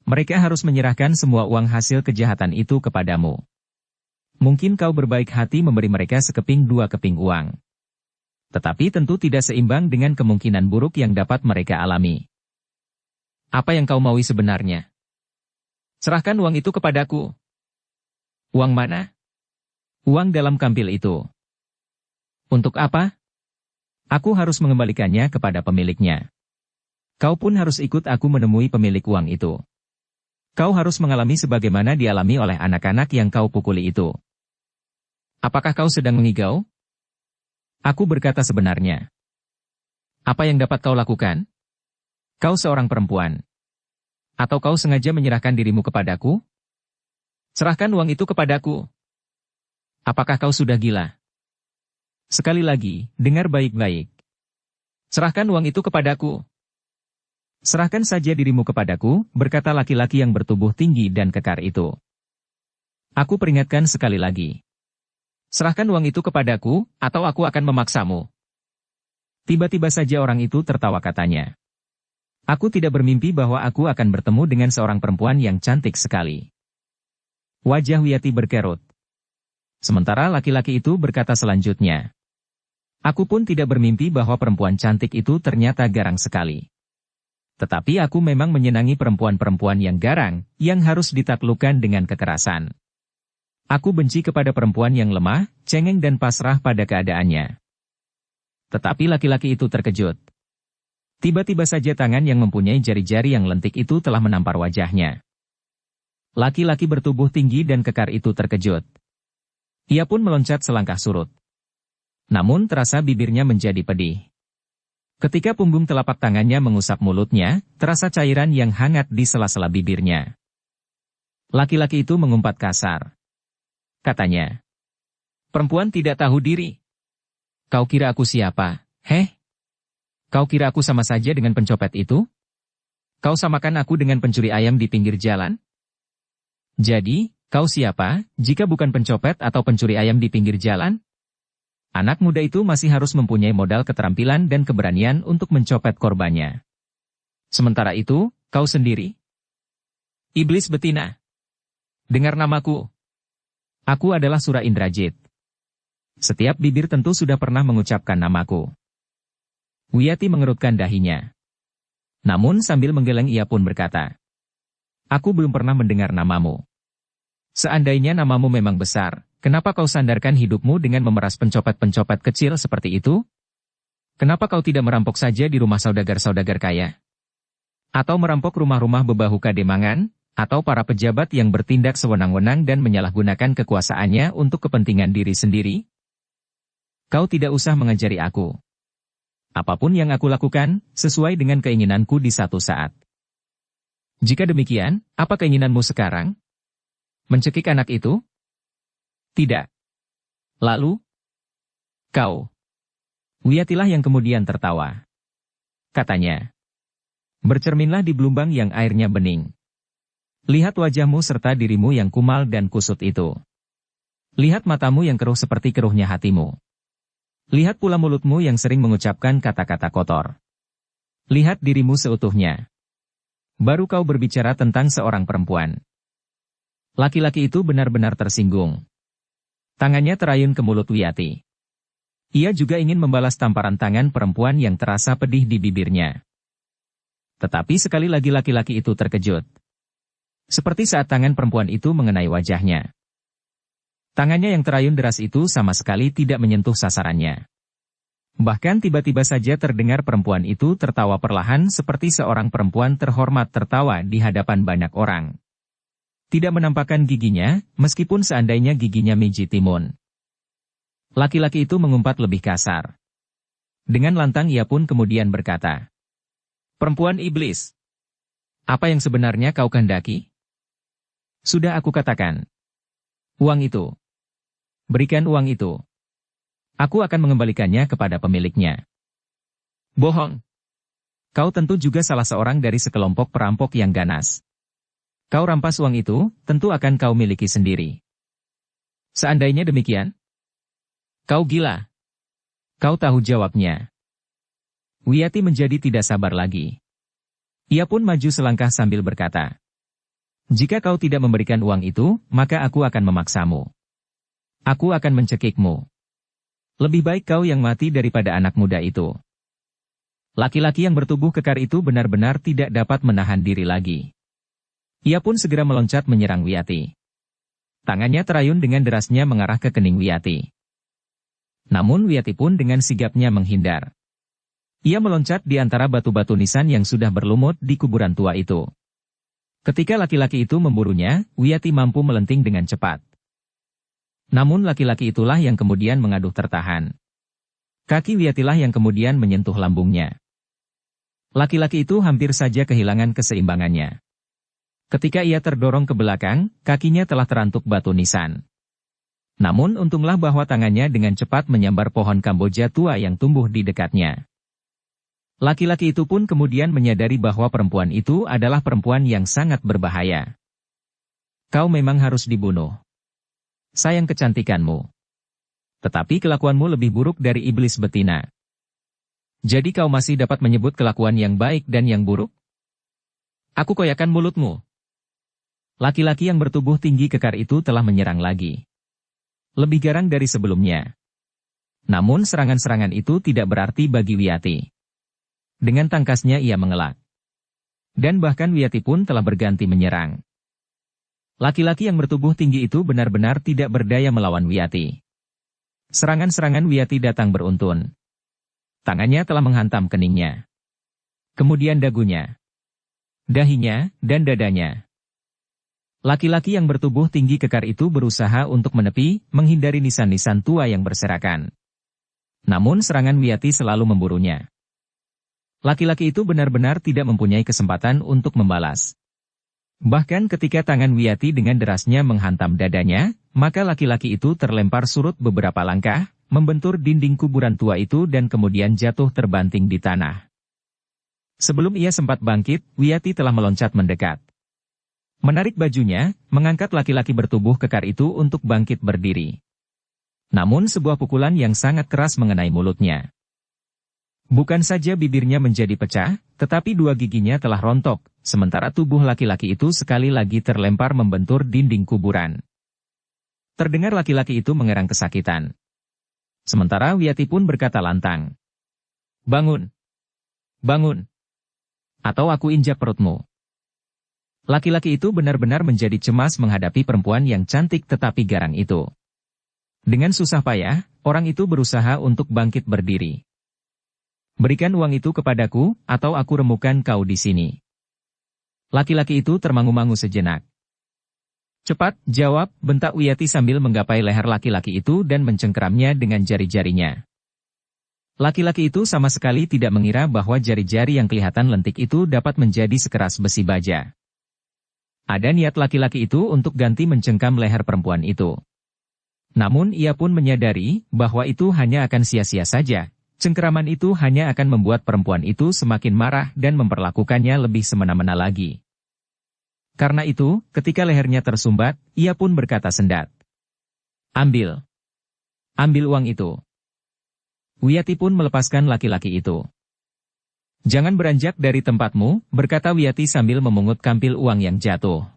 Mereka harus menyerahkan semua uang hasil kejahatan itu kepadamu. Mungkin kau berbaik hati memberi mereka sekeping 2 keping uang. Tetapi tentu tidak seimbang dengan kemungkinan buruk yang dapat mereka alami. Apa yang kau maui sebenarnya? Serahkan uang itu kepadaku." "Uang mana?" "Uang dalam kampil itu." Untuk apa? Aku harus mengembalikannya kepada pemiliknya. Kau pun harus ikut aku menemui pemilik uang itu. Kau harus mengalami sebagaimana dialami oleh anak-anak yang kau pukuli itu. Apakah kau sedang mengigau? Aku berkata sebenarnya. Apa yang dapat kau lakukan? Kau seorang perempuan. Atau kau sengaja menyerahkan dirimu kepadaku? Serahkan uang itu kepadaku. Apakah kau sudah gila? Sekali lagi, dengar baik-baik. Serahkan uang itu kepadaku. Serahkan saja dirimu kepadaku, berkata laki-laki yang bertubuh tinggi dan kekar itu. Aku peringatkan sekali lagi. Serahkan uang itu kepadaku, atau aku akan memaksamu. Tiba-tiba saja orang itu tertawa katanya. Aku tidak bermimpi bahwa aku akan bertemu dengan seorang perempuan yang cantik sekali. Wajah Wiyati berkerut. Sementara laki-laki itu berkata selanjutnya. Aku pun tidak bermimpi bahwa perempuan cantik itu ternyata garang sekali. Tetapi aku memang menyenangi perempuan-perempuan yang garang, yang harus ditaklukkan dengan kekerasan. Aku benci kepada perempuan yang lemah, cengeng dan pasrah pada keadaannya. Tetapi laki-laki itu terkejut. Tiba-tiba saja tangan yang mempunyai jari-jari yang lentik itu telah menampar wajahnya. Laki-laki bertubuh tinggi dan kekar itu terkejut. Ia pun meloncat selangkah surut. Namun terasa bibirnya menjadi pedih. Ketika punggung telapak tangannya mengusap mulutnya, terasa cairan yang hangat di sela-sela bibirnya. Laki-laki itu mengumpat kasar. Katanya, perempuan tidak tahu diri. Kau kira aku siapa, heh? Kau kira aku sama saja dengan pencopet itu? Kau samakan aku dengan pencuri ayam di pinggir jalan? Jadi, kau siapa, jika bukan pencopet atau pencuri ayam di pinggir jalan? Anak muda itu masih harus mempunyai modal keterampilan dan keberanian untuk mencopet korbannya. Sementara itu, kau sendiri? Iblis betina. Dengar namaku. Aku adalah Sura Indrajit. Setiap bibir tentu sudah pernah mengucapkan namaku. Wiyati mengerutkan dahinya. Namun sambil menggeleng ia pun berkata, aku belum pernah mendengar namamu. Seandainya namamu memang besar, kenapa kau sandarkan hidupmu dengan memeras pencopet-pencopet kecil seperti itu? Kenapa kau tidak merampok saja di rumah saudagar-saudagar kaya? Atau merampok rumah-rumah bebahu kademangan, atau para pejabat yang bertindak sewenang-wenang dan menyalahgunakan kekuasaannya untuk kepentingan diri sendiri? Kau tidak usah mengajari aku. Apapun yang aku lakukan, sesuai dengan keinginanku di satu saat. Jika demikian, apa keinginanmu sekarang? Mencekik anak itu? Tidak. Lalu? Kau. Wiyatilah yang kemudian tertawa. Katanya. Bercerminlah di belumbang yang airnya bening. Lihat wajahmu serta dirimu yang kumal dan kusut itu. Lihat matamu yang keruh seperti keruhnya hatimu. Lihat pula mulutmu yang sering mengucapkan kata-kata kotor. Lihat dirimu seutuhnya. Baru kau berbicara tentang seorang perempuan. Laki-laki itu benar-benar tersinggung. Tangannya terayun ke mulut Wiyati. Ia juga ingin membalas tamparan tangan perempuan yang terasa pedih di bibirnya. Tetapi sekali lagi laki-laki itu terkejut. Seperti saat tangan perempuan itu mengenai wajahnya. Tangannya yang terayun deras itu sama sekali tidak menyentuh sasarannya. Bahkan tiba-tiba saja terdengar perempuan itu tertawa perlahan seperti seorang perempuan terhormat tertawa di hadapan banyak orang. Tidak menampakkan giginya, meskipun seandainya giginya miji timun. Laki-laki itu mengumpat lebih kasar. Dengan lantang ia pun kemudian berkata, perempuan iblis, apa yang sebenarnya kau kehendaki? Sudah aku katakan. Uang itu. Berikan uang itu. Aku akan mengembalikannya kepada pemiliknya. Bohong. Kau tentu juga salah seorang dari sekelompok perampok yang ganas. Kau rampas uang itu, tentu akan kau miliki sendiri. Seandainya demikian, kau gila. Kau tahu jawabnya. Wiyati menjadi tidak sabar lagi. Ia pun maju selangkah sambil berkata, jika kau tidak memberikan uang itu, maka aku akan memaksamu. Aku akan mencekikmu. Lebih baik kau yang mati daripada anak muda itu. Laki-laki yang bertubuh kekar itu benar-benar tidak dapat menahan diri lagi. Ia pun segera meloncat menyerang Wiyati. Tangannya terayun dengan derasnya mengarah ke kening Wiyati. Namun Wiyati pun dengan sigapnya menghindar. Ia meloncat di antara batu-batu nisan yang sudah berlumut di kuburan tua itu. Ketika laki-laki itu memburunya, Wiyati mampu melenting dengan cepat. Namun laki-laki itulah yang kemudian mengaduh tertahan. Kaki Wiyatilah yang kemudian menyentuh lambungnya. Laki-laki itu hampir saja kehilangan keseimbangannya. Ketika ia terdorong ke belakang, kakinya telah terantuk batu nisan. Namun untunglah bahwa tangannya dengan cepat menyambar pohon Kamboja tua yang tumbuh di dekatnya. Laki-laki itu pun kemudian menyadari bahwa perempuan itu adalah perempuan yang sangat berbahaya. Kau memang harus dibunuh. Sayang kecantikanmu. Tetapi kelakuanmu lebih buruk dari iblis betina. Jadi kau masih dapat menyebut kelakuan yang baik dan yang buruk? Aku koyakan mulutmu. Laki-laki yang bertubuh tinggi kekar itu telah menyerang lagi. Lebih garang dari sebelumnya. Namun serangan-serangan itu tidak berarti bagi Wiyati. Dengan tangkasnya ia mengelak. Dan bahkan Wiyati pun telah berganti menyerang. Laki-laki yang bertubuh tinggi itu benar-benar tidak berdaya melawan Wiyati. Serangan-serangan Wiyati datang beruntun. Tangannya telah menghantam keningnya. Kemudian dagunya, dahinya, dan dadanya. Laki-laki yang bertubuh tinggi kekar itu berusaha untuk menepi, menghindari nisan-nisan tua yang berserakan. Namun serangan Wiyati selalu memburunya. Laki-laki itu benar-benar tidak mempunyai kesempatan untuk membalas. Bahkan ketika tangan Wiyati dengan derasnya menghantam dadanya, maka laki-laki itu terlempar surut beberapa langkah, membentur dinding kuburan tua itu dan kemudian jatuh terbanting di tanah. Sebelum ia sempat bangkit, Wiyati telah meloncat mendekat. Menarik bajunya, mengangkat laki-laki bertubuh kekar itu untuk bangkit berdiri. Namun sebuah pukulan yang sangat keras mengenai mulutnya. Bukan saja bibirnya menjadi pecah, tetapi dua giginya telah rontok, sementara tubuh laki-laki itu sekali lagi terlempar membentur dinding kuburan. Terdengar laki-laki itu mengerang kesakitan. Sementara Wiyati pun berkata lantang, "Bangun! Bangun! Atau aku injak perutmu." Laki-laki itu benar-benar menjadi cemas menghadapi perempuan yang cantik tetapi garang itu. Dengan susah payah, orang itu berusaha untuk bangkit berdiri. "Berikan uang itu kepadaku, atau aku remukan kau di sini." Laki-laki itu termangu-mangu sejenak. "Cepat, jawab," bentak Wiyati sambil menggapai leher laki-laki itu dan mencengkeramnya dengan jari-jarinya. Laki-laki itu sama sekali tidak mengira bahwa jari-jari yang kelihatan lentik itu dapat menjadi sekeras besi baja. Ada niat laki-laki itu untuk ganti mencengkam leher perempuan itu. Namun ia pun menyadari bahwa itu hanya akan sia-sia saja. Cengkeraman itu hanya akan membuat perempuan itu semakin marah dan memperlakukannya lebih semena-mena lagi. Karena itu, ketika lehernya tersumbat, ia pun berkata sendat, "Ambil. Ambil uang itu." Wiyati pun melepaskan laki-laki itu. "Jangan beranjak dari tempatmu," berkata Wiyati sambil memungut kampil uang yang jatuh.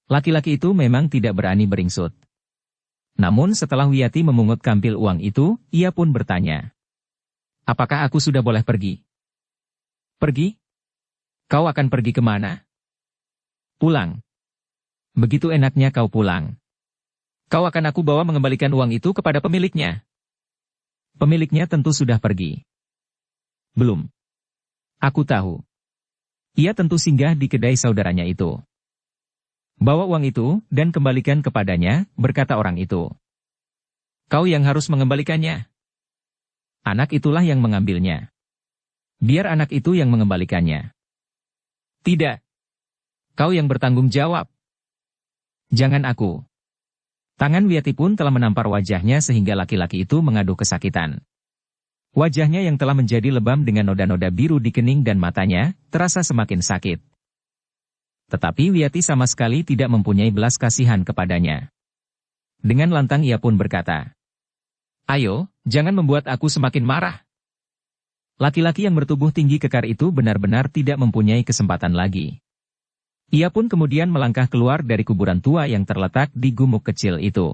Laki-laki itu memang tidak berani beringsut. Namun setelah Wiyati memungut kampil uang itu, ia pun bertanya, "Apakah aku sudah boleh pergi?" "Pergi? Kau akan pergi kemana?" "Pulang." "Begitu enaknya kau pulang. Kau akan aku bawa mengembalikan uang itu kepada pemiliknya." "Pemiliknya tentu sudah pergi." "Belum. Aku tahu. Ia tentu singgah di kedai saudaranya itu." "Bawa uang itu, dan kembalikan kepadanya," berkata orang itu. "Kau yang harus mengembalikannya. Anak itulah yang mengambilnya. Biar anak itu yang mengembalikannya." "Tidak. Kau yang bertanggung jawab." "Jangan aku." Tangan Wiyati pun telah menampar wajahnya sehingga laki-laki itu mengaduh kesakitan. Wajahnya yang telah menjadi lebam dengan noda-noda biru di kening dan matanya, terasa semakin sakit. Tetapi Wiyati sama sekali tidak mempunyai belas kasihan kepadanya. Dengan lantang ia pun berkata, "Ayo, jangan membuat aku semakin marah." Laki-laki yang bertubuh tinggi kekar itu benar-benar tidak mempunyai kesempatan lagi. Ia pun kemudian melangkah keluar dari kuburan tua yang terletak di gumuk kecil itu.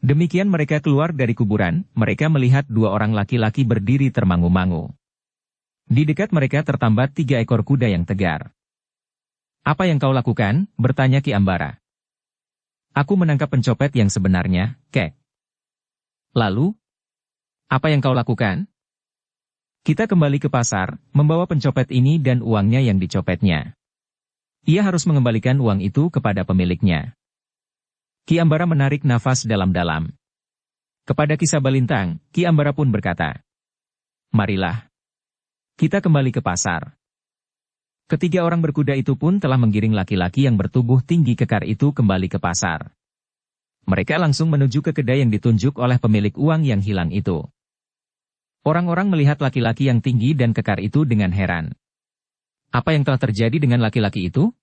Demikian mereka keluar dari kuburan, mereka melihat dua orang laki-laki berdiri termangu-mangu. Di dekat mereka tertambat 3 ekor kuda yang tegar. "Apa yang kau lakukan?" bertanya Ki Ambara. "Aku menangkap pencopet yang sebenarnya, Kek." Lalu, apa yang kau lakukan? Kita kembali ke pasar, membawa pencopet ini dan uangnya yang dicopetnya. Ia harus mengembalikan uang itu kepada pemiliknya. Ki Ambara menarik nafas dalam-dalam. Kepada Ki Sabalintang, Ki Ambara pun berkata, "Marilah. Kita kembali ke pasar." Ketiga orang berkuda itu pun telah menggiring laki-laki yang bertubuh tinggi kekar itu kembali ke pasar. Mereka langsung menuju ke kedai yang ditunjuk oleh pemilik uang yang hilang itu. Orang-orang melihat laki-laki yang tinggi dan kekar itu dengan heran. Apa yang telah terjadi dengan laki-laki itu?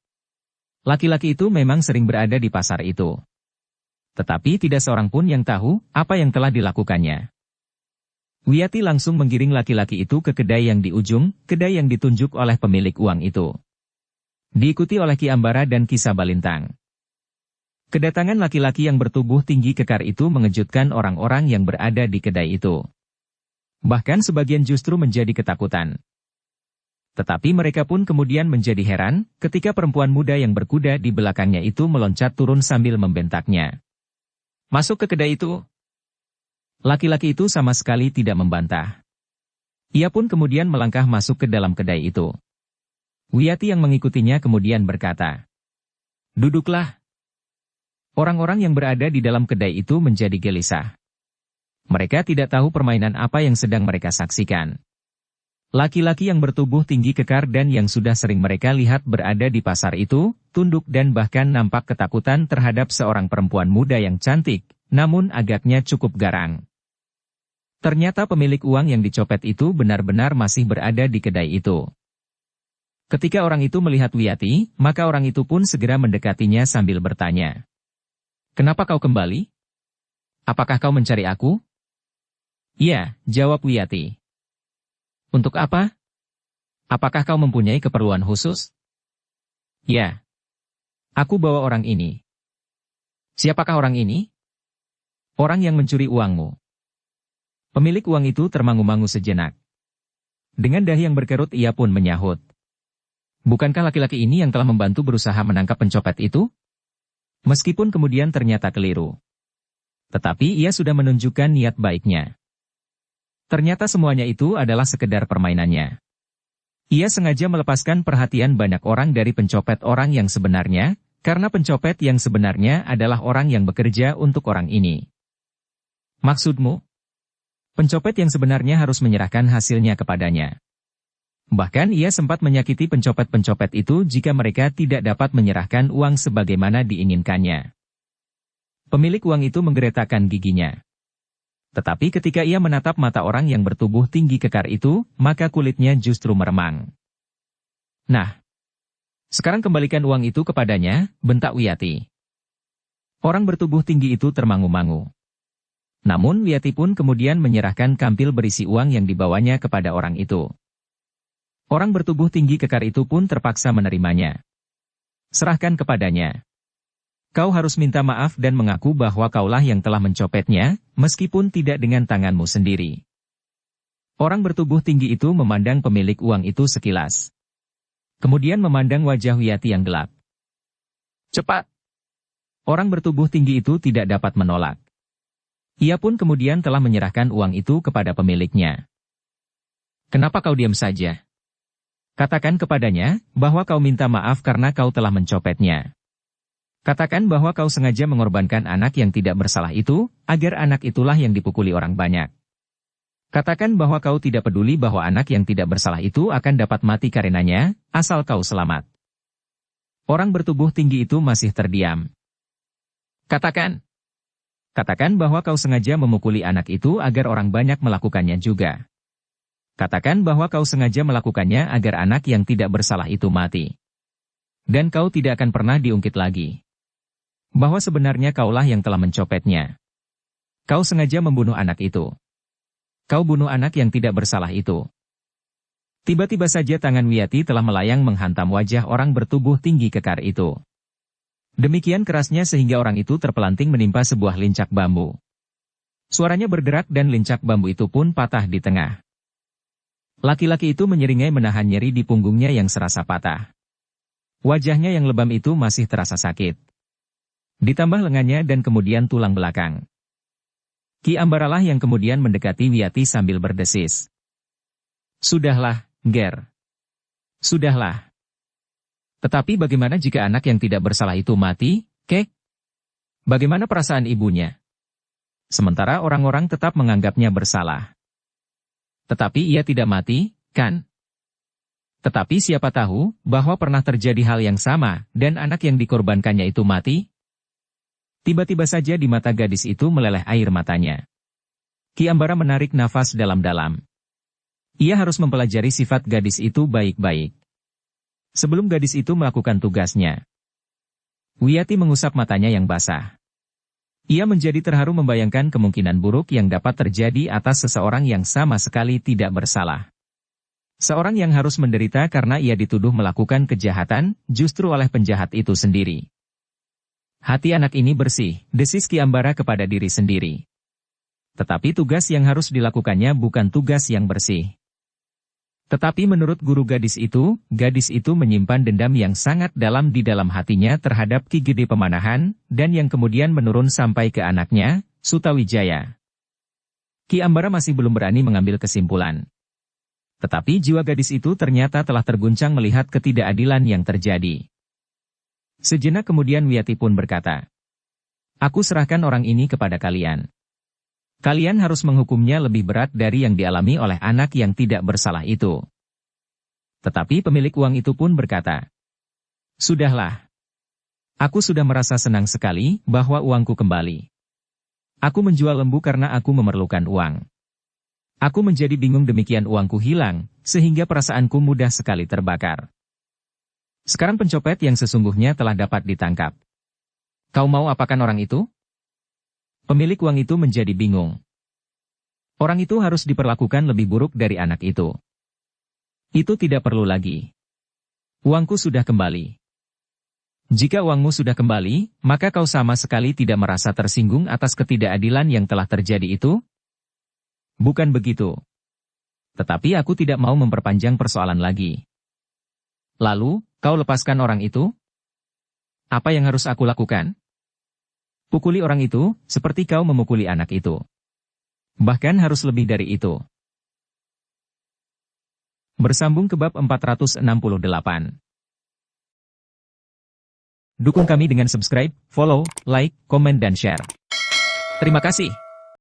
Laki-laki itu memang sering berada di pasar itu. Tetapi tidak seorang pun yang tahu apa yang telah dilakukannya. Wiyati langsung menggiring laki-laki itu ke kedai yang di ujung, kedai yang ditunjuk oleh pemilik uang itu. Diikuti oleh Ki Ambara dan Ki Sabalintang. Kedatangan laki-laki yang bertubuh tinggi kekar itu mengejutkan orang-orang yang berada di kedai itu. Bahkan sebagian justru menjadi ketakutan. Tetapi mereka pun kemudian menjadi heran ketika perempuan muda yang berkuda di belakangnya itu meloncat turun sambil membentaknya. "Masuk ke kedai itu!" Laki-laki itu sama sekali tidak membantah. Ia pun kemudian melangkah masuk ke dalam kedai itu. Wiyati yang mengikutinya kemudian berkata, "Duduklah." Orang-orang yang berada di dalam kedai itu menjadi gelisah. Mereka tidak tahu permainan apa yang sedang mereka saksikan. Laki-laki yang bertubuh tinggi kekar dan yang sudah sering mereka lihat berada di pasar itu, tunduk dan bahkan nampak ketakutan terhadap seorang perempuan muda yang cantik, namun agaknya cukup garang. Ternyata pemilik uang yang dicopet itu benar-benar masih berada di kedai itu. Ketika orang itu melihat Wiyati, maka orang itu pun segera mendekatinya sambil bertanya, "Kenapa kau kembali? Apakah kau mencari aku?" "Iya," jawab Wiyati. "Untuk apa? Apakah kau mempunyai keperluan khusus?" "Ya. Aku bawa orang ini." "Siapakah orang ini?" "Orang yang mencuri uangmu." Pemilik uang itu termangu-mangu sejenak. Dengan dahi yang berkerut ia pun menyahut, "Bukankah laki-laki ini yang telah membantu berusaha menangkap pencopet itu?" Meskipun kemudian ternyata keliru. Tetapi ia sudah menunjukkan niat baiknya. Ternyata semuanya itu adalah sekedar permainannya. Ia sengaja melepaskan perhatian banyak orang dari pencopet orang yang sebenarnya, karena pencopet yang sebenarnya adalah orang yang bekerja untuk orang ini. "Maksudmu? Pencopet yang sebenarnya harus menyerahkan hasilnya kepadanya." Bahkan ia sempat menyakiti pencopet-pencopet itu jika mereka tidak dapat menyerahkan uang sebagaimana diinginkannya. Pemilik uang itu menggeretakkan giginya. Tetapi ketika ia menatap mata orang yang bertubuh tinggi kekar itu, maka kulitnya justru meremang. "Nah, sekarang kembalikan uang itu kepadanya," bentak Wiyati. Orang bertubuh tinggi itu termangu-mangu. Namun Wiyati pun kemudian menyerahkan kampil berisi uang yang dibawanya kepada orang itu. Orang bertubuh tinggi kekar itu pun terpaksa menerimanya. "Serahkan kepadanya. Kau harus minta maaf dan mengaku bahwa kaulah yang telah mencopetnya, meskipun tidak dengan tanganmu sendiri." Orang bertubuh tinggi itu memandang pemilik uang itu sekilas. Kemudian memandang wajah Wiyati yang gelap. "Cepat!" Orang bertubuh tinggi itu tidak dapat menolak. Ia pun kemudian telah menyerahkan uang itu kepada pemiliknya. "Kenapa kau diam saja? Katakan kepadanya bahwa kau minta maaf karena kau telah mencopetnya. Katakan bahwa kau sengaja mengorbankan anak yang tidak bersalah itu, agar anak itulah yang dipukuli orang banyak. Katakan bahwa kau tidak peduli bahwa anak yang tidak bersalah itu akan dapat mati karenanya, asal kau selamat." Orang bertubuh tinggi itu masih terdiam. "Katakan. Katakan bahwa kau sengaja memukuli anak itu agar orang banyak melakukannya juga. Katakan bahwa kau sengaja melakukannya agar anak yang tidak bersalah itu mati. Dan kau tidak akan pernah diungkit lagi. Bahwa sebenarnya kaulah yang telah mencopetnya. Kau sengaja membunuh anak itu. Kau bunuh anak yang tidak bersalah itu." Tiba-tiba saja tangan Wiyati telah melayang menghantam wajah orang bertubuh tinggi kekar itu. Demikian kerasnya sehingga orang itu terpelanting menimpa sebuah lincak bambu. Suaranya bergerak dan lincak bambu itu pun patah di tengah. Laki-laki itu menyeringai menahan nyeri di punggungnya yang serasa patah. Wajahnya yang lebam itu masih terasa sakit. Ditambah lengannya dan kemudian tulang belakang. Ki Ambaralah yang kemudian mendekati Wiyati sambil berdesis. Sudahlah, Ger. Sudahlah. Tetapi bagaimana jika anak yang tidak bersalah itu mati, Kek? Bagaimana perasaan ibunya? Sementara orang-orang tetap menganggapnya bersalah. Tetapi ia tidak mati, kan? Tetapi siapa tahu bahwa pernah terjadi hal yang sama dan anak yang dikorbankannya itu mati? Tiba-tiba saja di mata gadis itu meleleh air matanya. Ki Ambara menarik nafas dalam-dalam. Ia harus mempelajari sifat gadis itu baik-baik. Sebelum gadis itu melakukan tugasnya. Wiyati mengusap matanya yang basah. Ia menjadi terharu membayangkan kemungkinan buruk yang dapat terjadi atas seseorang yang sama sekali tidak bersalah. Seorang yang harus menderita karena ia dituduh melakukan kejahatan, justru oleh penjahat itu sendiri. Hati anak ini bersih, desis Ki Ambara kepada diri sendiri. Tetapi tugas yang harus dilakukannya bukan tugas yang bersih. Tetapi menurut guru gadis itu menyimpan dendam yang sangat dalam di dalam hatinya terhadap Ki Gede Pemanahan, dan yang kemudian menurun sampai ke anaknya, Sutawijaya. Ki Ambara masih belum berani mengambil kesimpulan. Tetapi jiwa gadis itu ternyata telah terguncang melihat ketidakadilan yang terjadi. Sejenak kemudian Wiyati pun berkata, "Aku serahkan orang ini kepada kalian. Kalian harus menghukumnya lebih berat dari yang dialami oleh anak yang tidak bersalah itu." Tetapi pemilik uang itu pun berkata, "Sudahlah. Aku sudah merasa senang sekali bahwa uangku kembali. Aku menjual lembu karena aku memerlukan uang. Aku menjadi bingung demikian uangku hilang, sehingga perasaanku mudah sekali terbakar. Sekarang pencopet yang sesungguhnya telah dapat ditangkap. Kau mau apakan orang itu?" Pemilik uang itu menjadi bingung. Orang itu harus diperlakukan lebih buruk dari anak itu. Itu tidak perlu lagi. Uangku sudah kembali. Jika uangmu sudah kembali, maka kau sama sekali tidak merasa tersinggung atas ketidakadilan yang telah terjadi itu? Bukan begitu. Tetapi aku tidak mau memperpanjang persoalan lagi. Lalu, kau lepaskan orang itu? Apa yang harus aku lakukan? Pukuli orang itu, seperti kau memukuli anak itu. Bahkan harus lebih dari itu. Bersambung ke bab 468. Dukung kami dengan subscribe, follow, like, komen dan share. Terima kasih.